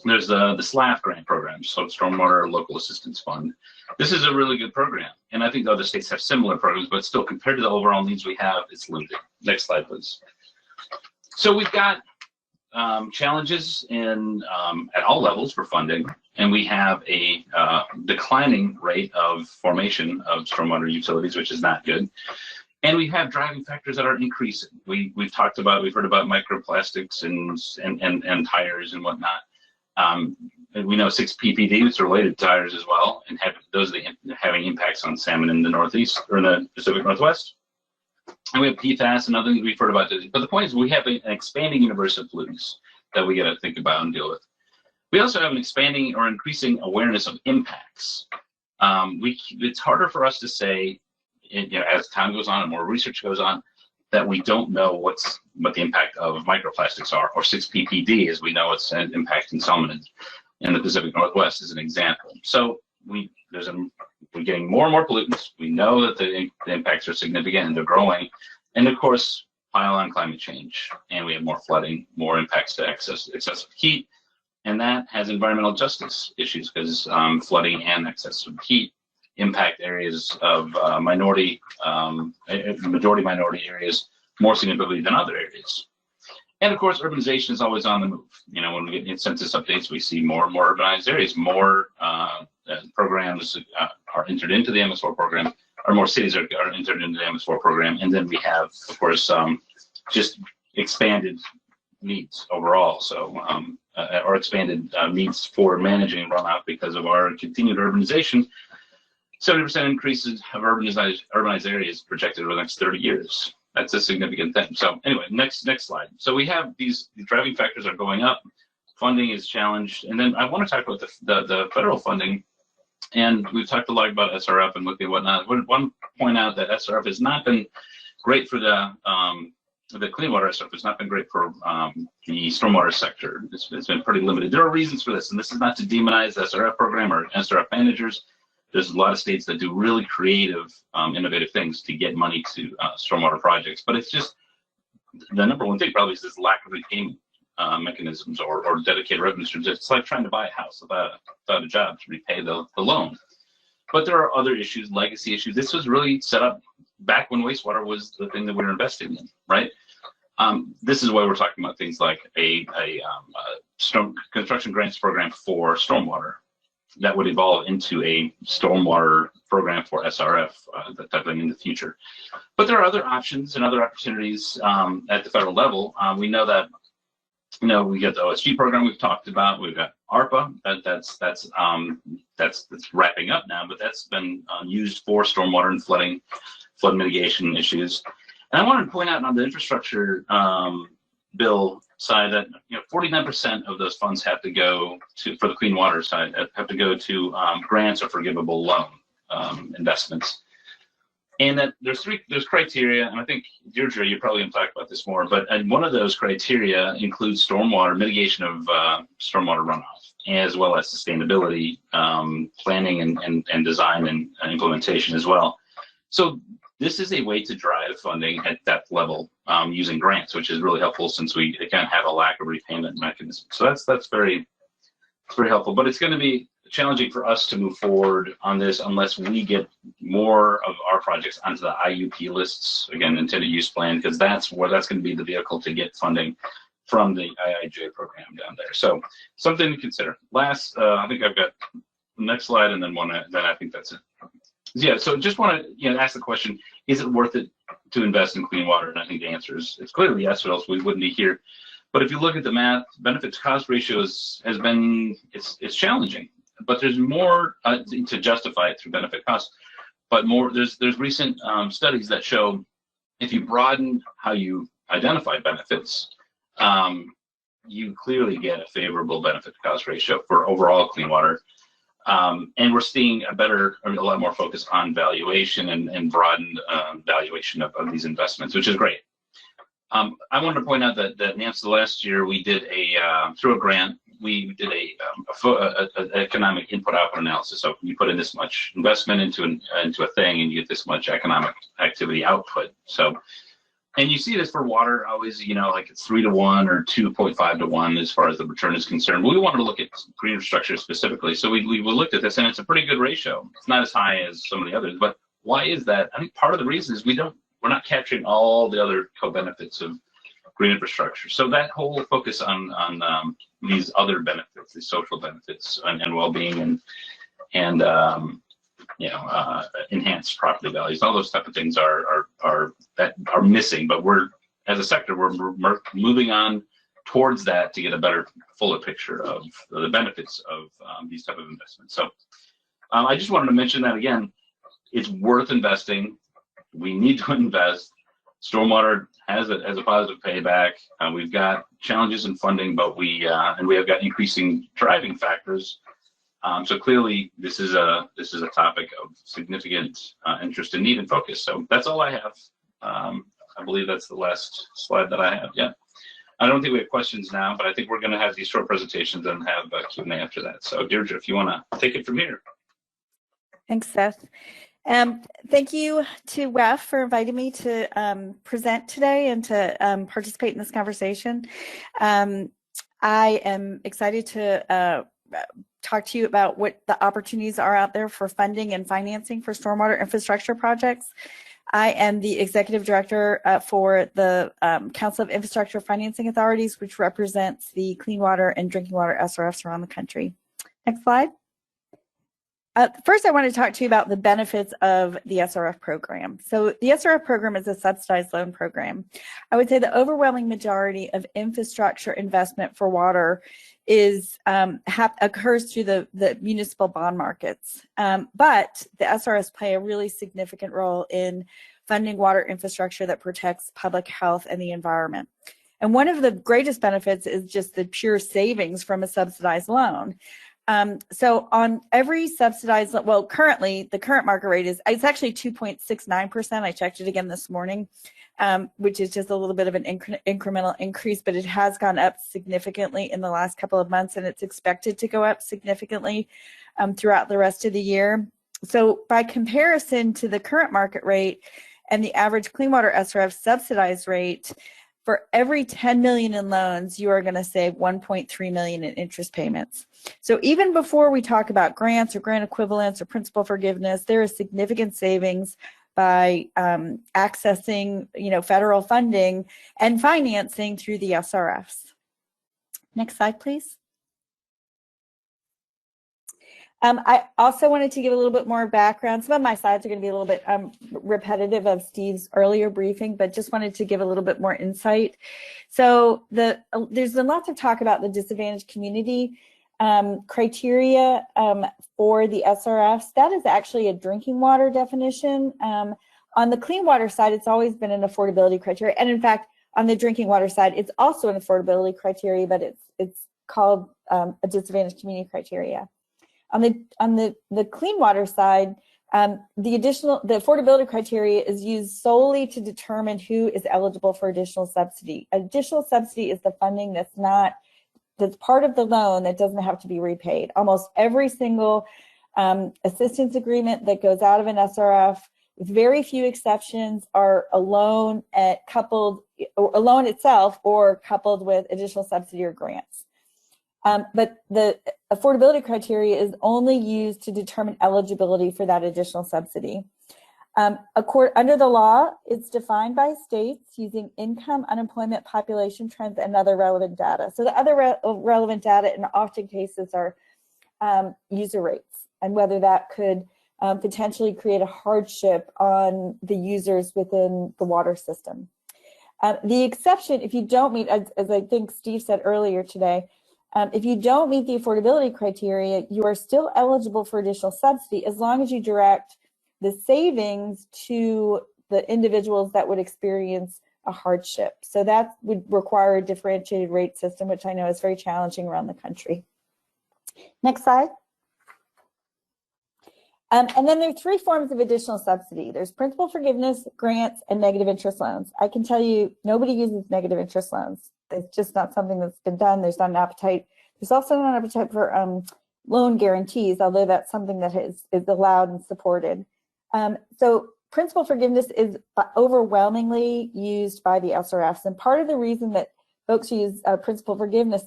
there's the SLAF grant program, so Stormwater Local Assistance Fund. This is a really good program. And I think the other states have similar programs, but still, compared to the overall needs we have, it's limited. Next slide, please. So we've got challenges at all levels for funding, and we have a declining rate of formation of stormwater utilities, which is not good. And we have driving factors that are increasing. We've heard about microplastics and tires and whatnot. And we know 6 ppd is related to tires as well, and those are having impacts on salmon in the Northeast, or in the Pacific Northwest. And we have PFAS and other things we've heard about. But the point is, we have an expanding universe of pollutants that we got to think about and deal with. We also have an expanding or increasing awareness of impacts. It's harder for us to say, as time goes on and more research goes on, that we don't know what the impact of microplastics are, or 6 ppd, as we know it's an impact in salmon in the Pacific Northwest, as an example. So we're getting more and more pollutants. We know that the impacts are significant and they're growing. And of course, pile on climate change, and we have more flooding, more impacts to excessive heat. And that has environmental justice issues, because flooding and excessive heat impact areas of majority minority areas more significantly than other areas. And of course, urbanization is always on the move. When we get census updates, we see more and more urbanized areas, more programs are entered into the MS4 program, or more cities are entered into the MS4 program. And then we have, of course, just expanded needs overall. So, or expanded needs for managing runoff because of our continued urbanization. 70% increases of urbanized areas projected over the next 30 years. That's a significant thing. So anyway, next slide. So we have these driving factors are going up. Funding is challenged. And then I want to talk about the federal funding. And we've talked a lot about SRF and looking at whatnot. I want to point out that SRF has not been great for the clean water SRF. It's not been great for the stormwater sector. It's been pretty limited. There are reasons for this, and this is not to demonize the SRF program or SRF managers. There's a lot of states that do really creative, innovative things to get money to stormwater projects. But it's just, the number one thing probably is this lack of repayment mechanisms or dedicated revenue streams. It's like trying to buy a house without a job to repay the loan. But there are other issues, legacy issues. This was really set up back when wastewater was the thing that we were investing in, right? This is why we're talking about things like a construction grants program for stormwater that would evolve into a stormwater program for SRF, that type of thing in the future. But there are other options and other opportunities at the federal level. We know that, we got the OSG program we've talked about. We've got ARPA that's wrapping up now, but that's been used for stormwater and flood mitigation issues. And I wanted to point out on the infrastructure bill side that 49% of those funds have to go to, for the clean water side, have to go to grants or forgivable loan investments. And that there's criteria, and I think Deirdre, you're probably going to talk about this more, but one of those criteria includes stormwater mitigation of stormwater runoff, as well as sustainability planning and design and implementation as well. So this is a way to drive funding at that level using grants, which is really helpful since we kind of have a lack of repayment mechanism. So that's very helpful. But it's going to be challenging for us to move forward on this unless we get more of our projects onto the IUP lists, again, intended use plan, because that's going to be the vehicle to get funding from the IIJ program down there. So something to consider. Last, I think I've got next slide, and then then I think that's it. Yeah, so just want to ask the question: is it worth it to invest in clean water? And I think the answer is it's clearly yes, or else we wouldn't be here. But if you look at the math, benefits cost ratios has been it's challenging, but there's more to justify it through benefit cost. But there's recent studies that show if you broaden how you identify benefits, you clearly get a favorable benefit cost ratio for overall clean water. And we're seeing a lot more focus on valuation and broadened valuation of these investments, which is great. I wanted to point out that NMSA last year we did through a grant, we did an economic input-output analysis. So you put in this much investment into a thing, and you get this much economic activity output. So, and you see this for water always, like it's 3 to 1 or 2.5 to 1 as far as the return is concerned. But we wanted to look at green infrastructure specifically. So we looked at this, and it's a pretty good ratio. It's not as high as some of the others, but why is that? I think part of the reason is we're not capturing all the other co-benefits of green infrastructure. So that whole focus on these other benefits, these social benefits and well-being and enhanced property values, all those type of things are missing. But we're, as a sector, we're moving on towards that to get a better, fuller picture of the benefits of these type of investments. So I just wanted to mention that again. It's worth investing. We need to invest. Stormwater has a positive payback. We've got challenges in funding, but we have got increasing driving factors. So clearly, this is a topic of significant interest and need and focus. So that's all I have. I believe that's the last slide that I have. Yeah. I don't think we have questions now, but I think we're going to have these short presentations and have Q&A after that. So Deirdre, if you want to take it from here. Thanks, Seth. Thank you to WEF for inviting me to present today and to participate in this conversation. I am excited to talk to you about what the opportunities are out there for funding and financing for stormwater infrastructure projects. I am the executive director for the Council of Infrastructure Financing Authorities, which represents the clean water and drinking water SRFs around the country. Next slide. First, I want to talk to you about the benefits of the SRF program. So the SRF program is a subsidized loan program. I would say the overwhelming majority of infrastructure investment for water occurs through the municipal bond markets. But the SRFs play a really significant role in funding water infrastructure that protects public health and the environment. And one of the greatest benefits is just the pure savings from a subsidized loan. So on every subsidized, well, currently the current market rate it's actually 2.69%. I checked it again this morning, which is just a little bit of an incremental increase, but it has gone up significantly in the last couple of months, and it's expected to go up significantly throughout the rest of the year. So by comparison to the current market rate and the average clean water SRF subsidized rate, for every 10 million in loans, you are going to save 1.3 million in interest payments. So even before we talk about grants or grant equivalents or principal forgiveness, there is significant savings by accessing, federal funding and financing through the SRFs. Next slide, please. I also wanted to give a little bit more background. Some of my slides are going to be a little bit repetitive of Steve's earlier briefing, but just wanted to give a little bit more insight. So there's been lots of talk about the disadvantaged community criteria for the SRFs. That is actually a drinking water definition. On the clean water side, it's always been an affordability criteria. And in fact, on the drinking water side, it's also an affordability criteria, but it's called a disadvantaged community criteria. On the clean water side, the affordability criteria is used solely to determine who is eligible for additional subsidy. Additional subsidy is the funding that's part of the loan that doesn't have to be repaid. Almost every single assistance agreement that goes out of an SRF, with very few exceptions, are a loan itself or coupled with additional subsidy or grants. But the affordability criteria is only used to determine eligibility for that additional subsidy. Under the law, it's defined by states using income, unemployment, population trends, and other relevant data. So the other relevant data in often cases are user rates and whether that could potentially create a hardship on the users within the water system. The exception, if you don't meet, as I think Steve said earlier today, if you don't meet the affordability criteria, you are still eligible for additional subsidy as long as you direct the savings to the individuals that would experience a hardship. So that would require a differentiated rate system, which I know is very challenging around the country. Next slide. And then there are three forms of additional subsidy. There's principal forgiveness, grants, and negative interest loans. I can tell you nobody uses negative interest loans. It's just not something that's been done. There's not an appetite. There's also not an appetite for loan guarantees, although that's something that is allowed and supported. So principal forgiveness is overwhelmingly used by the SRFs. And part of the reason that folks use principal forgiveness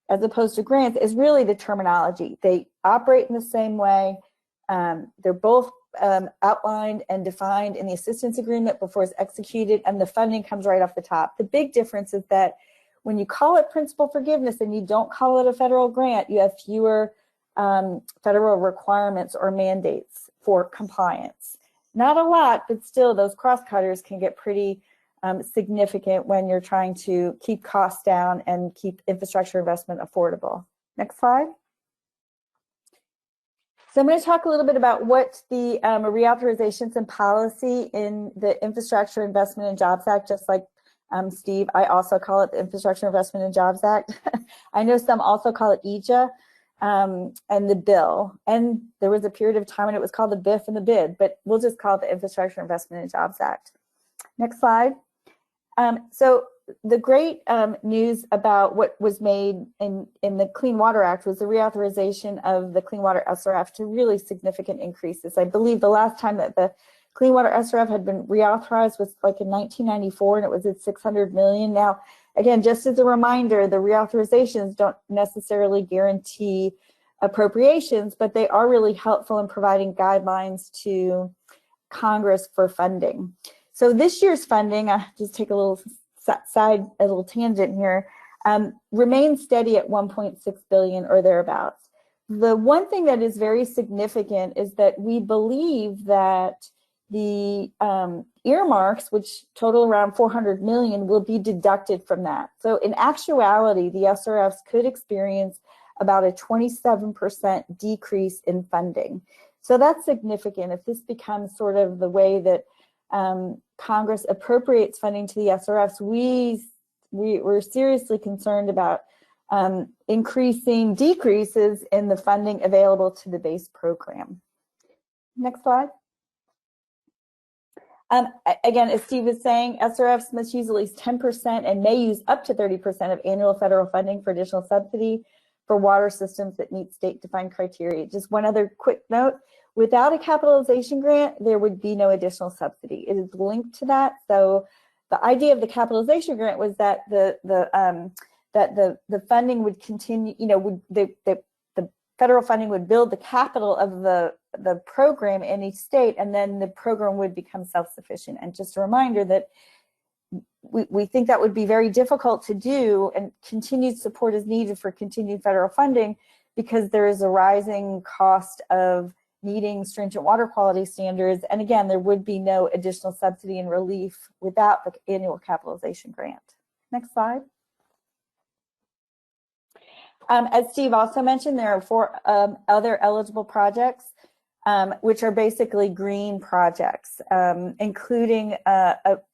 as opposed to grants is really the terminology. They operate in the same way. They're both outlined and defined in the assistance agreement before it's executed, and the funding comes right off the top. The big difference is that when you call it principal forgiveness and you don't call it a federal grant, you have fewer federal requirements or mandates for compliance. Not a lot, but still those cross-cutters can get pretty significant when you're trying to keep costs down and keep infrastructure investment affordable. Next slide. So I'm going to talk a little bit about what the reauthorizations and policy in the Infrastructure Investment and Jobs Act, just like Steve, I also call it the Infrastructure Investment and Jobs Act. I know some also call it EJA and the bill. And there was a period of time when it was called the BIF and the BID, but we'll just call it the Infrastructure Investment and Jobs Act. Next slide. So the great news about what was made in the Clean Water Act was the reauthorization of the Clean Water SRF to really significant increases. I believe the last time that the Clean Water SRF had been reauthorized was like in 1994, and it was at $600 million. Now, again, just as a reminder, the reauthorizations don't necessarily guarantee appropriations, but they are really helpful in providing guidelines to Congress for funding. So this year's funding, I just take a little tangent here, remains steady at 1.6 billion or thereabouts. The one thing that is very significant is that we believe that the earmarks, which total around 400 million, will be deducted from that. So in actuality, the SRFs could experience about a 27% decrease in funding. So that's significant. If this becomes sort of the way that Congress appropriates funding to the SRFs, we're seriously concerned about decreases in the funding available to the base program. Next slide. Again, as Steve was saying, SRFs must use at least 10% and may use up to 30% of annual federal funding for additional subsidy for water systems that meet state-defined criteria. Just one other quick note. Without a capitalization grant, there would be no additional subsidy. It is linked to that. So the idea of the capitalization grant was that the funding would continue, the federal funding would build the capital of the program in each state, and then the program would become self-sufficient. And just a reminder that we think that would be very difficult to do, and continued support is needed for continued federal funding because there is a rising cost of meeting stringent water quality standards. And again, there would be no additional subsidy and relief without the annual capitalization grant. Next slide. As Steve also mentioned, there are 4 other eligible projects, which are basically green projects, including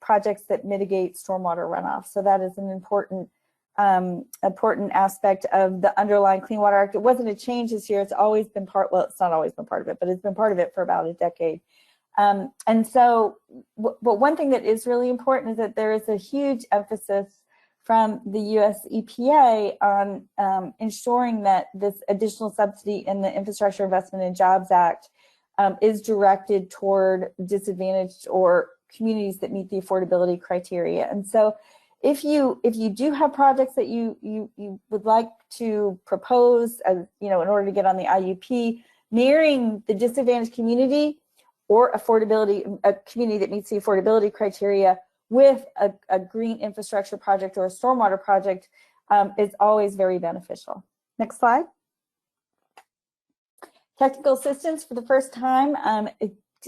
projects that mitigate stormwater runoff. So that is an important aspect of the underlying Clean Water Act. It wasn't a change this year. It's always been well, it's not always been part of it, but it's been part of it for about a decade. And so, but one thing that is really important is that there is a huge emphasis from the US EPA on ensuring that this additional subsidy in the Infrastructure Investment and Jobs Act is directed toward disadvantaged or communities that meet the affordability criteria. And so if you do have projects that you would like to propose, as in order to get on the IUP, marrying the disadvantaged community or a community that meets the affordability criteria with a green infrastructure project or a stormwater project is always very beneficial. Next slide. Technical assistance, for the first time,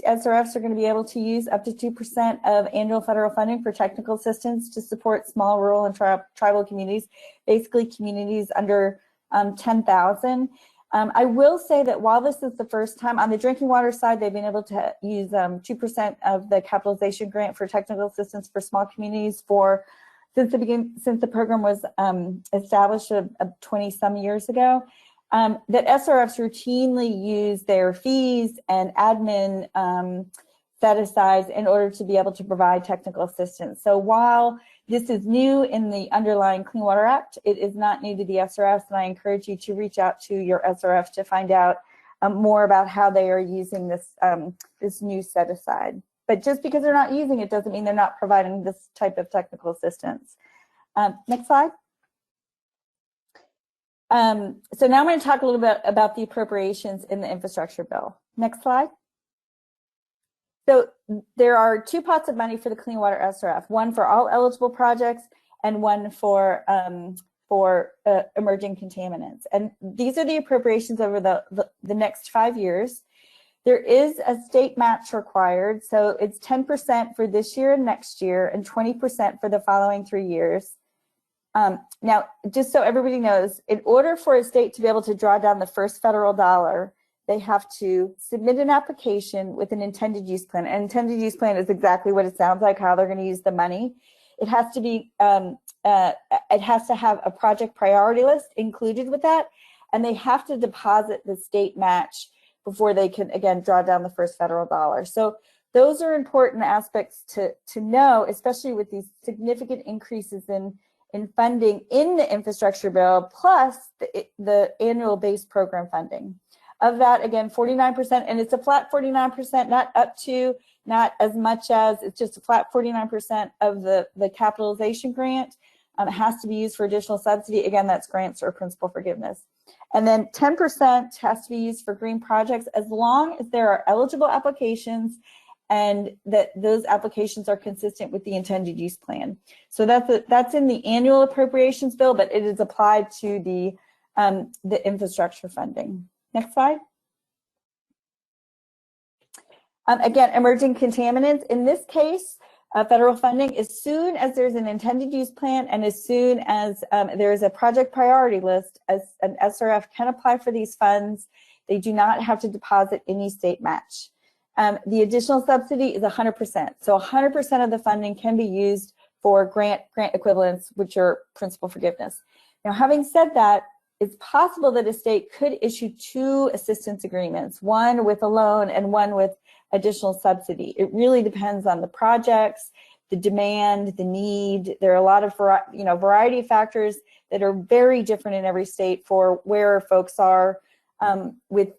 SRFs are going to be able to use up to 2% of annual federal funding for technical assistance to support small, rural, and tribal communities, basically communities under 10,000. I will say that while this is the first time, on the drinking water side, they've been able to use 2% of the capitalization grant for technical assistance for small communities since the program was established 20-some years ago. That SRFs routinely use their fees and admin set-asides in order to be able to provide technical assistance. So while this is new in the underlying Clean Water Act, it is not new to the SRFs, and I encourage you to reach out to your SRF to find out more about how they are using this, this new set-aside. But just because they're not using it doesn't mean they're not providing this type of technical assistance. Next slide. So now I'm going to talk a little bit about the appropriations in the infrastructure bill. Next slide. So there are two pots of money for the Clean Water SRF, one for all eligible projects and one for emerging contaminants. And these are the appropriations over the next 5 years. There is a state match required, so it's 10% for this year and next year and 20% for the following 3 years. Now, just so everybody knows, in order for a state to be able to draw down the first federal dollar, they have to submit an application with an intended use plan. An intended use plan is exactly what it sounds like, how they're going to use the money. It has to be, it has to have a project priority list included with that, and they have to deposit the state match before they can, again, draw down the first federal dollar. So those are important aspects to know, especially with these significant increases in funding in the infrastructure bill, plus the annual base program funding. Of that, again, 49%, and it's a flat 49%, not up to, not as much as, it's just a flat 49% of the capitalization grant. It has to be used for additional subsidy. Again, that's grants or principal forgiveness. And then 10% has to be used for green projects as long as there are eligible applications and that those applications are consistent with the intended use plan. So that's in the annual appropriations bill, but it is applied to the infrastructure funding. Next slide. Again, emerging contaminants. In this case, federal funding, as soon as there's an intended use plan and as soon as there is a project priority list, as an SRF can apply for these funds, they do not have to deposit any state match. The additional subsidy is 100%. So 100% of the funding can be used for grant equivalents, which are principal forgiveness. Now, having said that, it's possible that a state could issue 2 assistance agreements, one with a loan and one with additional subsidy. It really depends on the projects, the demand, the need. There are a lot of variety of factors that are very different in every state for where folks are with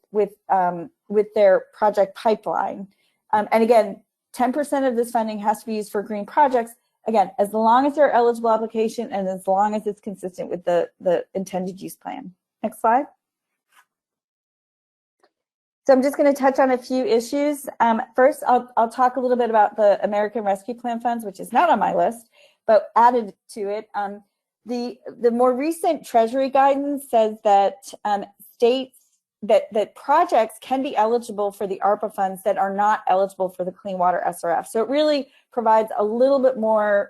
their project pipeline. And again, 10% of this funding has to be used for green projects. Again, as long as they're eligible application and as long as it's consistent with the intended use plan. Next slide. So I'm just going to touch on a few issues. First, I'll talk a little bit about the American Rescue Plan funds, which is not on my list, but added to it. The more recent Treasury guidance says that states that projects can be eligible for the ARPA funds that are not eligible for the Clean Water SRF. So it really provides a little bit more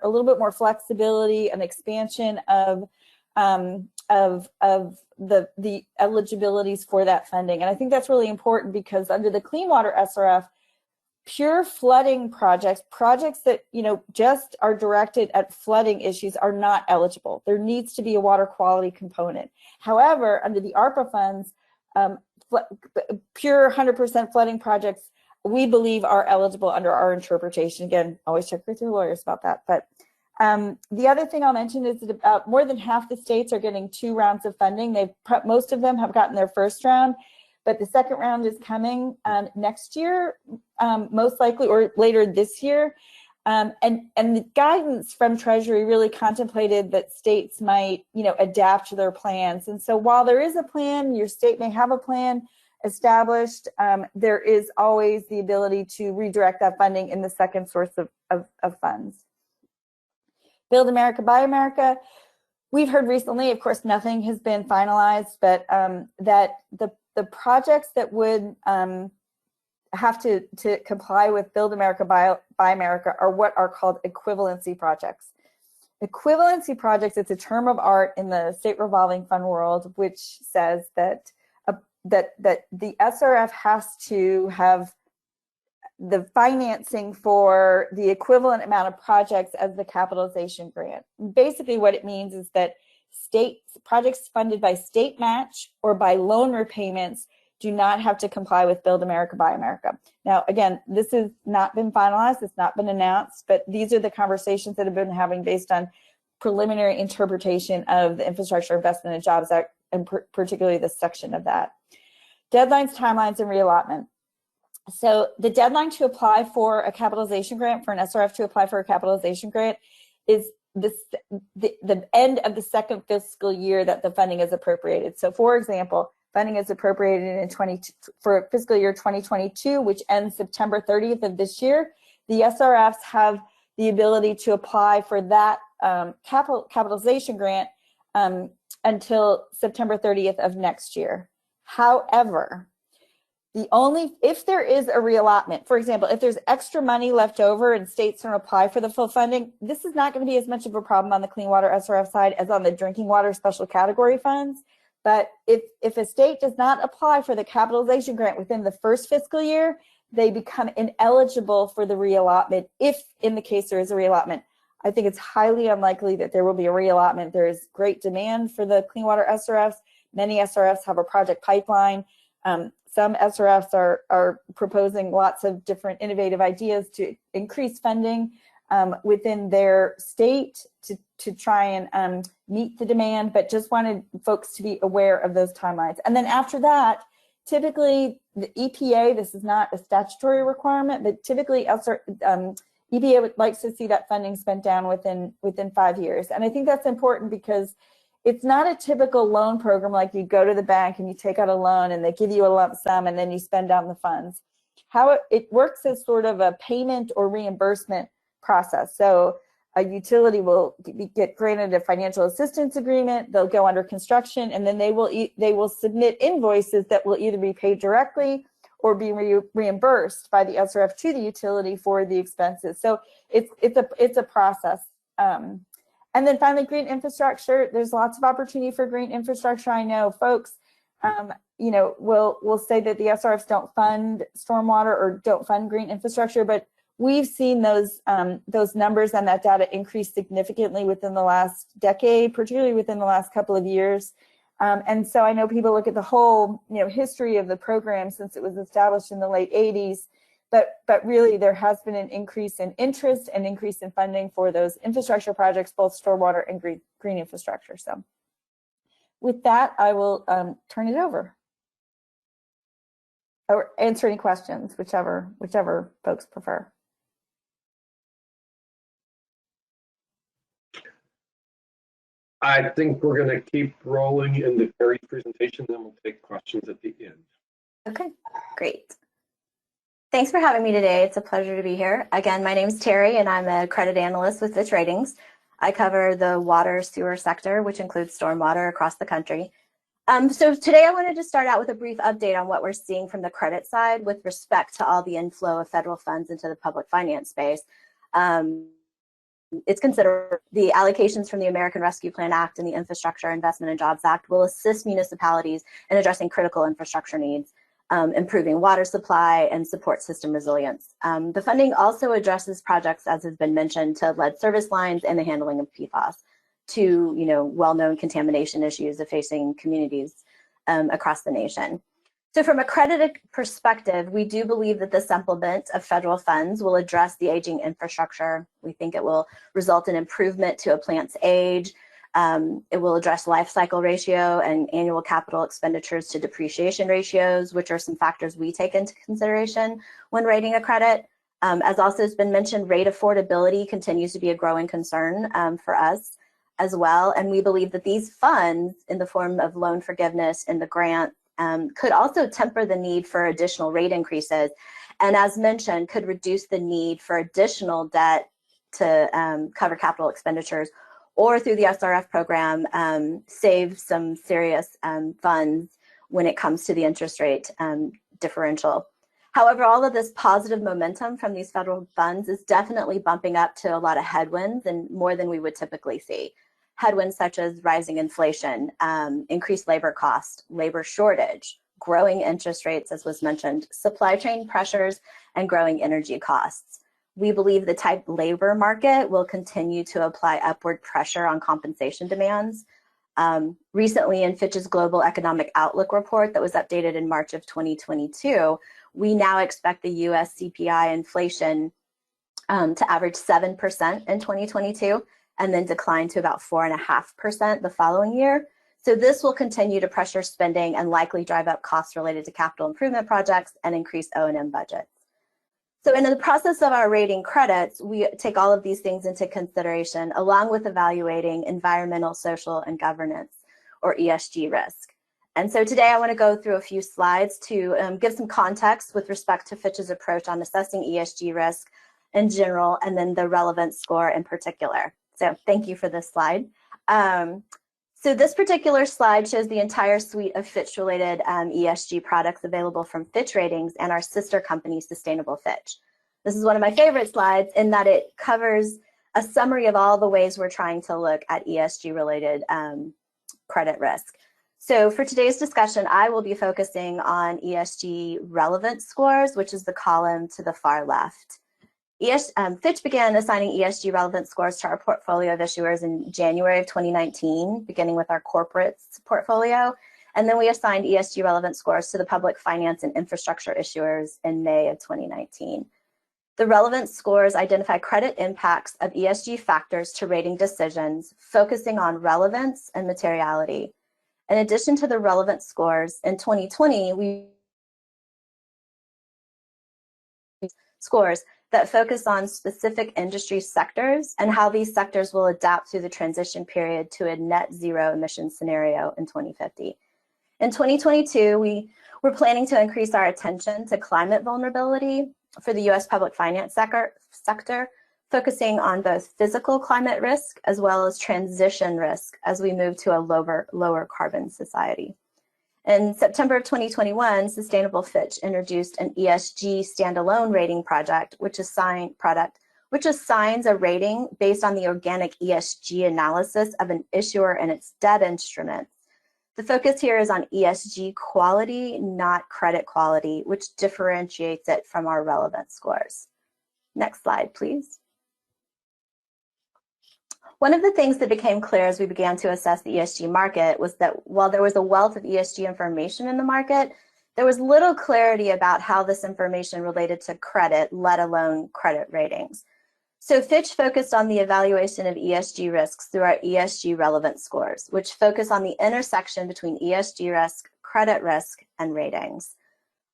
flexibility and expansion of the eligibilities for that funding. And I think that's really important because under the Clean Water SRF, pure flooding projects that just are directed at flooding issues are not eligible. There needs to be a water quality component. However, under the ARPA funds, pure 100% flooding projects, we believe are eligible under our interpretation. Again, always check with your lawyers about that. But the other thing I'll mention is that about more than half the states are getting 2 rounds of funding. Most of them have gotten their first round, but the second round is coming next year, most likely, or later this year. And the guidance from Treasury really contemplated that states might, adapt to their plans. And so while there is a plan, your state may have a plan established, there is always the ability to redirect that funding in the second source of funds. Build America, Buy America. We've heard recently, of course, nothing has been finalized, but that the the projects that would have to comply with Build America, Buy America are what are called equivalency projects. Equivalency projects, it's a term of art in the state revolving fund world, which says that that the SRF has to have the financing for the equivalent amount of projects as the capitalization grant. Basically what it means is that projects funded by state match or by loan repayments do not have to comply with Build America, Buy America. Now, again, this has not been finalized, it's not been announced, but these are the conversations that have been having based on preliminary interpretation of the Infrastructure Investment and Jobs Act, and particularly this section of that. Deadlines, timelines, and reallotment. So the deadline to apply for a capitalization grant, for an SRF to apply for a capitalization grant, is the end of the second fiscal year that the funding is appropriated. So for example, funding is appropriated for fiscal year 2022, which ends September 30th of this year. The SRFs have the ability to apply for that capitalization grant until September 30th of next year. However, if there is a reallotment, for example, if there's extra money left over and states don't apply for the full funding, this is not going to be as much of a problem on the clean water SRF side as on the drinking water special category funds. But if a state does not apply for the capitalization grant within the first fiscal year, they become ineligible for the reallotment if, in the case there is a reallotment. I think it's highly unlikely that there will be a reallotment. There is great demand for the clean water SRFs. Many SRFs have a project pipeline. Some SRFs are proposing lots of different innovative ideas to increase funding within their state to try and meet the demand, but just wanted folks to be aware of those timelines. And then after that, typically the EPA, this is not a statutory requirement, but typically EPA likes to see that funding spent down within 5 years. And I think that's important because it's not a typical loan program like you go to the bank and you take out a loan and they give you a lump sum and then you spend down the funds. How it works is sort of a payment or reimbursement process. So a utility will get granted a financial assistance agreement, they'll go under construction, and then they will submit invoices that will either be paid directly or be reimbursed by the SRF to the utility for the expenses. So it's a process. And then finally, green infrastructure. There's lots of opportunity for green infrastructure. I know folks, will say that the SRFs don't fund stormwater or don't fund green infrastructure, but we've seen those numbers and that data increase significantly within the last decade, particularly within the last couple of years. And so I know people look at the whole history of the program since it was established in the late 80s. But really, there has been an increase in interest and increase in funding for those infrastructure projects, both stormwater and green infrastructure. So with that, I will turn it over or answer any questions, whichever folks prefer. I think we're going to keep rolling into Terry's presentation, then we'll take questions at the end. Okay, great. Thanks for having me today. It's a pleasure to be here. Again, my name is Terry, and I'm a credit analyst with Fitch Ratings. I cover the water sewer sector, which includes stormwater across the country. So today I wanted to start out with a brief update on what we're seeing from the credit side with respect to all the inflow of federal funds into the public finance space. It's considered the allocations from the American Rescue Plan Act and the Infrastructure Investment and Jobs Act will assist municipalities in addressing critical infrastructure needs. Improving water supply and support system resilience. The funding also addresses projects, as has been mentioned, to lead service lines and the handling of PFAS, two well-known contamination issues facing communities across the nation. So from a credit perspective, we do believe that the supplement of federal funds will address the aging infrastructure. We think it will result in improvement to a plant's age. It will address life cycle ratio and annual capital expenditures to depreciation ratios, which are some factors we take into consideration when rating a credit. As also has been mentioned, rate affordability continues to be a growing concern for us as well. And we believe that these funds in the form of loan forgiveness in the grant could also temper the need for additional rate increases. And as mentioned, could reduce the need for additional debt to cover capital expenditures, or through the SRF program, save some serious funds when it comes to the interest rate differential. However, all of this positive momentum from these federal funds is definitely bumping up to a lot of headwinds, and more than we would typically see. Headwinds such as rising inflation, increased labor cost, labor shortage, growing interest rates, as was mentioned, supply chain pressures, and growing energy costs. We believe the tight labor market will continue to apply upward pressure on compensation demands. Recently, in Fitch's Global Economic Outlook report that was updated in March of 2022, we now expect the US CPI inflation to average 7% in 2022 and then decline to about 4.5% the following year. So this will continue to pressure spending and likely drive up costs related to capital improvement projects and increase O&M budgets. So in the process of our rating credits, we take all of these things into consideration, along with evaluating environmental, social, and governance, or ESG risk. And so today I want to go through a few slides to give some context with respect to Fitch's approach on assessing ESG risk in general, and then the relevance score in particular. So thank you for this slide. So this particular slide shows the entire suite of Fitch-related ESG products available from Fitch Ratings and our sister company, Sustainable Fitch. This is one of my favorite slides in that it covers a summary of all the ways we're trying to look at ESG-related credit risk. So for today's discussion, I will be focusing on ESG relevance scores, which is the column to the far left. Fitch began assigning ESG relevance scores to our portfolio of issuers in January of 2019, beginning with our corporates portfolio. And then we assigned ESG relevance scores to the public finance and infrastructure issuers in May of 2019. The relevance scores identify credit impacts of ESG factors to rating decisions, focusing on relevance and materiality. In addition to the relevance scores, in 2020, we scores that focus on specific industry sectors and how these sectors will adapt through the transition period to a net zero emission scenario in 2050. In 2022, we're planning to increase our attention to climate vulnerability for the US public finance sector, focusing on both physical climate risk as well as transition risk as we move to a lower carbon society. In September of 2021, Sustainable Fitch introduced an ESG standalone rating project, which assigns a rating based on the organic ESG analysis of an issuer and its debt instruments. The focus here is on ESG quality, not credit quality, which differentiates it from our relevance scores. Next slide, please. One of the things that became clear as we began to assess the ESG market was that while there was a wealth of ESG information in the market, there was little clarity about how this information related to credit, let alone credit ratings. So Fitch focused on the evaluation of ESG risks through our ESG relevance scores, which focus on the intersection between ESG risk, credit risk, and ratings.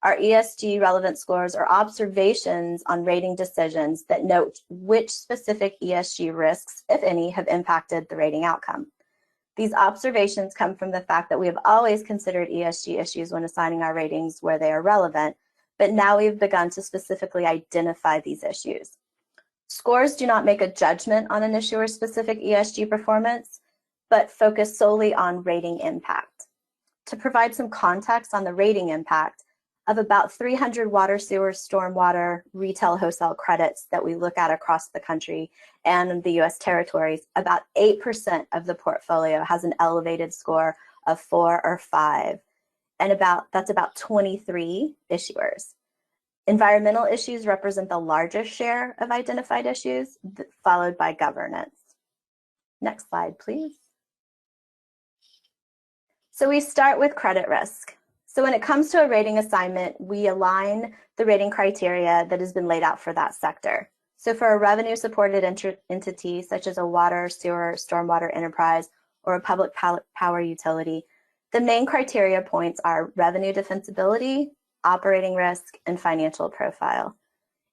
Our ESG relevance scores are observations on rating decisions that note which specific ESG risks, if any, have impacted the rating outcome. These observations come from the fact that we have always considered ESG issues when assigning our ratings where they are relevant, but now we've begun to specifically identify these issues. Scores do not make a judgment on an issuer's specific ESG performance, but focus solely on rating impact. To provide some context on the rating impact, of about 300 water, sewer, stormwater, retail, wholesale credits that we look at across the country and the US territories, about 8% of the portfolio has an elevated score of 4 or 5, and that's about 23 issuers. Environmental issues represent the largest share of identified issues, followed by governance. Next slide, please. So we start with credit risk. So when it comes to a rating assignment, we align the rating criteria that has been laid out for that sector. So for a revenue-supported entity, such as a water, sewer, stormwater enterprise, or a public power utility, the main criteria points are revenue defensibility, operating risk, and financial profile.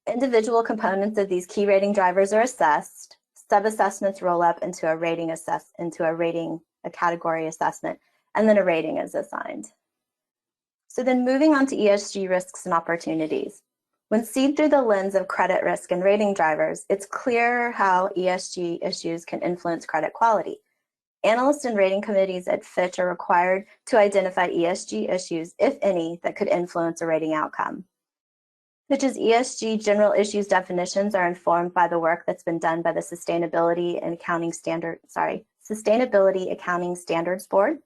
Individual components of these key rating drivers are assessed. Sub-assessments roll up into a category assessment, and then a rating is assigned. So then moving on to ESG risks and opportunities. When seen through the lens of credit risk and rating drivers, it's clear how ESG issues can influence credit quality. Analyst and rating committees at Fitch are required to identify ESG issues, if any, that could influence a rating outcome. Fitch's ESG general issues definitions are informed by the work that's been done by the Sustainability Accounting Standards Board,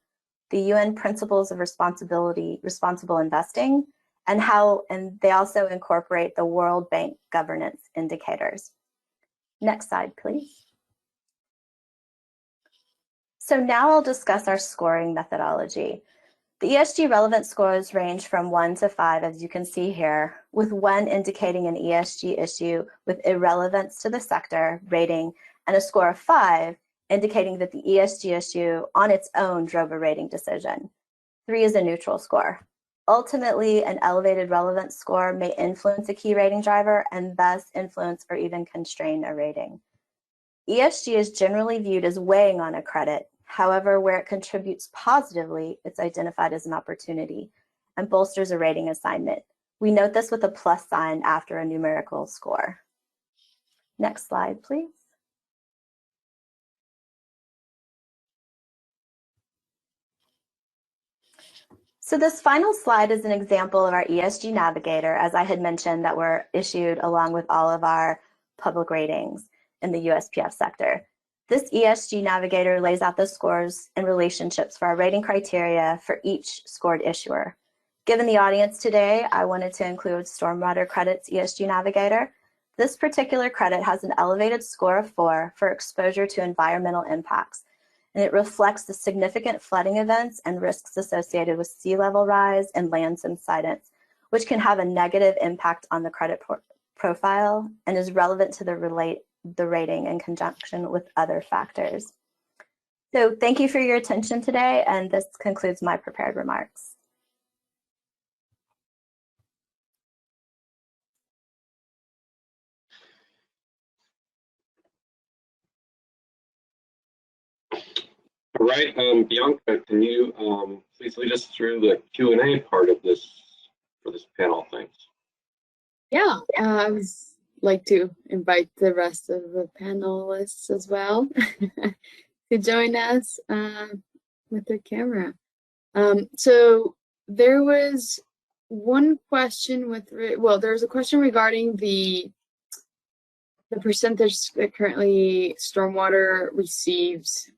the UN Principles of Responsible Investing, and they also incorporate the World Bank governance indicators. Next slide, please. So now I'll discuss our scoring methodology. The ESG relevance scores range from 1 to 5, as you can see here, with 1 indicating an ESG issue with irrelevance to the sector rating, and a score of 5 indicating that the ESG issue on its own drove a rating decision. 3 is a neutral score. Ultimately, an elevated relevance score may influence a key rating driver and thus influence or even constrain a rating. ESG is generally viewed as weighing on a credit. However, where it contributes positively, it's identified as an opportunity and bolsters a rating assignment. We note this with a plus sign after a numerical score. Next slide, please. So this final slide is an example of our ESG Navigator, as I had mentioned, that were issued along with all of our public ratings in the USPF sector. This ESG Navigator lays out the scores and relationships for our rating criteria for each scored issuer. Given the audience today, I wanted to include Stormwater Credit's ESG Navigator. This particular credit has an elevated score of 4 for exposure to environmental impacts, and it reflects the significant flooding events and risks associated with sea level rise and land subsidence, which can have a negative impact on the credit profile and is relevant to the rating in conjunction with other factors. So thank you for your attention today, and this concludes my prepared remarks. All right, Bianca, can you please lead us through the Q&A part of this for this panel? Thanks. Yeah, I would like to invite the rest of the panelists as well to join us with their camera. So there was one question there's a question regarding the percentage that currently stormwater receives.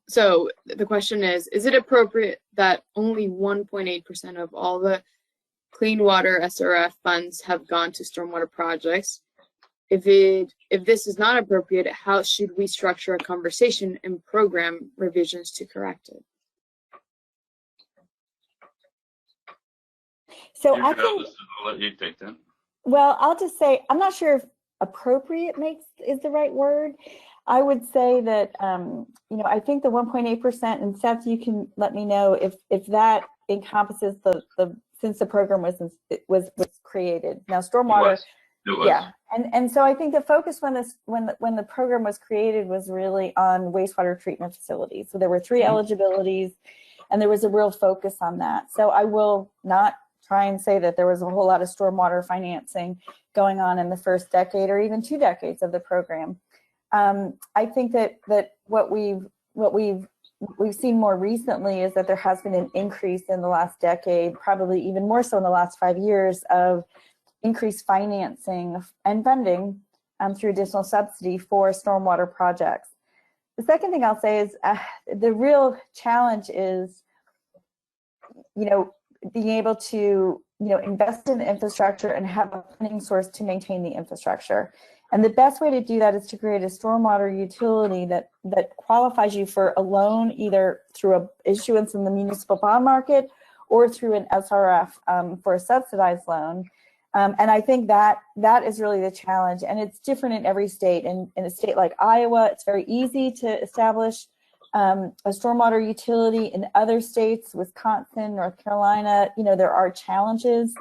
So the question is it appropriate that only 1.8% of all the clean water SRF funds have gone to stormwater projects? If this is not appropriate, how should we structure a conversation and program revisions to correct it? So I'll let you take that. Well, I'll just say, I'm not sure if appropriate is the right word. I would say that, I think the 1.8%, and Seth, you can let me know if that encompasses since the program was created. Now, stormwater, it was. Yeah, and so I think the focus when the program was created was really on wastewater treatment facilities. So there were 3 eligibilities, and there was a real focus on that. So I will not try and say that there was a whole lot of stormwater financing going on in the first decade or even 2 decades of the program. I think that what we've seen more recently is that there has been an increase in the last decade, probably even more so in the last 5 years, of increased financing and funding through additional subsidy for stormwater projects. The second thing I'll say is the real challenge is, being able to, invest in the infrastructure and have a funding source to maintain the infrastructure. And the best way to do that is to create a stormwater utility that qualifies you for a loan, either through an issuance in the municipal bond market or through an SRF for a subsidized loan. And I think that is really the challenge. And it's different in every state. In a state like Iowa, it's very easy to establish a stormwater utility. In other states, Wisconsin, North Carolina, there are challenges.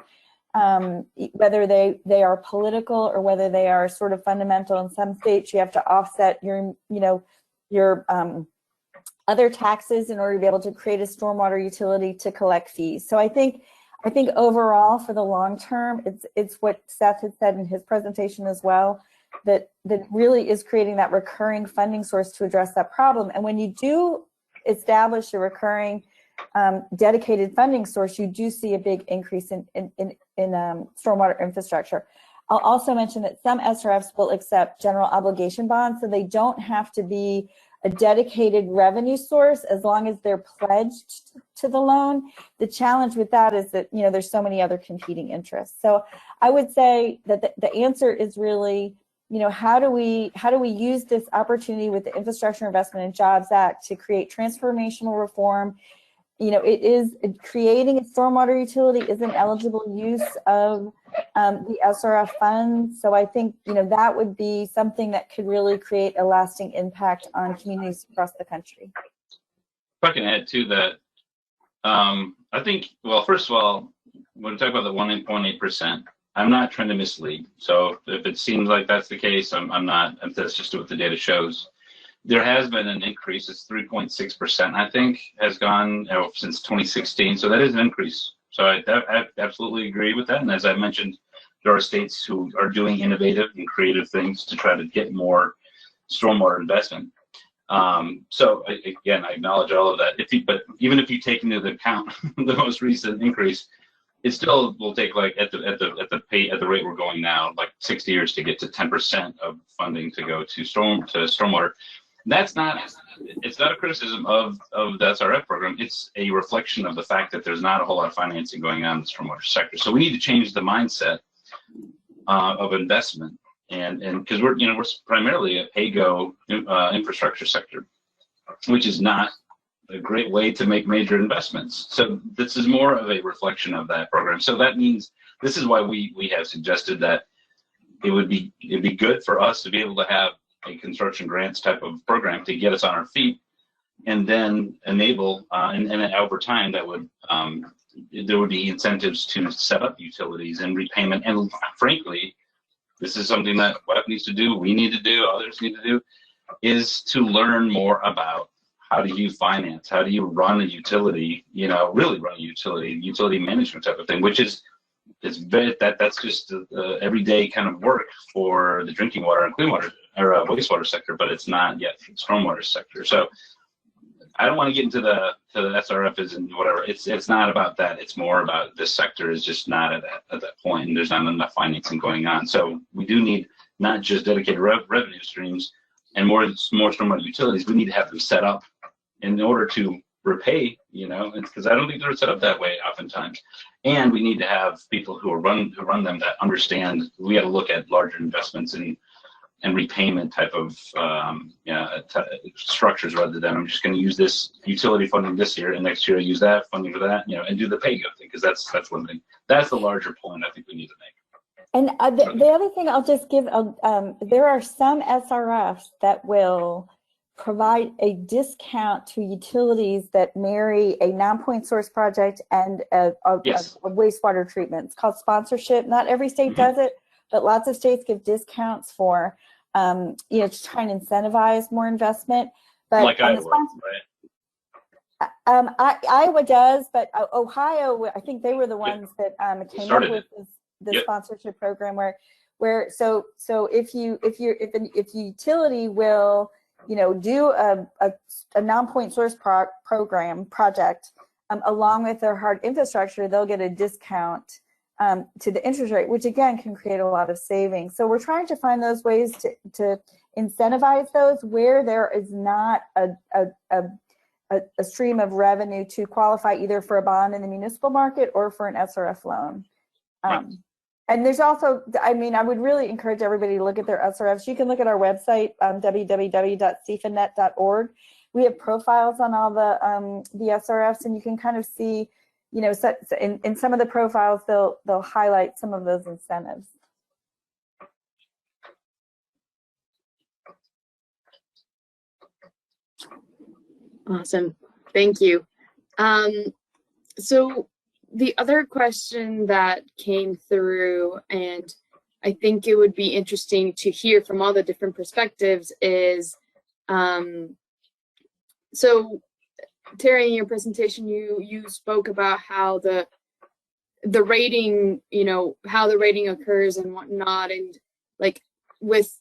Whether they are political or whether they are sort of fundamental. In some states, you have to offset your other taxes in order to be able to create a stormwater utility to collect fees. So I think overall, for the long term, it's what Seth had said in his presentation as well. that really is creating that recurring funding source to address that problem. And when you do establish a recurring dedicated funding source, you do see a big increase in stormwater infrastructure. I'll also mention that some SRFs will accept general obligation bonds, so they don't have to be a dedicated revenue source as long as they're pledged to the loan. The challenge with that is that, you know, there's so many other competing interests. So I would say that the answer is really, you know, how do we use this opportunity with the Infrastructure Investment and Jobs Act to create transformational reform? You know, it is creating a stormwater utility is an eligible use of the SRF funds. So I think, you know, that would be something that could really create a lasting impact on communities across the country. If I can add to that, I think, well, first of all, when we talk about the 1.8%, I'm not trying to mislead. So if it seems like that's the case, I'm not. That's just what the data shows. There has been an increase. It's 3.6%, I think, has gone since 2016. So that is an increase. So I absolutely agree with that. And as I mentioned, there are states who are doing innovative and creative things to try to get more stormwater investment. So again, I acknowledge all of that. But even if you take into account the most recent increase, it still will take, like, at the rate we're going now, like 60 years to get to 10% of funding to go to stormwater. It's not a criticism of the SRF program. It's a reflection of the fact that there's not a whole lot of financing going on in the stormwater sector. So we need to change the mindset of investment, and because we're primarily a pay-go infrastructure sector, which is not a great way to make major investments. So this is more of a reflection of that program. So that means this is why we have suggested that it'd be good for us to be able to have a construction grants type of program to get us on our feet, and then enable and then over time that would there would be incentives to set up utilities and repayment. And frankly, this is something that WEF needs to do, we need to do, others need to do, is to learn more about how do you finance, how do you run a utility, really run a utility management type of thing, which is that's just everyday kind of work for the drinking water and clean water or wastewater sector, but it's not yet for the stormwater sector. So I don't want to get into the SRF and whatever. It's not about that. It's more about this sector is just not at that point, and there's not enough financing going on. So we do need not just dedicated revenue streams and more stormwater utilities. We need to have them set up in order to repay, because I don't think they're set up that way oftentimes. And we need to have people who run them that understand we got to look at larger investments and repayment type of structures, rather than I'm just going to use this utility funding this year and next year I use that funding for that, and do the pay-go thing, because that's one thing. That's the larger point I think we need to make. And the other thing I'll just give, there are some SRFs that will provide a discount to utilities that marry a non-point source project and a wastewater treatment. It's called sponsorship. Not every state does it, but lots of states give discounts for, to try and incentivize more investment. But like Iowa, right? Iowa does, but Ohio, I think they were the ones that came up with the sponsorship program where so if utility will do a non-point source project along with their hard infrastructure, they'll get a discount to the interest rate, which again can create a lot of savings. So we're trying to find those ways to incentivize those where there is not a stream of revenue to qualify either for a bond in the municipal market or for an SRF loan. And there's also, I would really encourage everybody to look at their SRFs. You can look at our website, www.cfanet.org. We have profiles on all the SRFs, and you can kind of see, in some of the profiles, they'll highlight some of those incentives. Awesome, thank you. So the other question that came through, and I think it would be interesting to hear from all the different perspectives, is so Terry, in your presentation, you spoke about how the rating, how the rating occurs and whatnot, and like with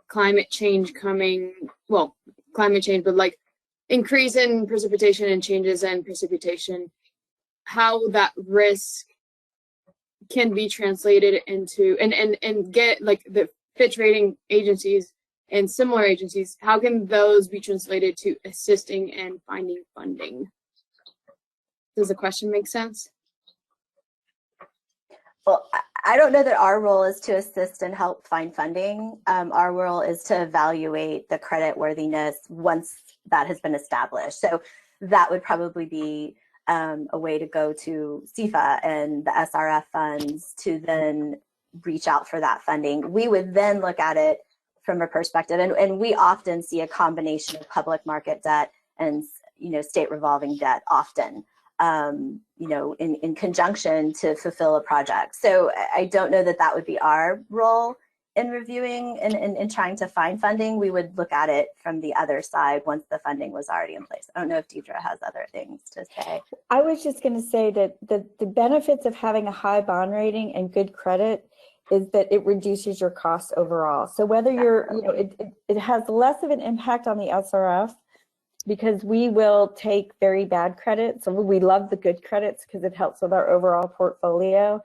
climate change coming, well, climate change, but like increase in precipitation and changes in precipitation, how that risk can be translated into and get like the Fitch rating agencies and similar agencies, how can those be translated to assisting and finding funding? Does the question make sense? Well, I don't know that our role is to assist and help find funding. Our role is to evaluate the credit worthiness once that has been established. So that would probably be a way to go to CFA and the SRF funds to then reach out for that funding. We would then look at it from a perspective, and we often see a combination of public market debt and state revolving debt often, in conjunction to fulfill a project. So I don't know that that would be our role in reviewing and trying to find funding. We would look at it from the other side once the funding was already in place. I don't know if Deidre has other things to say. I was just going to say that the benefits of having a high bond rating and good credit is that it reduces your costs overall. So whether you're, it has less of an impact on the SRF because we will take very bad credit. So we love the good credits because it helps with our overall portfolio.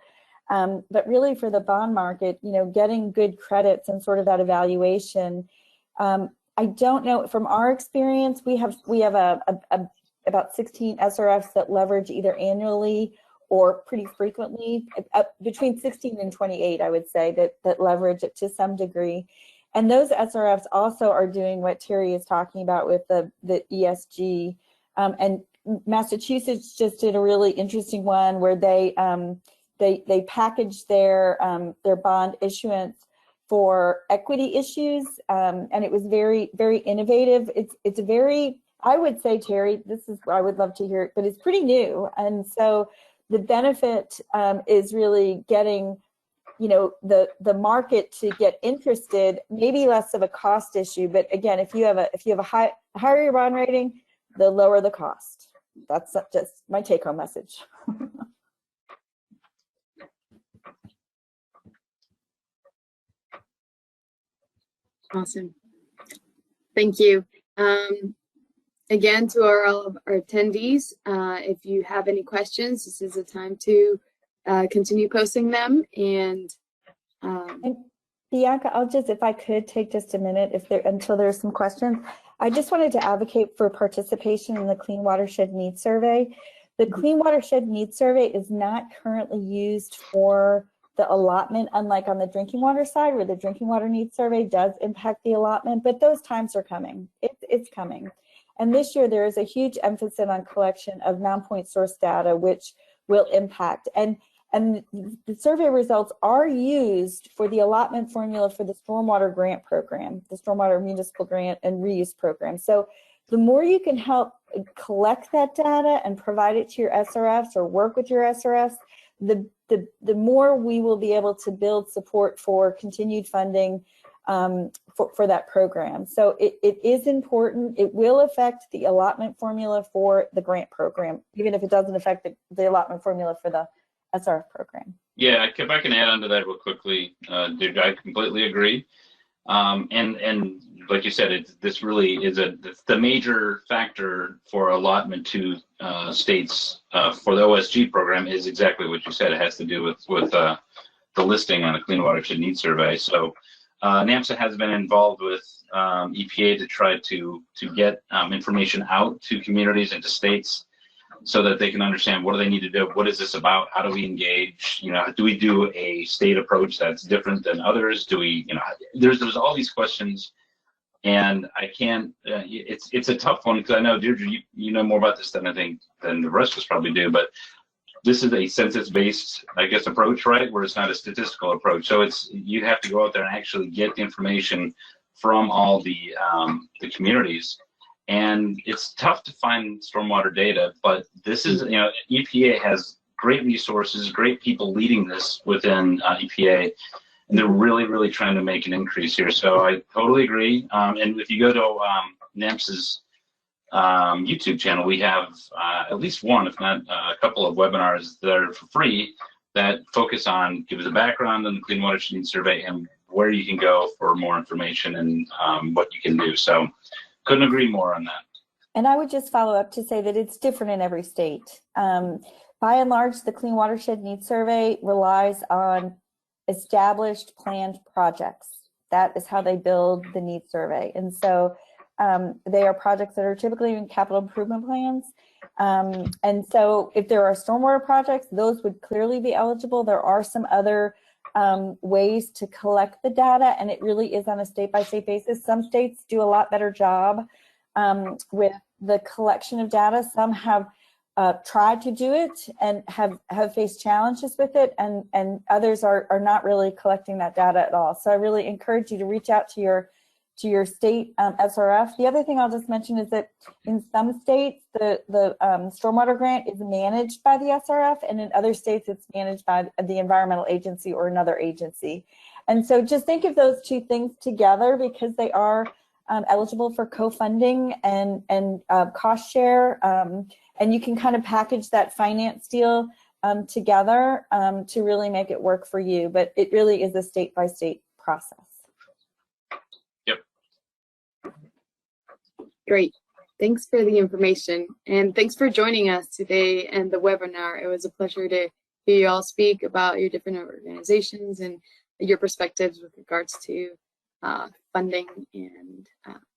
But really for the bond market, getting good credits and sort of that evaluation, I don't know, from our experience, we have about 16 SRFs that leverage either annually or pretty frequently, between 16 and 28, I would say, that leverage it to some degree. And those SRFs also are doing what Terry is talking about with the ESG. And Massachusetts just did a really interesting one where they packaged their bond issuance for equity issues, and it was very, very innovative. It's a very, I would say, Terry, this is, I would love to hear it, but it's pretty new. And so the benefit is really getting, the market to get interested, maybe less of a cost issue. But again, if you have a higher your bond rating, the lower the cost. That's just my take-home message. Awesome. Thank you. Again, to all of our attendees, if you have any questions, this is the time to continue posting them. And Bianca, I'll just, if I could take just a minute, until there's some questions. I just wanted to advocate for participation in the Clean Watershed Needs Survey. The Clean Watershed Needs Survey is not currently used for the allotment, unlike on the drinking water side, where the drinking water needs survey does impact the allotment, but those times are coming. It's coming. And this year there is a huge emphasis on collection of non-point source data, which will impact. And the survey results are used for the allotment formula for the Stormwater Grant Program, the Stormwater Municipal Grant and Reuse Program. So the more you can help collect that data and provide it to your SRFs or work with your SRFs, the more we will be able to build support for continued funding for that program. So it is important. It will affect the allotment formula for the grant program, even if it doesn't affect the allotment formula for the SRF program. Yeah, if I can add on to that real quickly, dude, I completely agree. And like you said, this really is the major factor for allotment to states for the OSG program is exactly what you said. It has to do with the listing on the Clean Watershed Needs Survey. So NMSA has been involved with EPA to try to get information out to communities and to states so that they can understand what do they need to do, what is this about, how do we engage, do we do a state approach that's different than others, do we, there's all these questions, and I can't, it's a tough one because I know, Deirdre, you know more about this than I think than the rest of us probably do, but this is a census-based, I guess, approach, right, where it's not a statistical approach. So you have to go out there and actually get the information from all the communities. And it's tough to find stormwater data, but this is, EPA has great resources, great people leading this within EPA, and they're really, really trying to make an increase here. So I totally agree. And if you go to NMSA's YouTube channel, we have at least one, if not a couple of webinars that are for free that focus on, give us a background on the Clean Watershed Needs Survey and where you can go for more information and what you can do. So couldn't agree more on that. And I would just follow up to say that it's different in every state. By and large, the Clean Watershed Needs Survey relies on established planned projects. That is how they build the needs survey. And so they are projects that are typically in capital improvement plans. And so if there are stormwater projects, those would clearly be eligible. There are some other ways to collect the data, and it really is on a state-by-state basis. Some states do a lot better job with the collection of data. Some have tried to do it and have faced challenges with it, and others are not really collecting that data at all. So I really encourage you to reach out to your state SRF. The other thing I'll just mention is that in some states, the stormwater grant is managed by the SRF, and in other states, it's managed by the environmental agency or another agency. And so just think of those two things together, because they are eligible for co-funding and cost share. And you can kind of package that finance deal together to really make it work for you. But it really is a state-by-state process. Great. Thanks for the information, and thanks for joining us today and the webinar. It was a pleasure to hear you all speak about your different organizations and your perspectives with regards to funding and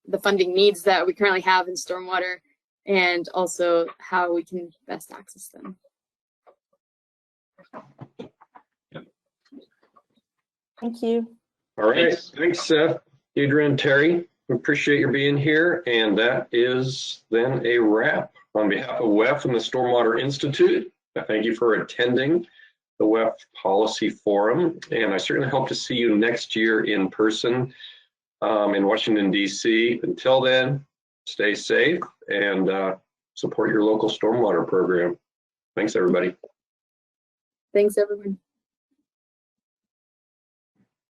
the funding needs that we currently have in stormwater, and also how we can best access them. Thank you. All right. Thanks, Seth, Deidre, and Terry. We appreciate your being here. And that is then a wrap. On behalf of WEF and the Stormwater Institute, I thank you for attending the WEF Policy Forum. And I certainly hope to see you next year in person in Washington, D.C. Until then, stay safe and support your local stormwater program. Thanks, everybody. Thanks, everyone.